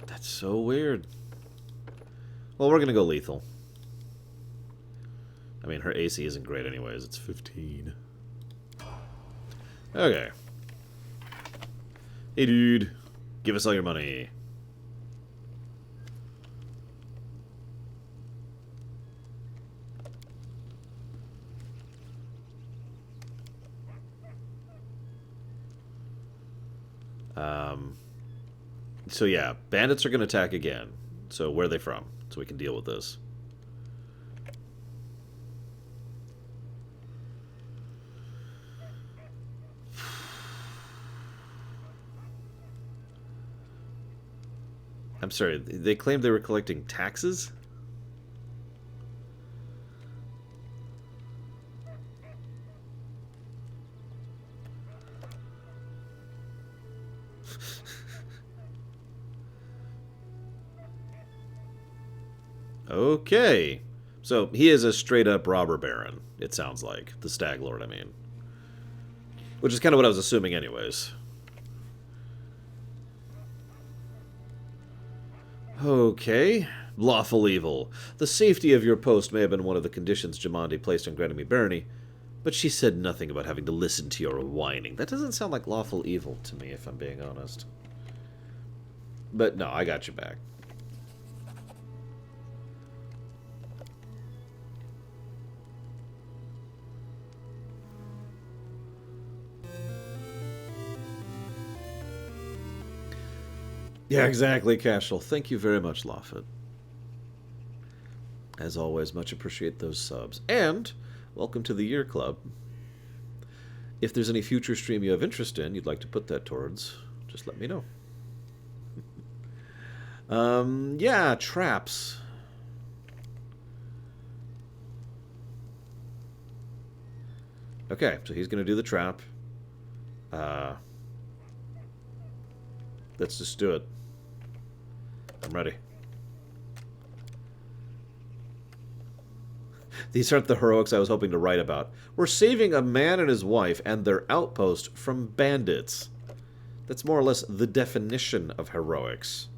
That's so weird. Well, we're gonna go lethal. I mean, her AC isn't great anyways. It's 15. Okay. Hey, dude. Give us all your money. So yeah, bandits are going to attack again. So where are they from? So we can deal with this. I'm sorry, they claimed they were collecting taxes? Okay. So he is a straight-up robber baron, it sounds like. The Stag Lord, I mean. Which is kind of what I was assuming anyways. Okay. Lawful Evil. The safety of your post may have been one of the conditions Jamandi placed on granting me barony, but she said nothing about having to listen to your whining. That doesn't sound like Lawful Evil to me, if I'm being honest. But no, I got you back. Yeah, exactly, Cashel. Thank you very much, Lawford. As always, much appreciate those subs. And welcome to the Year Club. If there's any future stream you have interest in, you'd like to put that towards, just let me know. Yeah, traps. Okay, so he's going to do the trap. Let's just do it. I'm ready. These aren't the heroics I was hoping to write about. We're saving a man and his wife and their outpost from bandits. That's more or less the definition of heroics.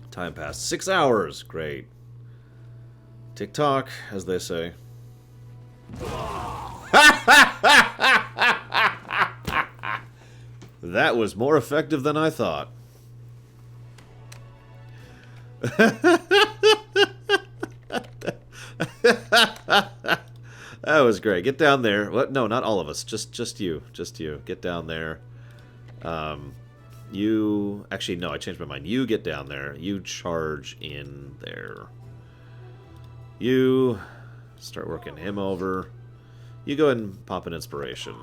Time passed. 6 hours. Great. Tick-tock, as they say. That was more effective than I thought. That was great. Get down there. What? No, not all of us. Just you. Just you. Get down there. You... Actually, no, I changed my mind. You get down there. You charge in there. You start working him over. You go ahead and pop an inspiration.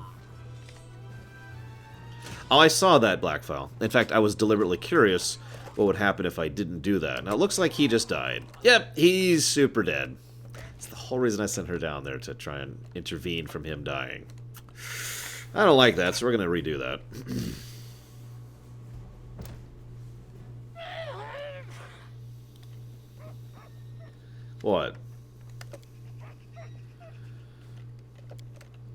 Oh, I saw that, Blackfile. In fact, I was deliberately curious what would happen if I didn't do that. Now, it looks like he just died. Yep, he's super dead. It's the whole reason I sent her down there, to try and intervene from him dying. I don't like that, so we're going to redo that. What?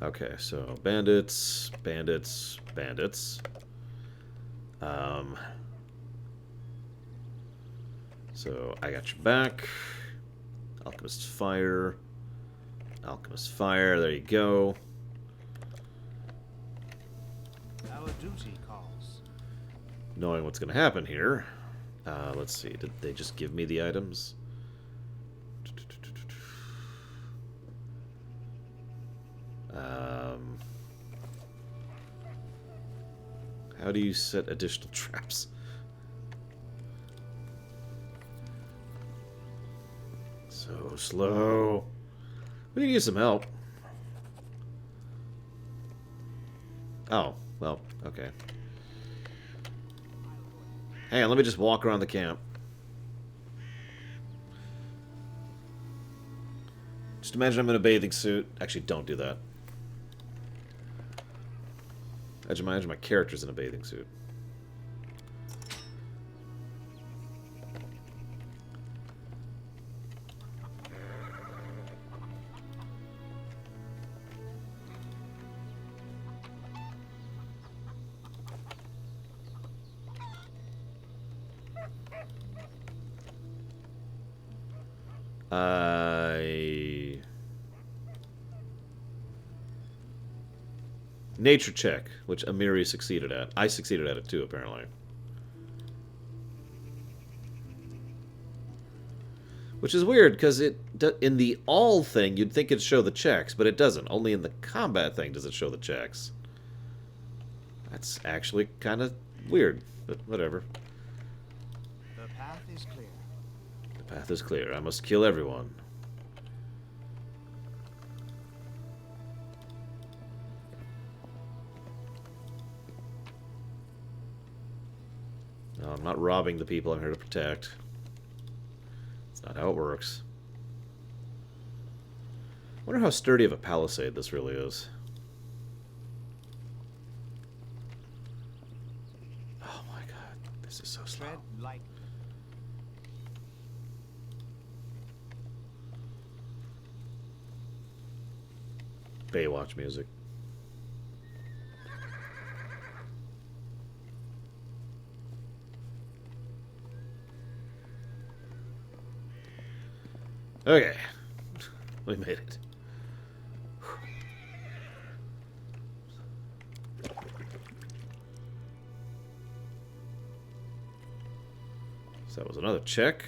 Okay, so bandits, bandits, bandits. So I got your back. Alchemist fire. Alchemist fire, there you go. Our duty calls. Knowing what's going to happen here. Let's see, did they just give me the items? How do you set additional traps? So slow. We can use some help. Oh, well, okay. Hang on, let me just walk around the camp. Just imagine I'm in a bathing suit. Actually, don't do that. Imagine my character's in a bathing suit. Nature check, which Amiri succeeded at. I succeeded at it too, apparently. Which is weird, because in the all thing, you'd think it'd show the checks, but it doesn't. Only in the combat thing does it show the checks. That's actually kind of weird, but whatever. The path is clear. The path is clear. I must kill everyone. No, I'm not robbing the people I'm here to protect. That's not how it works. I wonder how sturdy of a palisade this really is. Oh my god, this is so slow. Tread light. Baywatch music. Okay. We made it. So that was another check.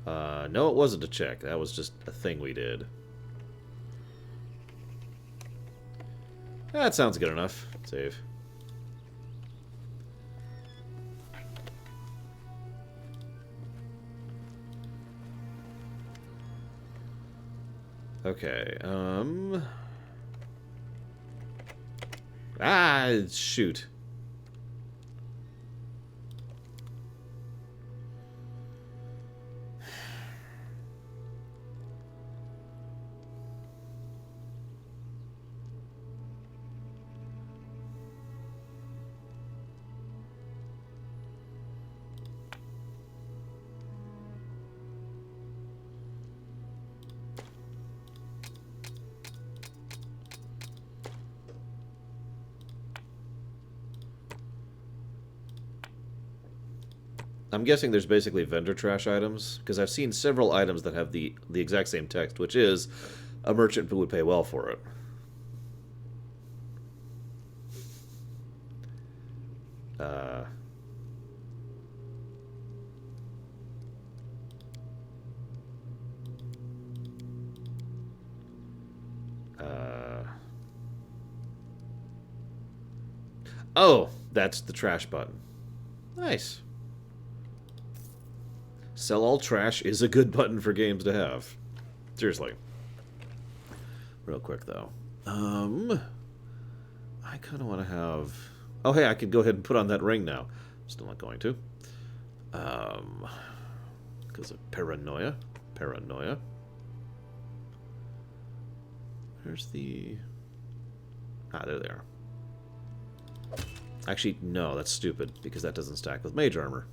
No, it wasn't a check. That was just a thing we did. That sounds good enough. Save. Okay, shoot. I'm guessing there's basically vendor trash items, because I've seen several items that have the exact same text, which is, a merchant would pay well for it. Oh, that's the trash button. Nice. Sell all trash is a good button for games to have. Seriously. Real quick, though. I kind of want to have... Oh, hey, I could go ahead and put on that ring now. Still not going to. Because of paranoia. Paranoia. Where's the... Ah, there they are. Actually, no, that's stupid, because that doesn't stack with mage armor.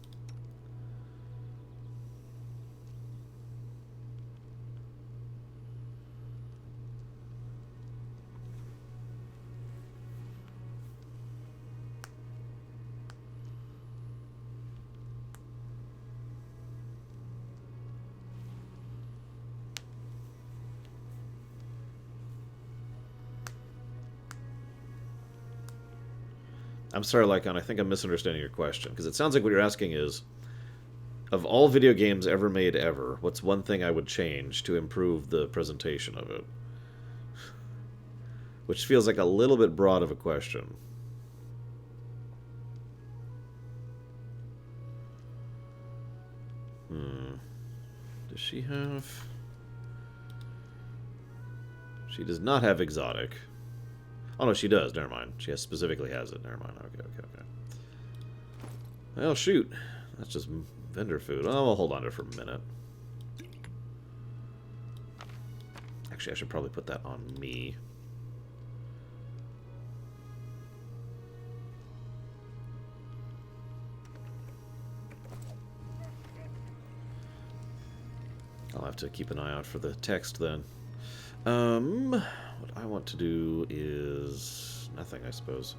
I'm sorry, Lycon, I think I'm misunderstanding your question, because it sounds like what you're asking is, of all video games ever made ever, what's one thing I would change to improve the presentation of it? Which feels like a little bit broad of a question. Does she have... She does not have exotic. Oh, no, she does. Never mind. She specifically has it. Never mind. Okay. Well, shoot. That's just vendor food. Oh, we'll hold on to it for a minute. Actually, I should probably put that on me. I'll have to keep an eye out for the text then. What I want to do is nothing, I suppose.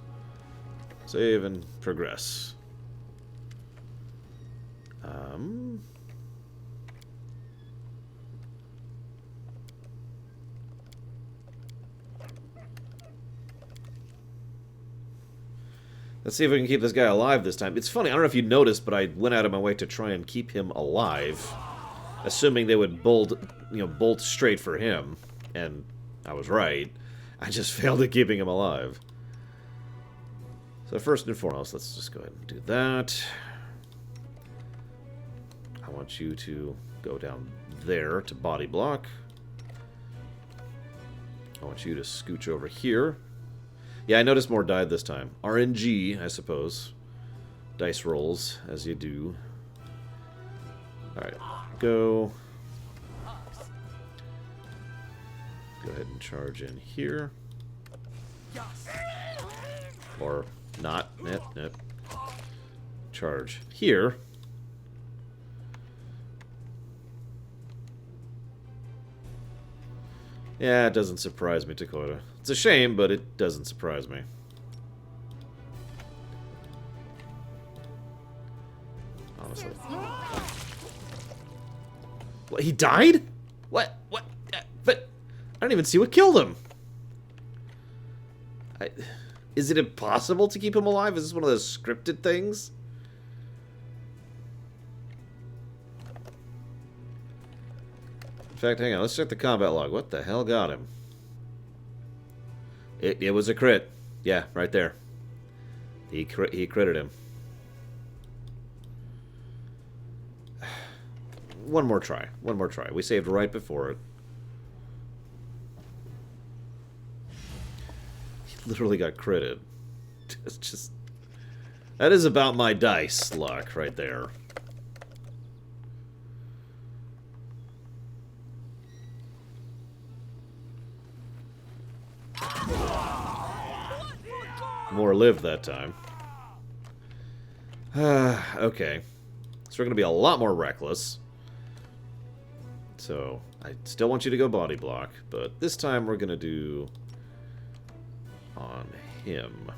Save and progress. Let's see if we can keep this guy alive this time. It's funny, I don't know if you noticed, but I went out of my way to try and keep him alive, assuming they would bolt straight for him, and I was right. I just failed at keeping him alive. So first and foremost, let's just go ahead and do that. I want you to go down there to body block. I want you to scooch over here. Yeah, I noticed more died this time. RNG, I suppose. Dice rolls, as you do. Alright, go. Go ahead and charge in here. Or not. Nope. Charge here. Yeah, it doesn't surprise me, Dakota. It's a shame, but it doesn't surprise me. Honestly. What, he died? What? But I don't even see what killed him. Is it impossible to keep him alive? Is this one of those scripted things? In fact, hang on, let's check the combat log. What the hell got him? It was a crit. Yeah, right there. He critted him. One more try. One more try. We saved right before it. He literally got critted. Just that is about my dice luck right there. More lived that time. Okay. So we're going to be a lot more reckless. So, I still want you to go body block, but this time we're going to do on him.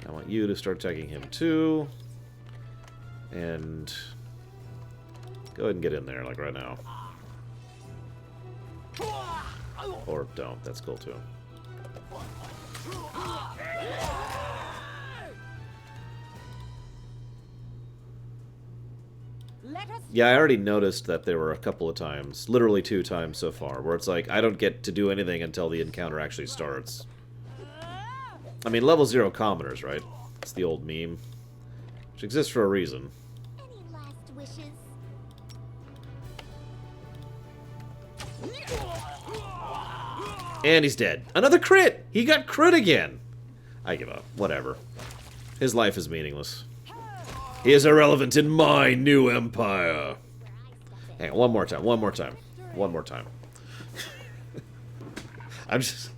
And I want you to start attacking him too. And go ahead and get in there, like right now. Or don't, that's cool too. Yeah, I already noticed that there were a couple of times, literally 2 times so far, where it's like, I don't get to do anything until the encounter actually starts. I mean, level 0 commoners, right? It's the old meme. Which exists for a reason. Any last wishes? And he's dead. Another crit! He got crit again! I give up. Whatever. His life is meaningless. He is irrelevant in my new empire. Hang on, one more time. I'm just...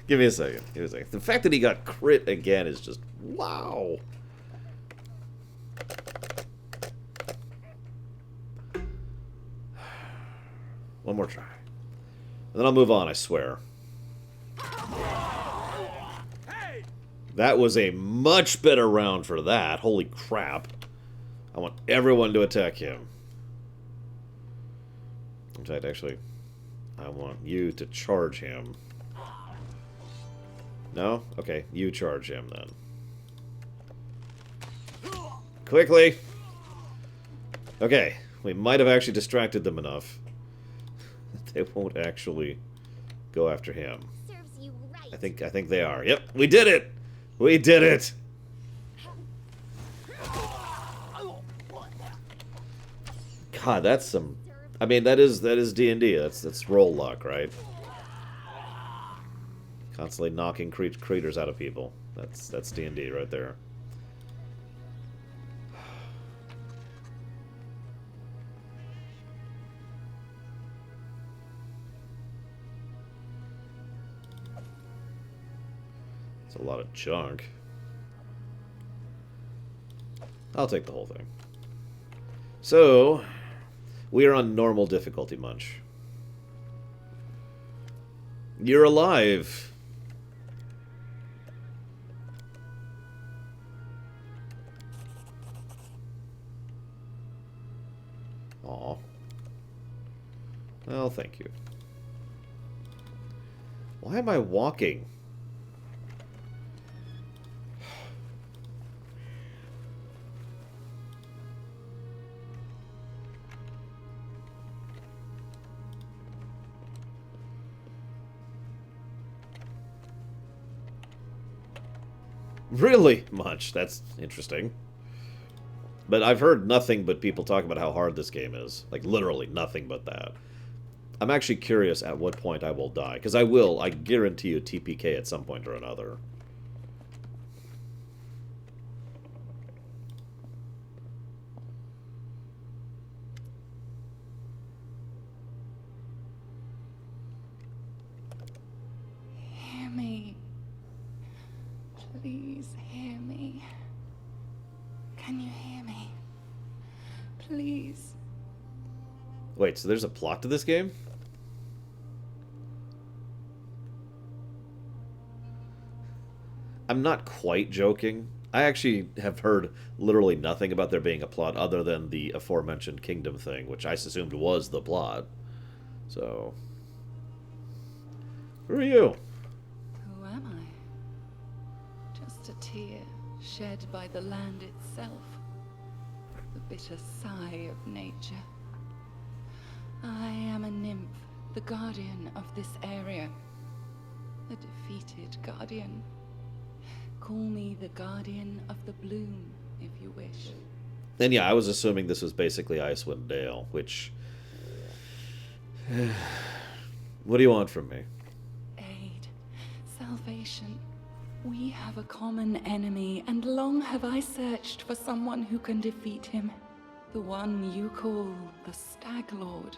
Give me a second. The fact that he got crit again is just... Wow. One more try. And then I'll move on, I swear. That was a much better round for that. Holy crap. I want everyone to attack him. In fact, actually, I want you to charge him. No? Okay, you charge him then. Quickly! Okay, we might have actually distracted them enough. They won't actually go after him. Serves you right. I think they are. Yep, we did it! We did it! God, that's some... I mean, that is D&D. That's roll luck, right? Constantly knocking creatures out of people. That's D&D right there. It's a lot of junk. I'll take the whole thing. So, we are on normal difficulty, Munch. You're alive. Aw. Well, thank you. Why am I walking? Really much. That's interesting. But I've heard nothing but people talk about how hard this game is. Like, literally nothing but that. I'm actually curious at what point I will die. Because I will, I guarantee you, TPK at some point or another. Hear me. Please hear me. Can you hear me? Please. Wait, so there's a plot to this game? I'm not quite joking. I actually have heard literally nothing about there being a plot other than the aforementioned kingdom thing, which I assumed was the plot. So... who are you? Who am I? Just a tear shed by the land itself. The bitter sigh of nature. I am a nymph, the guardian of this area. A defeated guardian. Call me the guardian of the bloom, if you wish. And yeah, I was assuming this was basically Icewind Dale, which... what do you want from me? Aid. Salvation. We have a common enemy, and long have I searched for someone who can defeat him. The one you call the Stag Lord.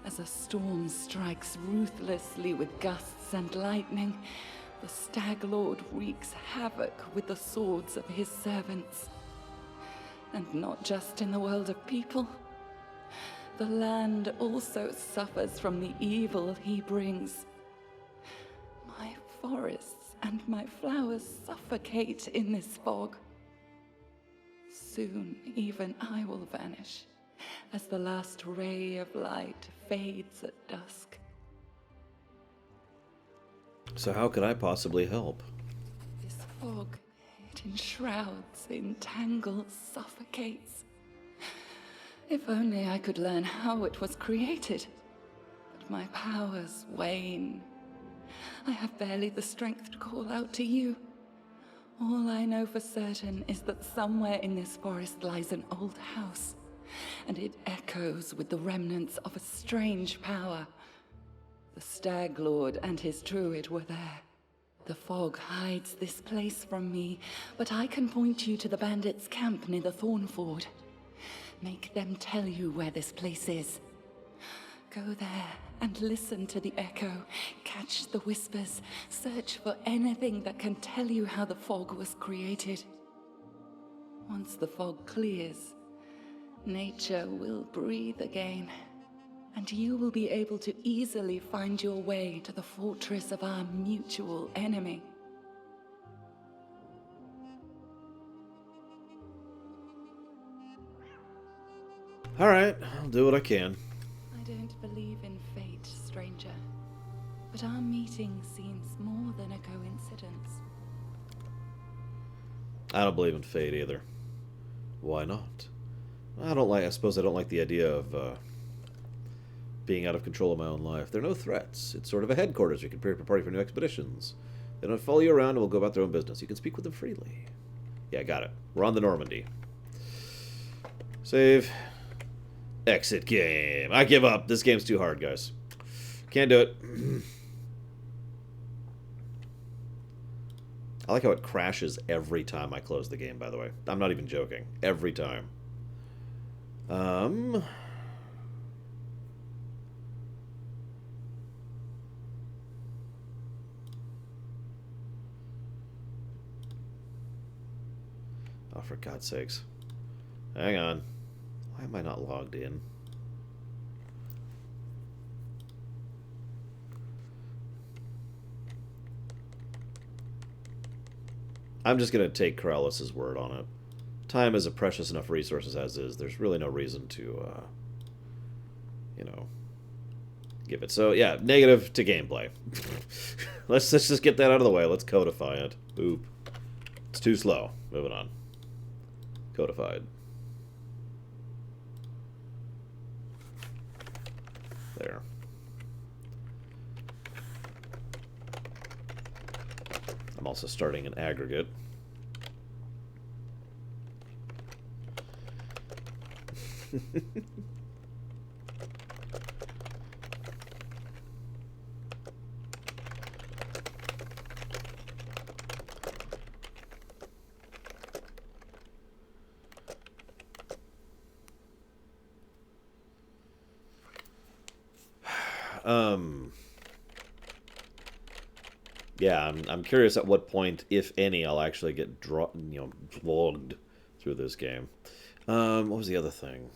As a storm strikes ruthlessly with gusts and lightning, the Stag Lord wreaks havoc with the swords of his servants. And not just in the world of people. The land also suffers from the evil he brings. My forests and my flowers suffocate in this fog. Soon, even I will vanish, as the last ray of light fades at dusk. So how could I possibly help? This fog, it enshrouds, entangles, suffocates. If only I could learn how it was created. But my powers wane. I have barely the strength to call out to you. All I know for certain is that somewhere in this forest lies an old house, and it echoes with the remnants of a strange power. The Stag Lord and his druid were there. The fog hides this place from me, but I can point you to the bandits' camp near the Thornford. Make them tell you where this place is. Go there and listen to the echo, catch the whispers, search for anything that can tell you how the fog was created. Once the fog clears, nature will breathe again, and you will be able to easily find your way to the fortress of our mutual enemy. Alright, I'll do what I can. I don't believe in fate, stranger, but our meeting seems more than a coincidence. I don't believe in fate either. Why not? I suppose I don't like the idea of being out of control of my own life. There are no threats. It's sort of a headquarters. You can prepare a party for new expeditions. They don't follow you around and will go about their own business. You can speak with them freely. Yeah, got it. We're on the Normandy. Save. Exit game. I give up. This game's too hard, guys. Can't do it. I like how it crashes every time I close the game, by the way. I'm not even joking. Every time. Oh, for God's sakes. Hang on. Why am I not logged in? I'm just going to take Corrales' word on it. Time is a precious enough resource as is. There's really no reason to, you know, give it. So, yeah, negative to gameplay. let's just get that out of the way. Let's codify it. Oop. It's too slow. Moving on. Codified. There. I'm also starting an aggregate. Yeah, I'm curious at what point, if any, I'll actually get vlogged through this game. What was the other thing?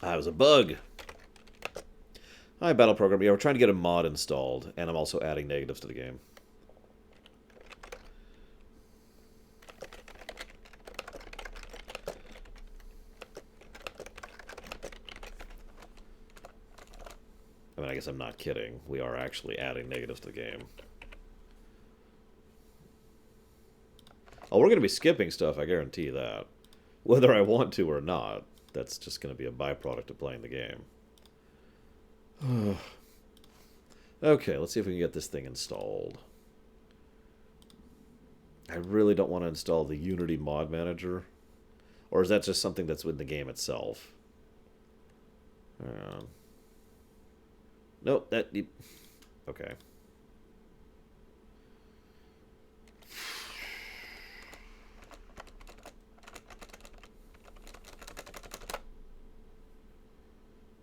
Ah, it was a bug. Hi, Battle Program. Yeah, we're trying to get a mod installed, and I'm also adding negatives to the game. I mean, I guess I'm not kidding. We are actually adding negatives to the game. Oh, we're going to be skipping stuff, I guarantee that. Whether I want to or not, that's just going to be a byproduct of playing the game. Okay, let's see if we can get this thing installed. I really don't want to install the Unity mod manager. Or is that just something that's within the game itself? Nope, that... Okay.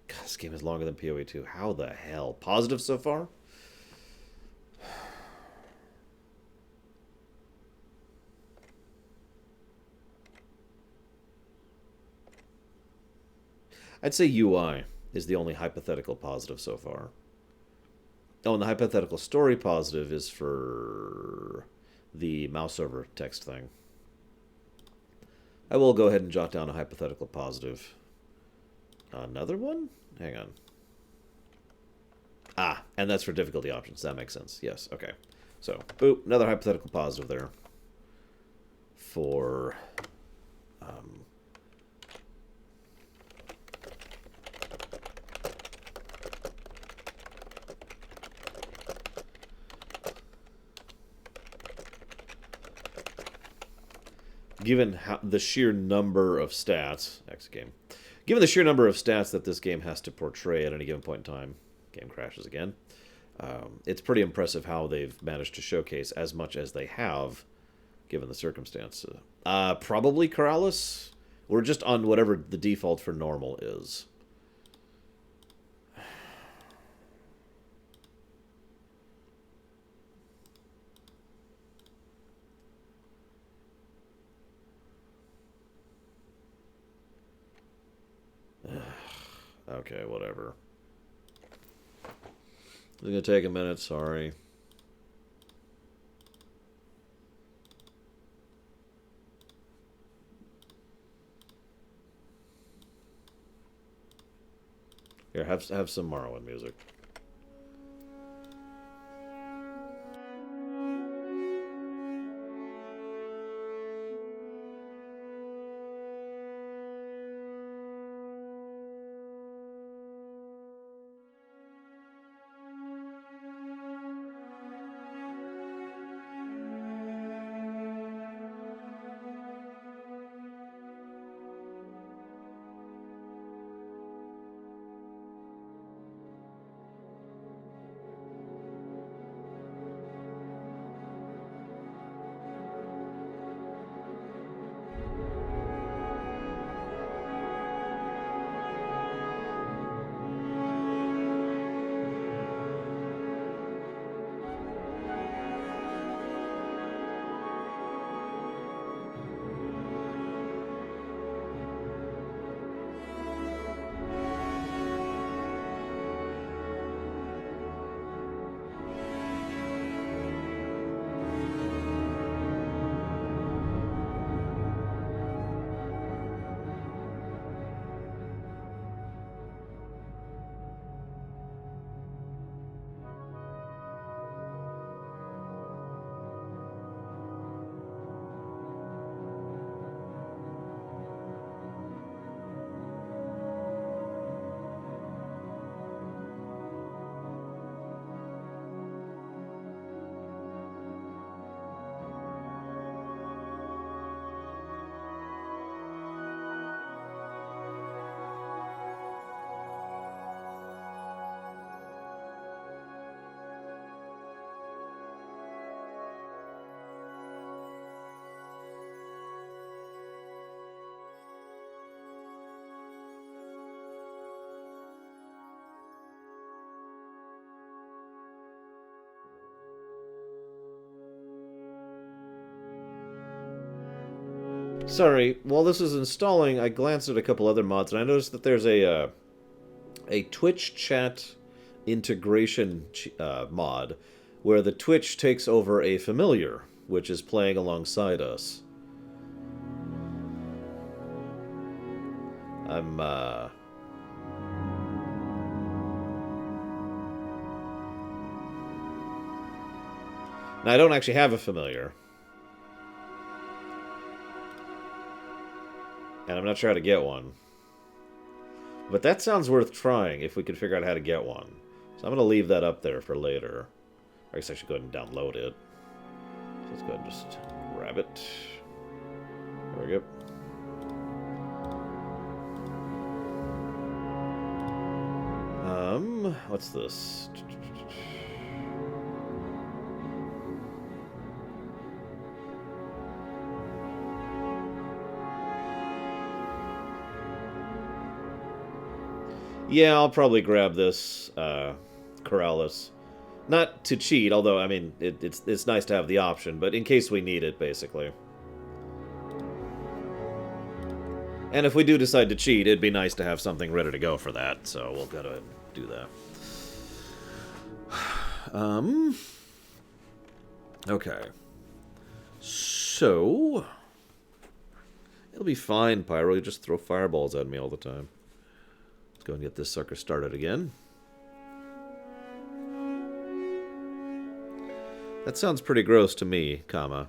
God, this game is longer than PoE 2. How the hell? Positive so far? I'd say UI is the only hypothetical positive so far. Oh, and the hypothetical story positive is for the mouse over text thing. I will go ahead and jot down a hypothetical positive. Another one? Hang on. Ah, and that's for difficulty options. That makes sense. Yes, okay. So, boop, another hypothetical positive there. For... given the sheer number of stats, given the sheer number of stats that this game has to portray at any given point in time, game crashes again. It's pretty impressive how they've managed to showcase as much as they have, given the circumstances. Probably Corrales. We're just on whatever the default for normal is. Okay, whatever. It's gonna take a minute, sorry. Here, have some Morrowind music. Sorry, while this is installing, I glanced at a couple other mods, and I noticed that there's a Twitch chat integration mod, where the Twitch takes over a familiar, which is playing alongside us. Now, I don't actually have a familiar. And I'm not sure how to get one. But that sounds worth trying if we could figure out how to get one. So I'm going to leave that up there for later. I guess I should go ahead and download it. So let's go ahead and just grab it. There we go. What's this? Yeah, I'll probably grab this Corrales. Not to cheat, although, I mean, it's nice to have the option, but in case we need it, basically. And if we do decide to cheat, it'd be nice to have something ready to go for that, so we'll go ahead and do that. Okay. So... It'll be fine, Pyro. You just throw fireballs at me all the time. Let's go and get this sucker started again. That sounds pretty gross to me, comma.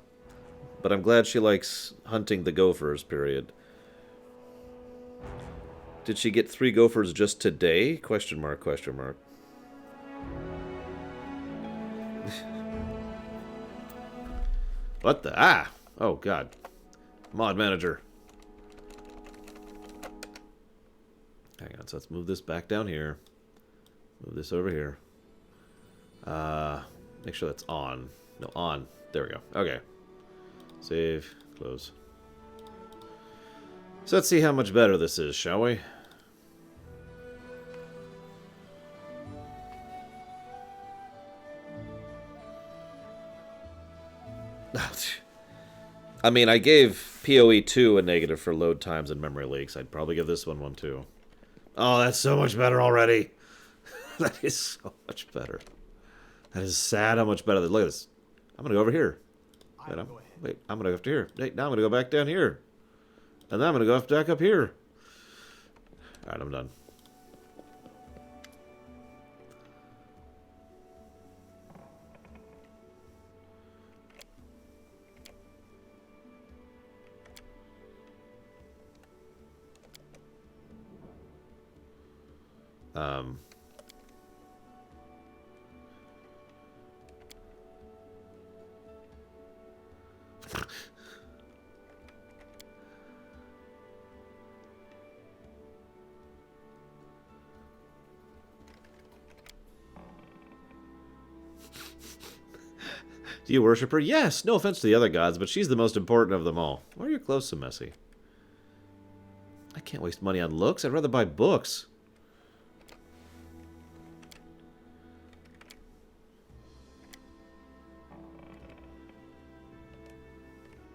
But I'm glad she likes hunting the gophers, period. Did she get 3 gophers just today? Question mark, question mark. What the? Ah! Oh, God. Mod manager. Hang on, so let's move this back down here. Move this over here. Make sure that's on. No, on. There we go. Okay. Save. Close. So let's see how much better this is, shall we? I mean, I gave PoE 2 a negative for load times and memory leaks. I'd probably give this one too. Oh, that's so much better already. That is so much better. That is sad how much better. Look at this. I'm going to go over here. Wait, I'm going to go up to here. Wait, now I'm going to go back down here. And then I'm going to go back up here. Alright, I'm done. Do you worship her? Yes! No offense to the other gods, but she's the most important of them all. Why are your clothes so messy? I can't waste money on looks. I'd rather buy books.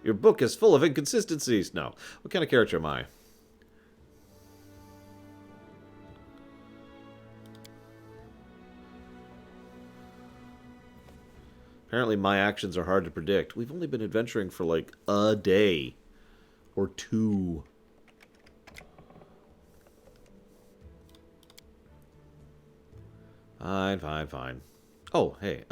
Your book is full of inconsistencies. No. What kind of character am I? Apparently my actions are hard to predict. We've only been adventuring for like a day. Or 2. Fine, fine, fine. Oh, hey,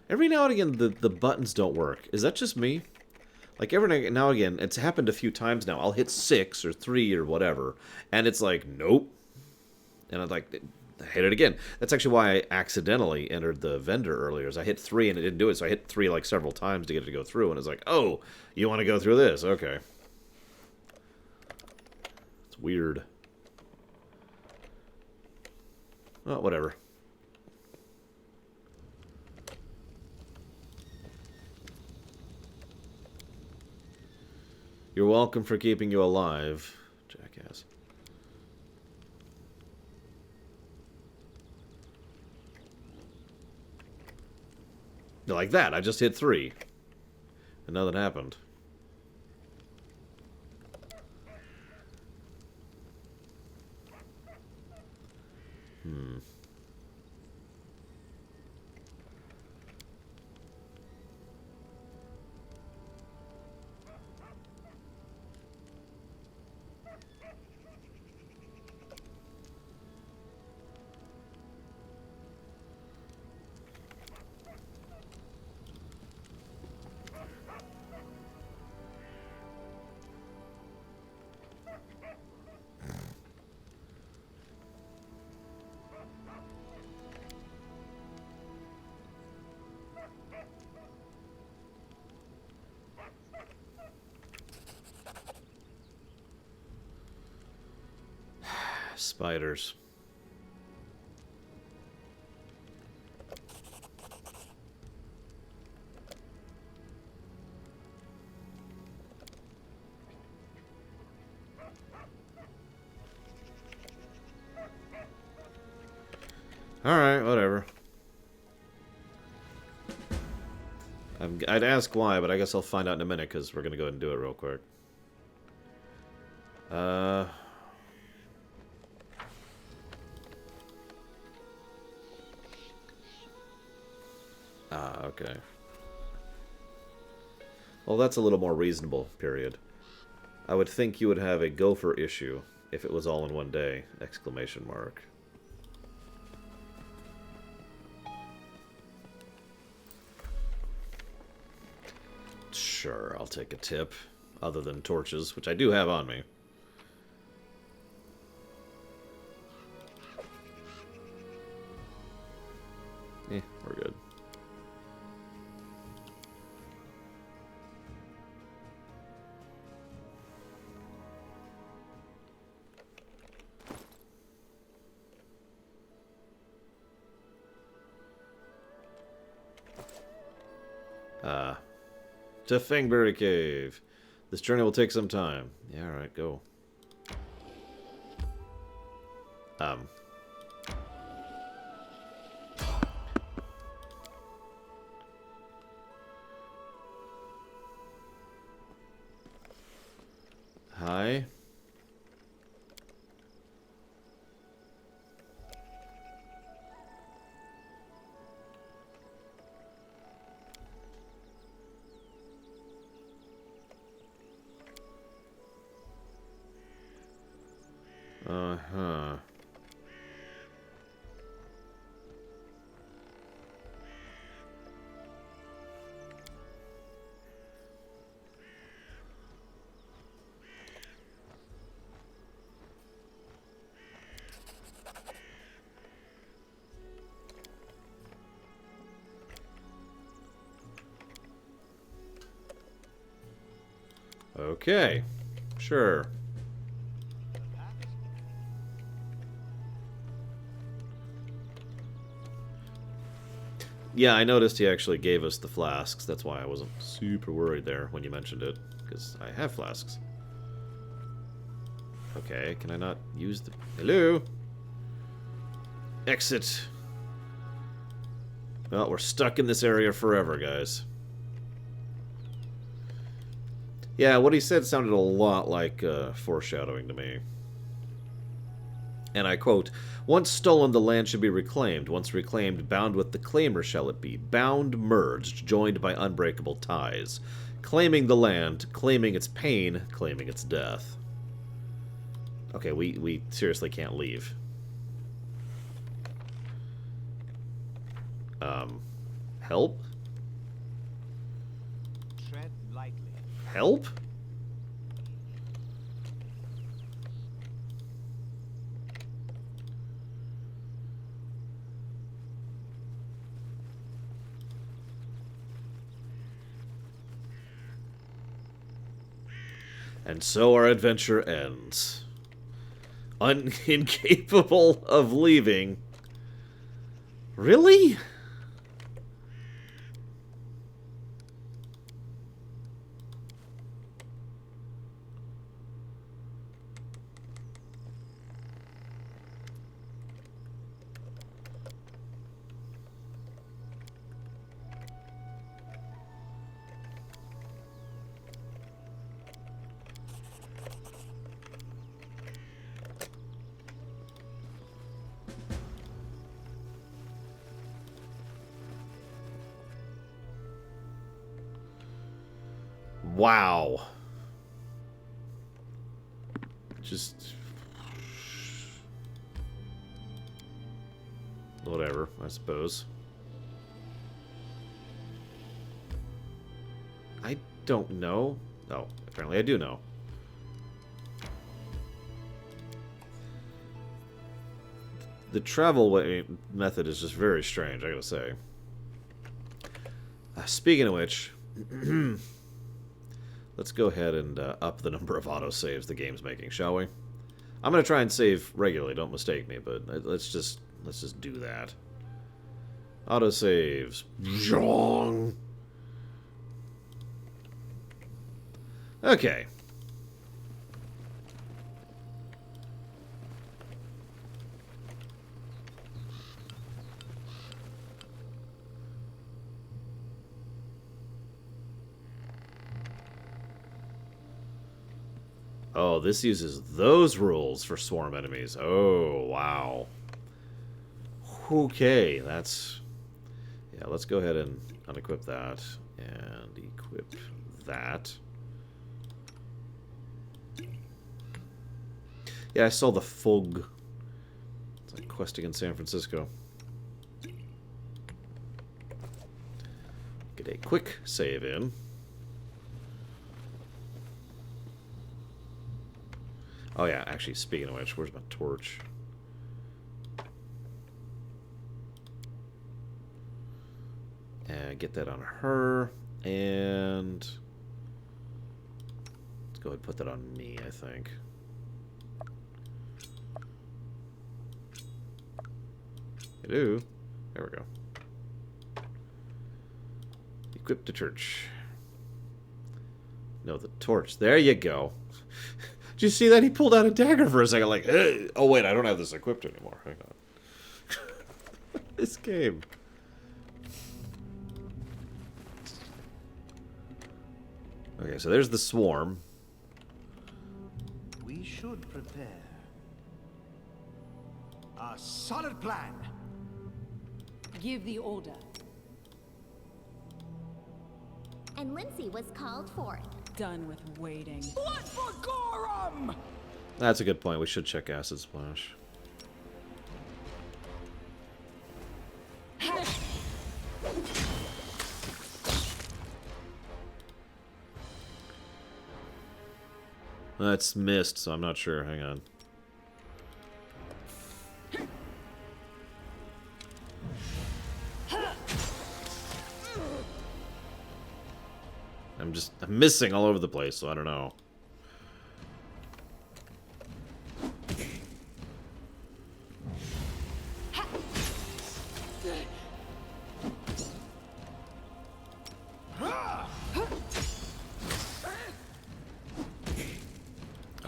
every now and again, the buttons don't work. Is that just me? Like, every now and again, it's happened a few times now. I'll hit 6 or 3 or whatever, and it's like, nope. And I'm like, hit it again. That's actually why I accidentally entered the vendor earlier. Is I hit 3 and it didn't do it, so I hit 3 like several times to get it to go through, and it's like, oh, you want to go through this? Okay. It's weird. Well, whatever. You're welcome for keeping you alive, jackass. Like that, I just hit 3. And nothing happened. Spiders. Alright, whatever. I'd ask why, but I guess I'll find out in a minute, because we're going to go ahead and do it real quick. Okay. Well, that's a little more reasonable, period. I would think you would have a gopher issue if it was all in one day! Exclamation mark. Sure, I'll take a tip. Other than torches, which I do have on me. We're good. To Fangberry Cave. This journey will take some time. Yeah, alright, go. Hi. Uh-huh. Okay. Sure. Yeah, I noticed he actually gave us the flasks. That's why I wasn't super worried there when you mentioned it, because I have flasks. Okay, can I not use the... Hello? Exit. Well, we're stuck in this area forever, guys. Yeah, what he said sounded a lot like foreshadowing to me. And I quote, "Once stolen, the land should be reclaimed. Once reclaimed, bound with the claimer shall it be. Bound, merged, joined by unbreakable ties. Claiming the land, claiming its pain, claiming its death." Okay, we seriously can't leave. Help? Tread lightly. Help? And so our adventure ends. Incapable of leaving. Really? Wow. Just... whatever, I suppose. I don't know. Oh, apparently I do know. The travel way method is just very strange, I gotta say. Speaking of which, let's go ahead and up the number of autosaves the game's making, shall we? I'm gonna try and save regularly, don't mistake me, but let's just do that. Autosaves. Okay. Oh, this uses those rules for swarm enemies. Oh, wow. Okay, that's... yeah, let's go ahead and unequip that. And equip that. Yeah, I saw the fog. It's like questing in San Francisco. Get a quick save in. Oh yeah, actually, speaking of which, where's my torch? And get that on her, and let's go ahead and put that on me, I think. Hello. There we go. Equip the torch. No, the torch. There you go. Did you see that? He pulled out a dagger for a second, like, hey. Oh wait, I don't have this equipped anymore. Hang on. This game. Okay, so there's the swarm. We should prepare a solid plan. Give the order. And Lindsay was called forth. Done with waiting. Blood for Gorum! That's a good point. We should check Acid Splash. That's missed, so I'm not sure. Hang on. I'm missing all over the place, so I don't know.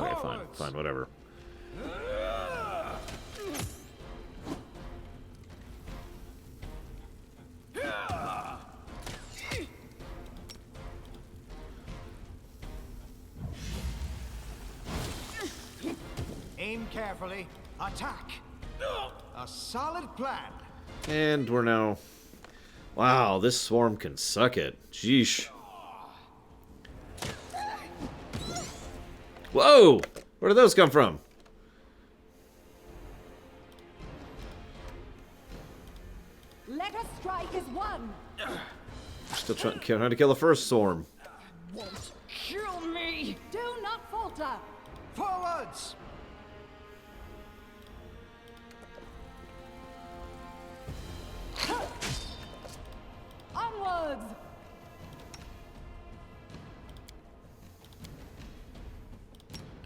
Okay, fine, whatever. Aim carefully. Attack. A solid plan. And we're now... wow, this swarm can suck it. Jeesh. Whoa! Where did those come from? Let us strike as one. Still trying to kill the first swarm. Won't kill me. Do not falter. Forwards. Onwards.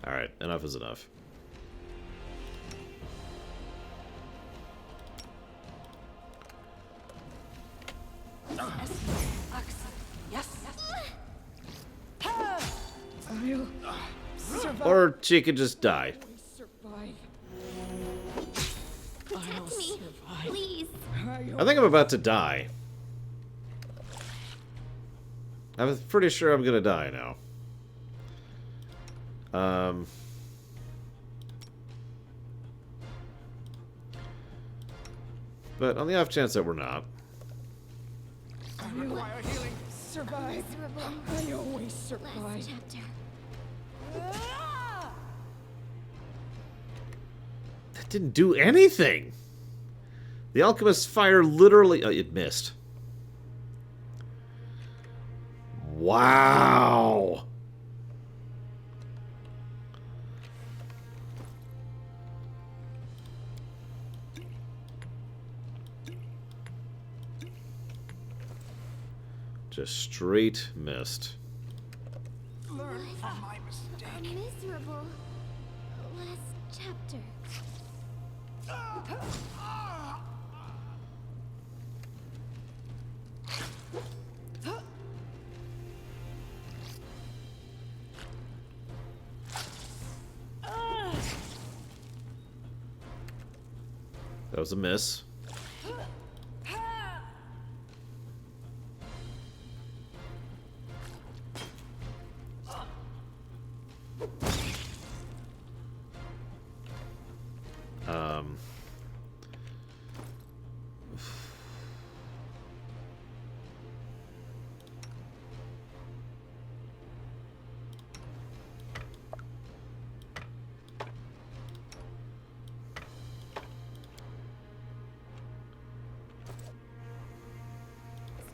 Alright, enough is enough. Yes. Or she could just die. Survive. Protect me, please. I think I'm about to die. I'm pretty sure I'm gonna die now. But on the off chance that we're not. I require healing. survive. I always survive. Last chapter. That didn't do anything. The alchemist's fire literally... it missed. Wow. Just straight missed. Learn from my mistake. A miserable last chapter. That was a miss.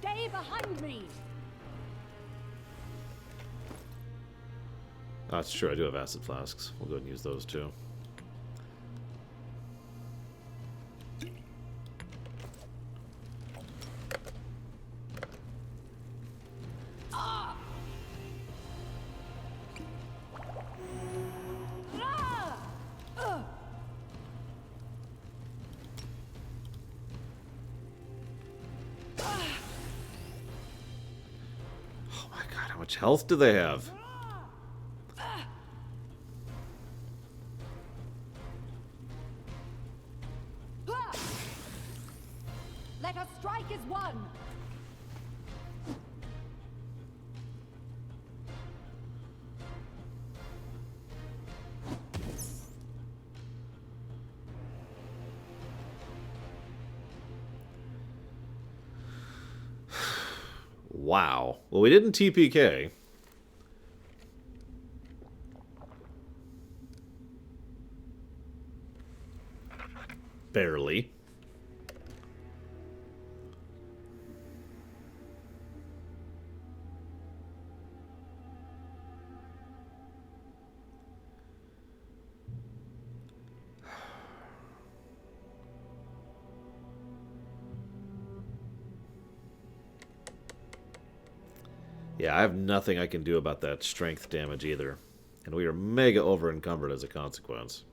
Stay behind me. That's true, I do have acid flasks. We'll go ahead and use those too. How much health do they have? Let us strike as one. Wow. Well, we didn't TPK. Barely. Yeah, I have nothing I can do about that strength damage either. And we are mega over-encumbered as a consequence.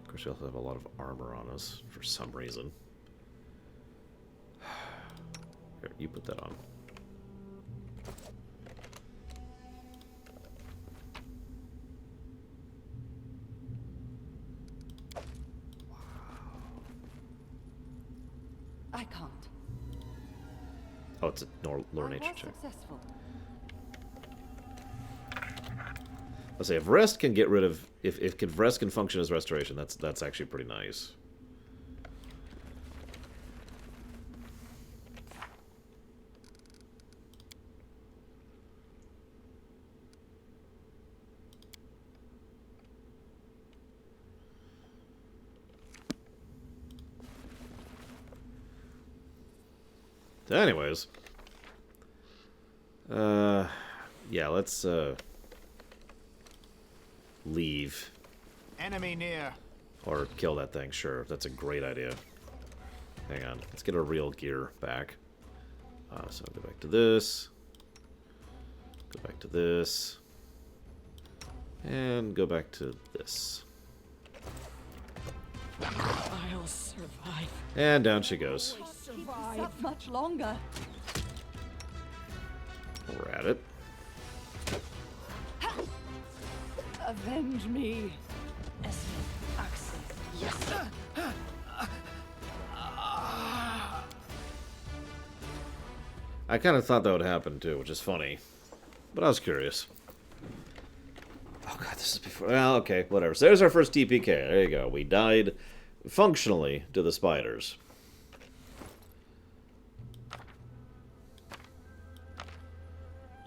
Of course, we also have a lot of armor on us for some reason. Here, you put that on. I can't. Oh, it's a lower nature check. Successful. Let's say if rest can get rid of if rest can function as restoration, that's actually pretty nice. Anyways, yeah, let's leave. Enemy near. Or kill that thing, sure. That's a great idea. Hang on. Let's get our real gear back. So go back to this. Go back to this. And go back to this. I'll survive. And down she goes. Survive much longer. We're at it. Avenge me. Yes. I kind of thought that would happen too, which is funny. But I was curious. Oh god, this is before... Well, okay, whatever. So there's our first TPK. There you go. We died functionally to the spiders.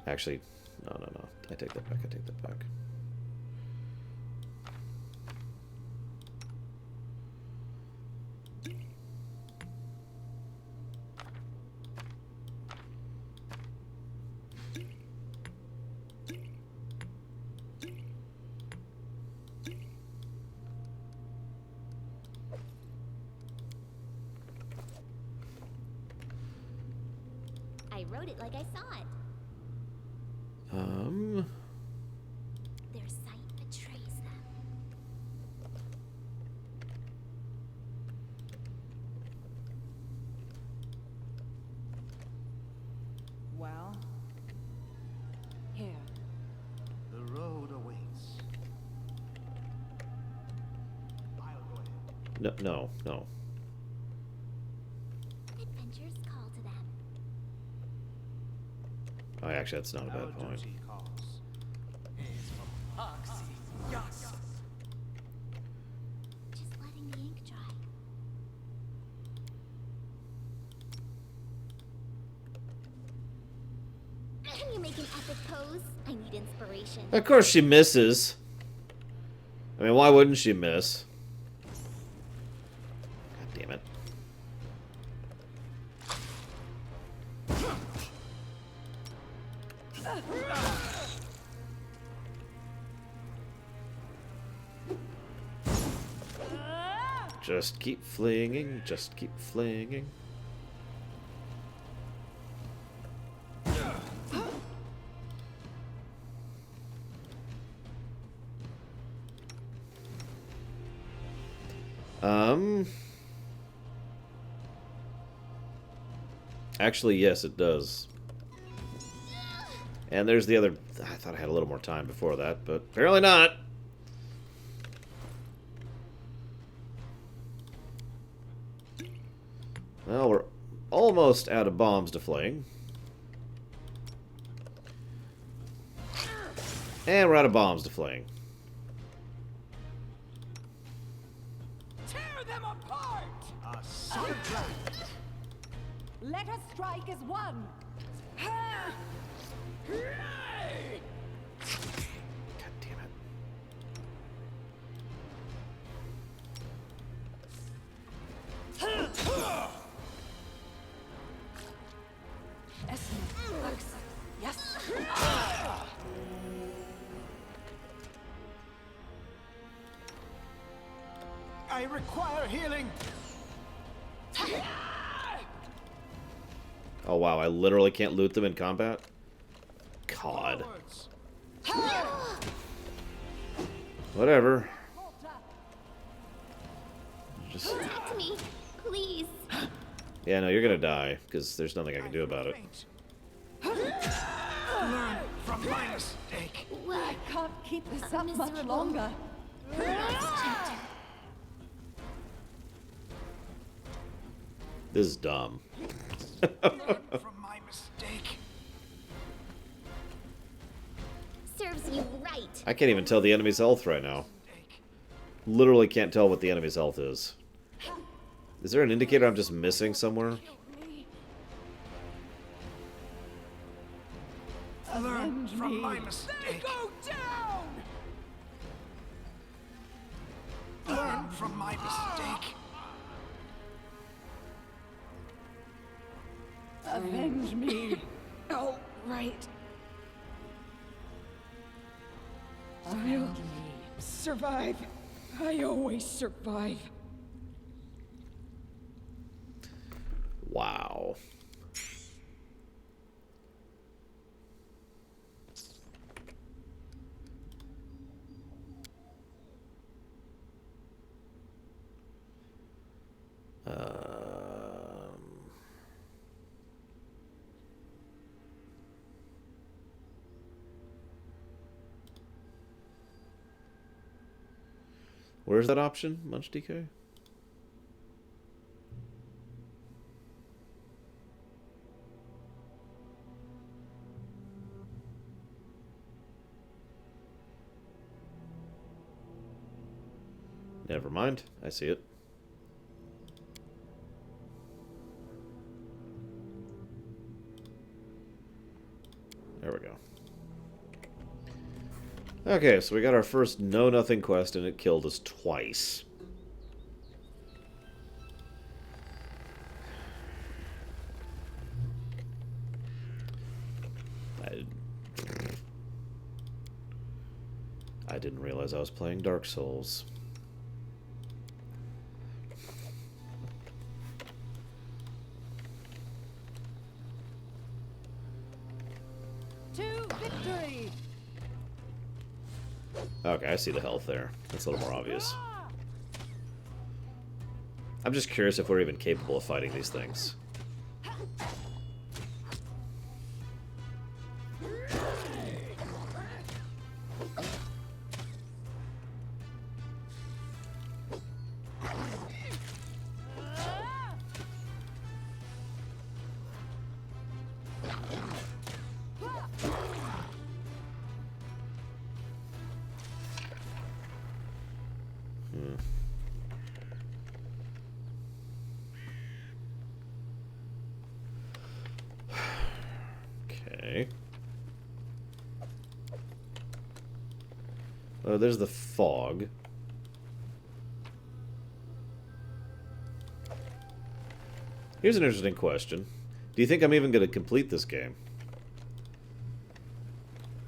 Actually, no. I take that back. I take that back. I wrote it like I saw it. Their sight betrays them. Well, here. The road awaits. I'll go ahead. No. Adventures call to them. Oh, actually, that's not a bad point. Al-Douri calls. Just letting the ink dry. Can you make an epic pose? I need inspiration. Of course she misses. I mean, why wouldn't she miss? God damn it. Just keep flinging, just keep flinging. Actually, yes, it does. And there's the other... I thought I had a little more time before that, but apparently not. Well, we're almost out of bombs to fling. And we're out of bombs to fling. Tear them apart! A solid plan. Let us strike as one. God damn it. Yes. I require healing. Oh wow, I literally can't loot them in combat? God. Whatever. Just... Talk to me, please. Yeah, no, you're gonna die, because there's nothing I can do about it. Learn from my mistake. I can't keep this up much longer. This is dumb. From my mistake. Serves you right. I can't even tell the enemy's health right now. Literally can't tell what the enemy's health is. Is there an indicator I'm just missing somewhere? Learn from my mistake. Go down! Learn from my mistake. Avenge me. Oh, right. I'll survive. I always survive. Wow. Where's that option? Munch DK? Never mind. I see it. There we go. Okay, so we got our first know-nothing quest, and it killed us twice. I didn't realize I was playing Dark Souls. To victory! Okay, I see the health there. That's a little more obvious. I'm just curious if we're even capable of fighting these things. Okay. Oh, there's the fog. Here's an interesting question. Do you think I'm even going to complete this game?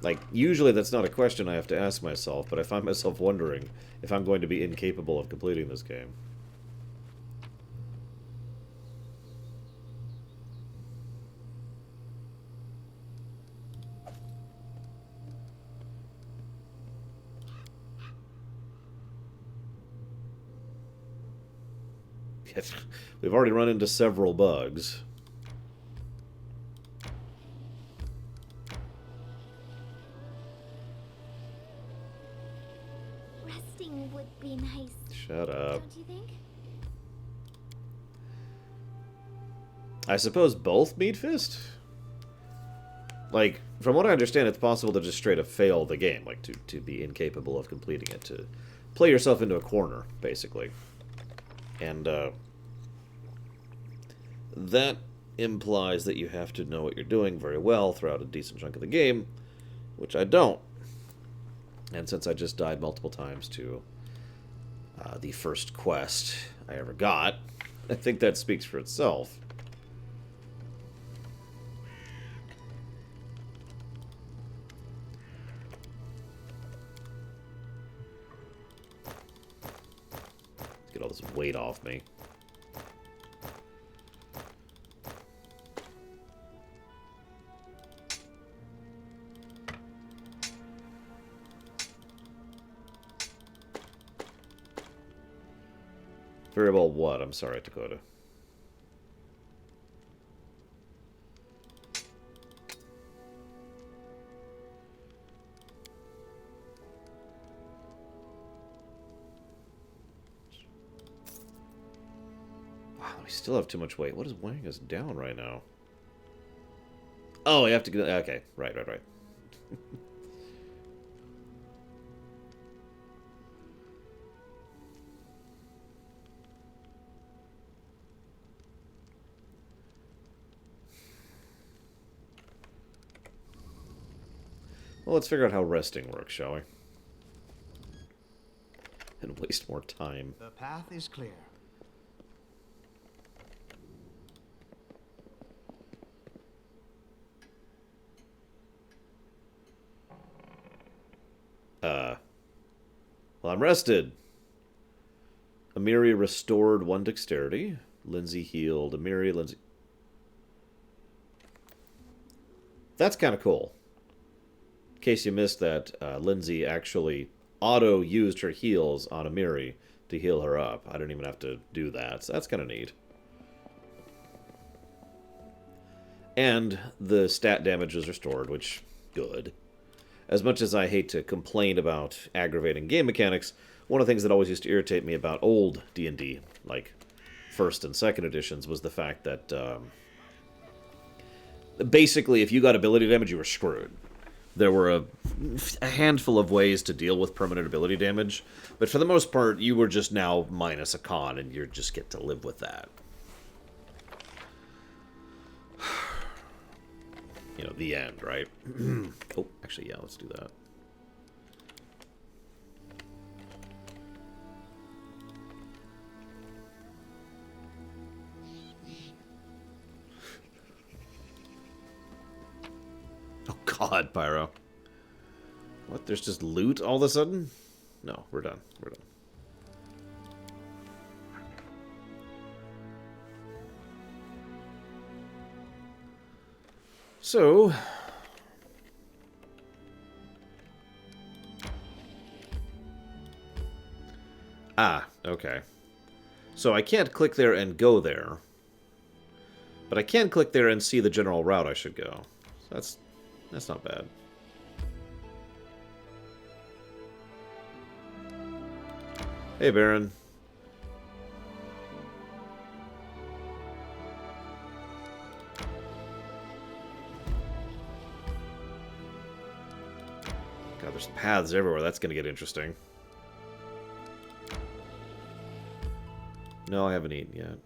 Like, usually that's not a question I have to ask myself, but I find myself wondering if I'm going to be incapable of completing this game. We've already run into several bugs. Resting would be nice. Shut up. Don't you think? I suppose both Meat Fist? Like, from what I understand, it's possible to just straight up fail the game, like to be incapable of completing it, to play yourself into a corner, basically. And that implies that you have to know what you're doing very well throughout a decent chunk of the game, which I don't. And since I just died multiple times to the first quest I ever got, I think that speaks for itself. Let's get all this weight off me. Very well what? I'm sorry, Dakota. Wow, we still have too much weight. What is weighing us down right now? Oh, you have to get... Okay, right. Well, let's figure out how resting works, shall we? And waste more time. The path is clear. Well, I'm rested. Amiri restored 1 dexterity. Lindsay healed. Amiri, Lindsay... That's kind of cool. In case you missed that, Lindsay actually auto-used her heals on Amiri to heal her up. I didn't even have to do that, so that's kind of neat. And the stat damage was restored, which, good. As much as I hate to complain about aggravating game mechanics, one of the things that always used to irritate me about old D&D, like 1st and 2nd editions, was the fact that basically if you got ability damage, you were screwed. There were a handful of ways to deal with permanent ability damage, but for the most part, you were just now minus a con, and you just get to live with that. you know, the end, right? Oh, actually, yeah, let's do that. Oh God, Pyro. What? There's just loot all of a sudden? No, we're done. We're done. So, okay. So I can't click there and go there, but I can click there and see the general route I should go. So that's not bad. Hey, Baron. God, there's paths everywhere. That's going to get interesting. No, I haven't eaten yet.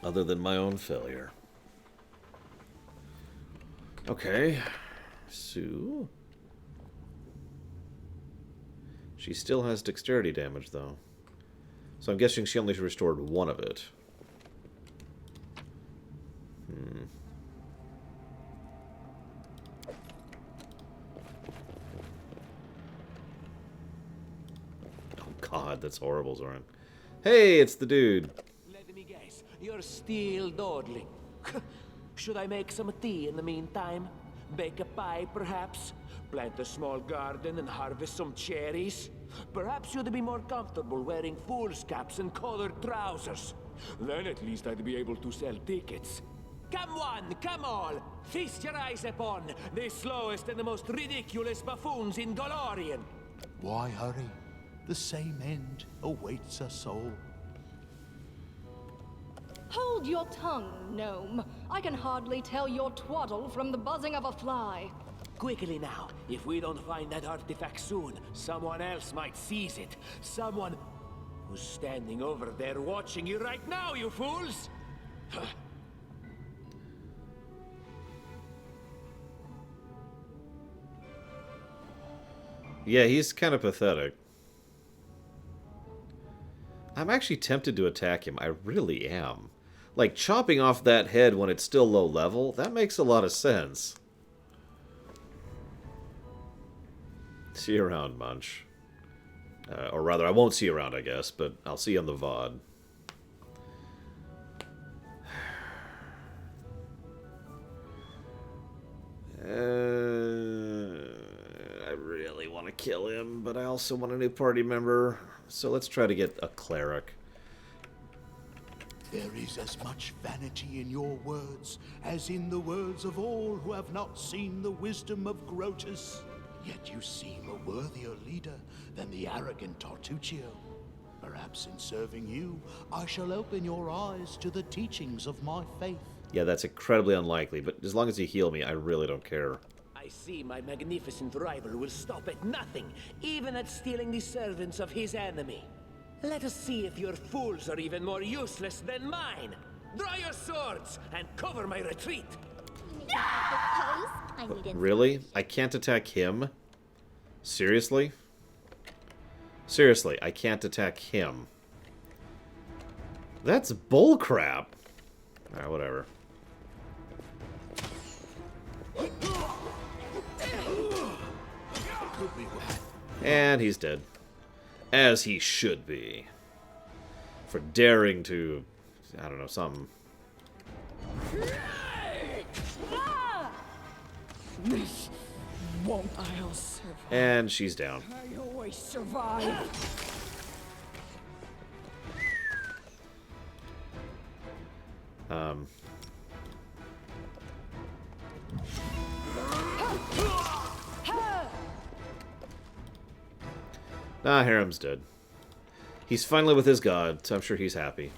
Other than my own failure. Okay. So... she still has dexterity damage, though. So I'm guessing she only restored one of it. Oh God, that's horrible, Zoran. Hey, it's the dude. Let me guess, you're still dawdling. Should I make some tea in the meantime? Bake a pie, perhaps? Plant a small garden and harvest some cherries? Perhaps you'd be more comfortable wearing fool's caps and colored trousers. Then at least I'd be able to sell tickets. Come one, come all! Feast your eyes upon the slowest and the most ridiculous buffoons in Golarion! Why hurry? The same end awaits us all. Hold your tongue, gnome. I can hardly tell your twaddle from the buzzing of a fly. Quickly now, if we don't find that artifact soon, someone else might seize it. Someone who's standing over there watching you right now, you fools! Yeah, he's kind of pathetic. I'm actually tempted to attack him. I really am. Like, chopping off that head when it's still low level, that makes a lot of sense. See you around, Munch. Or rather, I won't see you around, I guess, but I'll see you on the VOD. I really want to kill him, but I also want a new party member. So let's try to get a cleric. There is as much vanity in your words as in the words of all who have not seen the wisdom of Grotus. Yet you seem a worthier leader than the arrogant Tartuccio. Perhaps in serving you, I shall open your eyes to the teachings of my faith. Yeah, that's incredibly unlikely, but as long as you heal me, I really don't care. I see my magnificent rival will stop at nothing, even at stealing the servants of his enemy. Let us see if your fools are even more useless than mine. Draw your swords and cover my retreat. Really? I can't attack him? Seriously? Seriously, I can't attack him. That's bullcrap. Alright, whatever. And he's dead. As he should be. For daring to... I don't know, something. This won't I'll survive. And she's down. I always survive. Nah, Harem's dead. He's finally with his god, so I'm sure he's happy.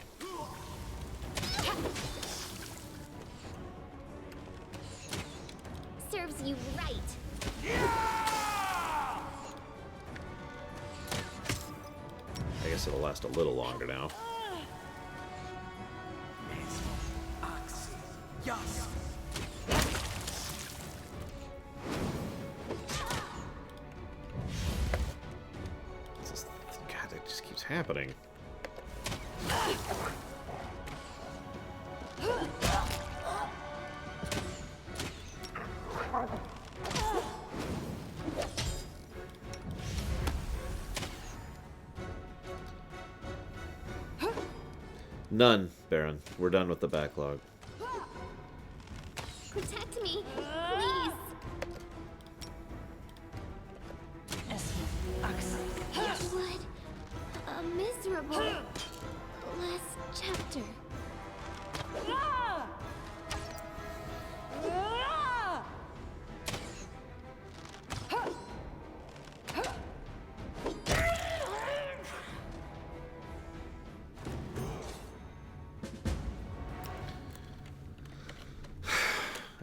Serves you right. I guess it'll last a little longer now. happening? None, Baron. We're done with the backlog. Protect me, please. What a miserable last chapter.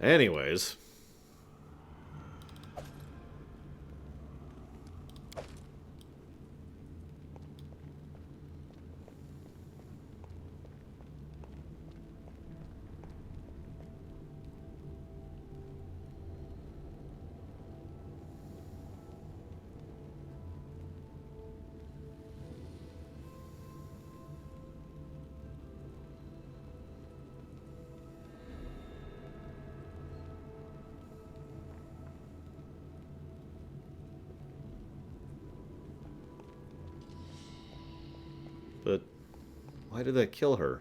Anyways. But why did that kill her?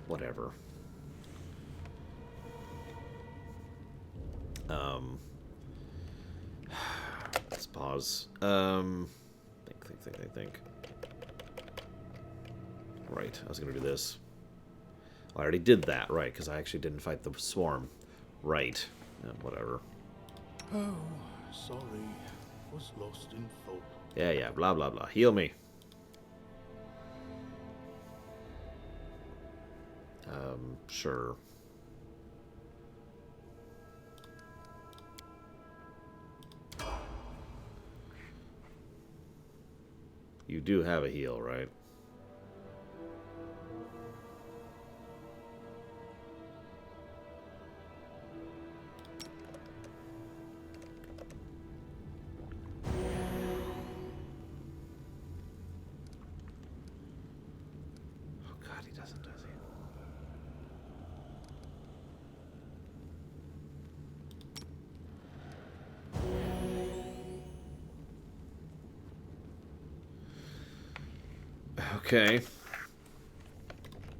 Whatever. Let's pause. Think. Right, I was gonna do this. I already did that, right, because I actually didn't fight the swarm. Right. Whatever. Oh, sorry. Was lost in thought. Yeah, blah, blah, blah. Heal me. Sure. You do have a heal, right? Oh God, he doesn't, does he? Okay.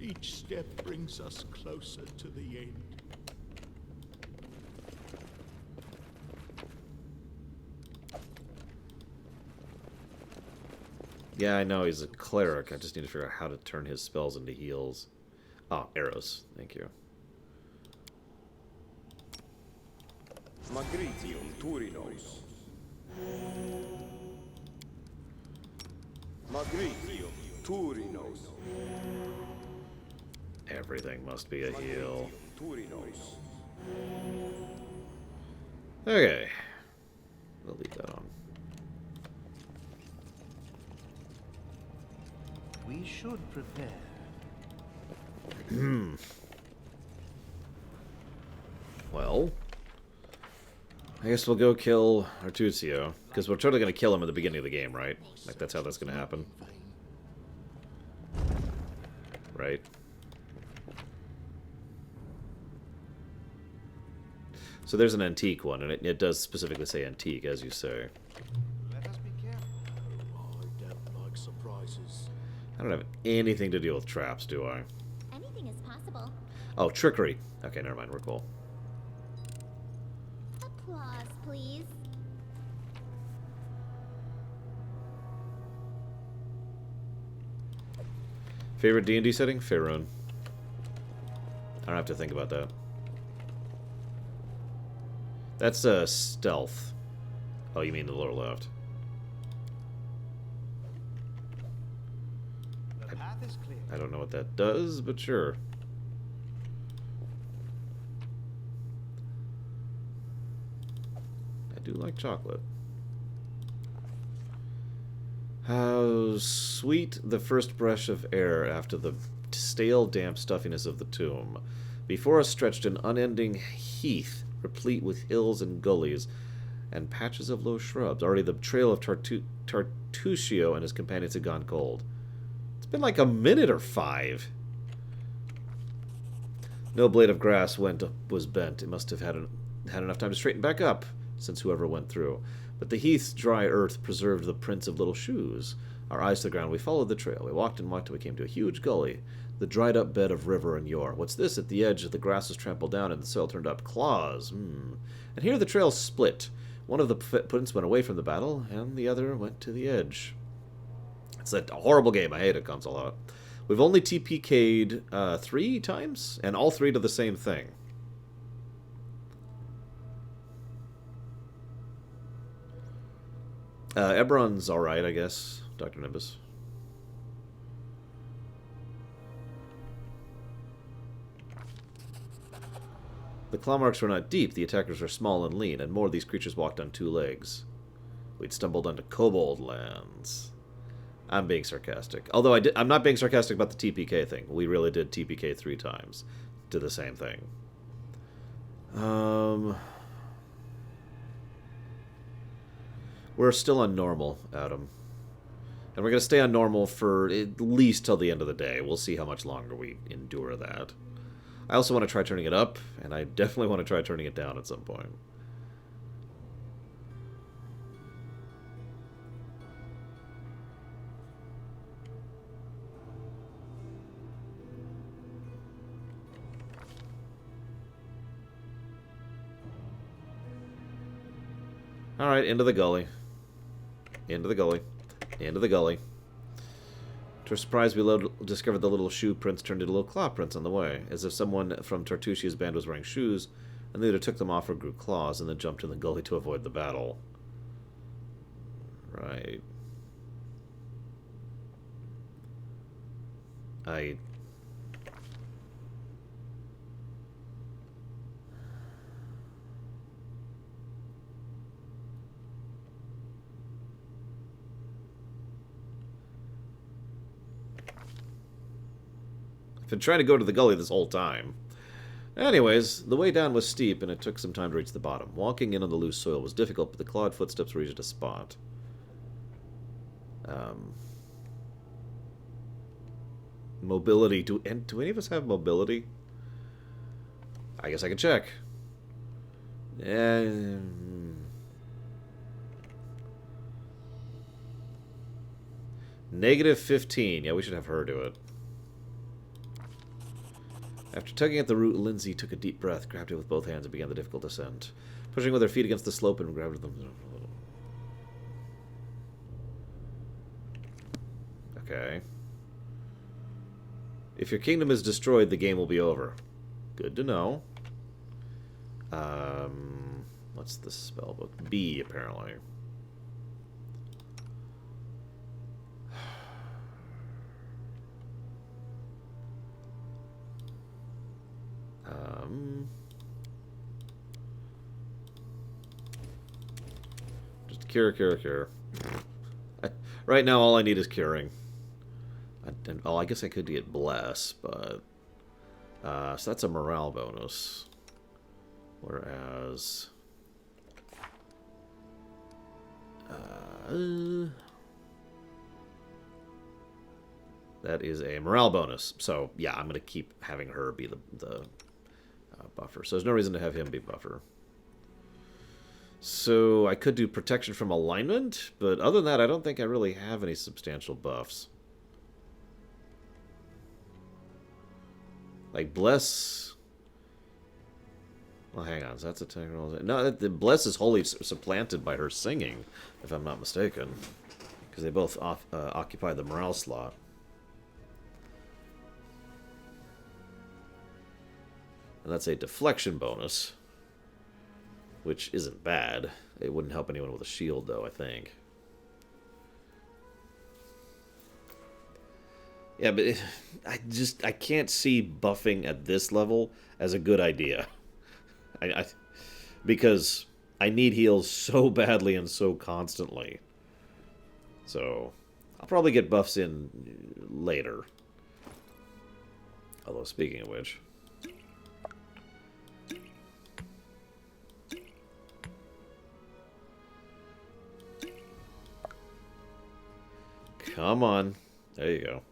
Each step brings us closer to the end. Yeah, I know he's a cleric. I just need to figure out how to turn his spells into heals. Oh, arrows. Thank you. Magritium Turinos. Magritium Turinos. Everything must be a heal. Turinos. Okay. We'll leave that on. We should prepare. Well, I guess we'll go kill Artuzio, because we're totally going to kill him at the beginning of the game, right? Like, that's how that's going to happen. Right? So there's an antique one, and it does specifically say antique, as you say. Let us be careful. Oh, I don't like surprises. I don't have anything to deal with traps, do I? Anything is possible. Oh, trickery. Okay, never mind. We're cool. Applause, please. Favorite D&D setting? Faerun. I don't have to think about that. That's stealth. Oh, you mean the lower left. The path is clear. I don't know what that does, but sure. I do like chocolate. How sweet the first brush of air after the stale, damp stuffiness of the tomb. Before us stretched an unending heath, replete with hills and gullies, and patches of low shrubs. Already the trail of Tartusio and his companions had gone cold. It's been like a minute or 5. No blade of grass was bent. It must have had enough time to straighten back up, since whoever went through. But the heath's dry earth preserved the prints of little shoes. Our eyes to the ground, we followed the trail. We walked and walked till we came to a huge gully. The dried-up bed of river and Yor. What's this? At the edge, the grass was trampled down and the soil turned up. Claws. And here the trail split. One of the footprints went away from the battle, and the other went to the edge. It's a horrible game. I hate it, console out. We've only TPK'd 3 times, and all 3 to the same thing. Eberron's alright, I guess, Dr. Nimbus. The claw marks were not deep, the attackers were small and lean, and more of these creatures walked on 2 legs. We'd stumbled onto kobold lands. I'm being sarcastic. Although I'm not being sarcastic about the TPK thing. We really did TPK 3 times to the same thing. We're still on normal, Adam. And we're going to stay on normal for at least till the end of the day. We'll see how much longer we endure that. I also want to try turning it up, and I definitely want to try turning it down at some point. Alright, into the gully. Into the gully. Into the gully. To our surprise, we discovered the little shoe prints turned into little claw prints on the way, as if someone from Tartusio's band was wearing shoes, and they either took them off or grew claws, and then jumped in the gully to avoid the battle. Right. I've been trying to go to the gully this whole time. Anyways, the way down was steep, and it took some time to reach the bottom. Walking in on the loose soil was difficult, but the clawed footsteps reached a spot. Mobility. Do any of us have mobility? I guess I can check. -15. Yeah, we should have her do it. After tugging at the root, Lindsay took a deep breath, grabbed it with both hands, and began the difficult descent. Pushing with her feet against the slope and grabbed them. Okay. If your kingdom is destroyed, the game will be over. Good to know. What's the spell book? B, apparently. Just cure. Right now, all I need is curing. I guess I could get bless, but so that's a morale bonus. Whereas that is a morale bonus. So yeah, I'm gonna keep having her be the buffer. So there's no reason to have him be buffer. So I could do protection from alignment, but other than that, I don't think I really have any substantial buffs. Like bless. Well, hang on. So that's a technical. No, the bless is wholly supplanted by her singing, if I'm not mistaken, because they both occupy the morale slot. And that's a deflection bonus, which isn't bad. It wouldn't help anyone with a shield, though, I think. Yeah, but I can't see buffing at this level as a good idea. Because I need heals so badly and so constantly. So I'll probably get buffs in later. Although, speaking of which, Come on. There you go.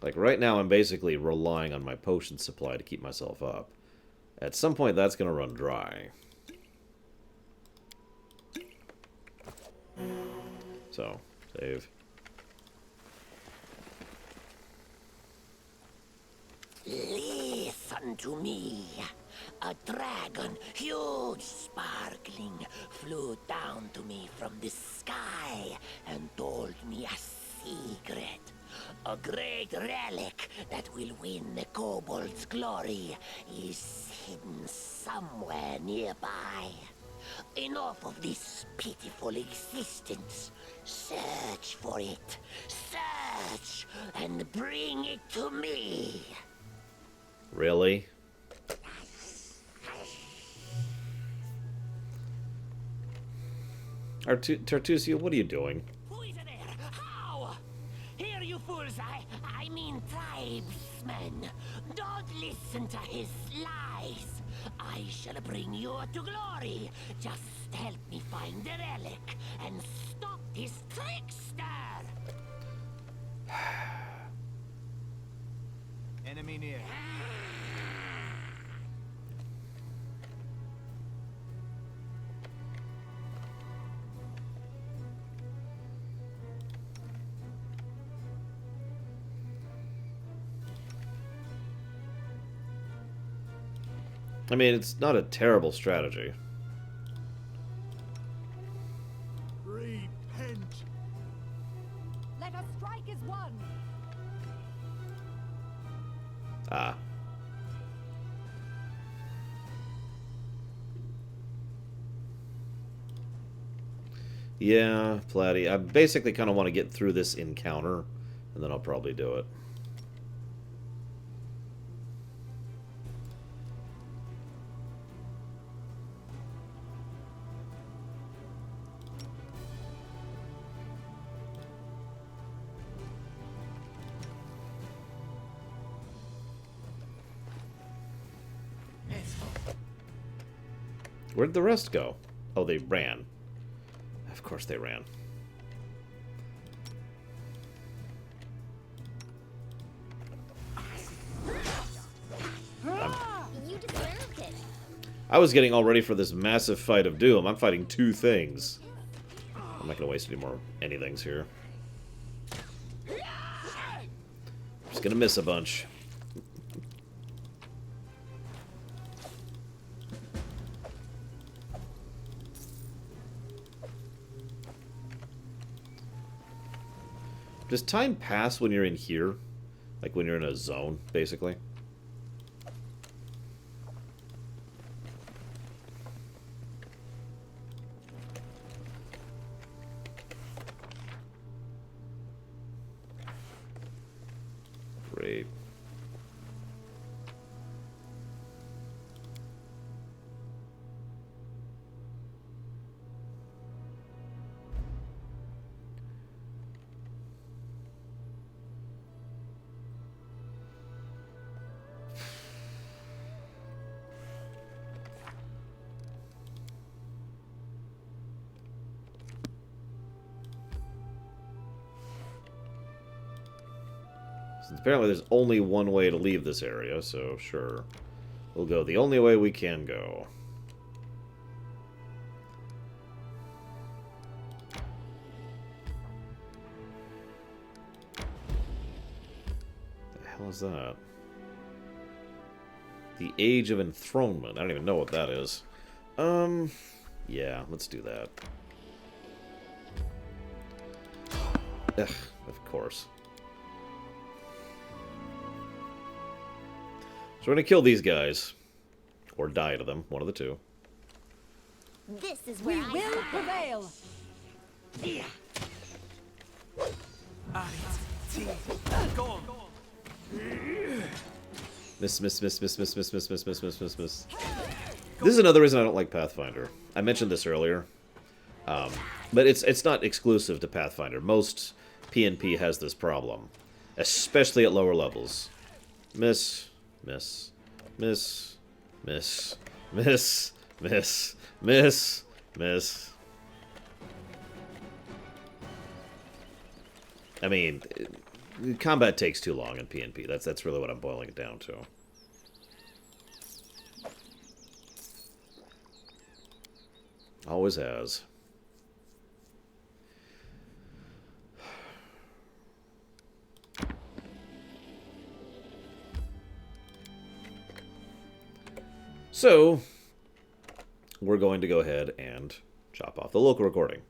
Like, right now I'm basically relying on my potion supply to keep myself up. At some point, that's going to run dry. So, save. Listen to me. A dragon, huge, sparkling, flew down to me from the sky and told me a secret. A great relic that will win the kobold's glory is hidden somewhere nearby. Enough of this pitiful existence. Search for it. Search and bring it to me. Really? Tartusia, what are you doing? Who is there? How? Here, you fools, I mean tribesmen. Don't listen to his lies. I shall bring you to glory. Just help me find the relic and stop this trickster. Enemy near. I mean, it's not a terrible strategy. Repent. Let us strike as one. Ah. Yeah, Platty. I basically kind of want to get through this encounter, and then I'll probably do it. Where'd the rest go? Oh, they ran. Of course they ran. You deserved it. I was getting all ready for this massive fight of doom. I'm fighting two things. I'm not gonna waste any more anythings here. Just gonna miss a bunch. Does time pass when you're in here? Like when you're in a zone, basically? Great. Apparently there's only one way to leave this area, so sure. We'll go the only way we can go. The hell is that? The Age of Enthronement. I don't even know what that is. Yeah, let's do that. Ugh, of course. So we're gonna kill these guys. Or die to them, one of the two. This is where we will prevail. Miss. This is another reason I don't like Pathfinder. I mentioned this earlier. But it's not exclusive to Pathfinder. Most PnP has this problem. especially at lower levels. Miss, miss, miss, miss, miss, miss, miss, miss. I mean, combat takes too long in PnP. That's really what I'm boiling it down to. Always has. So, we're going to go ahead and chop off the local recording.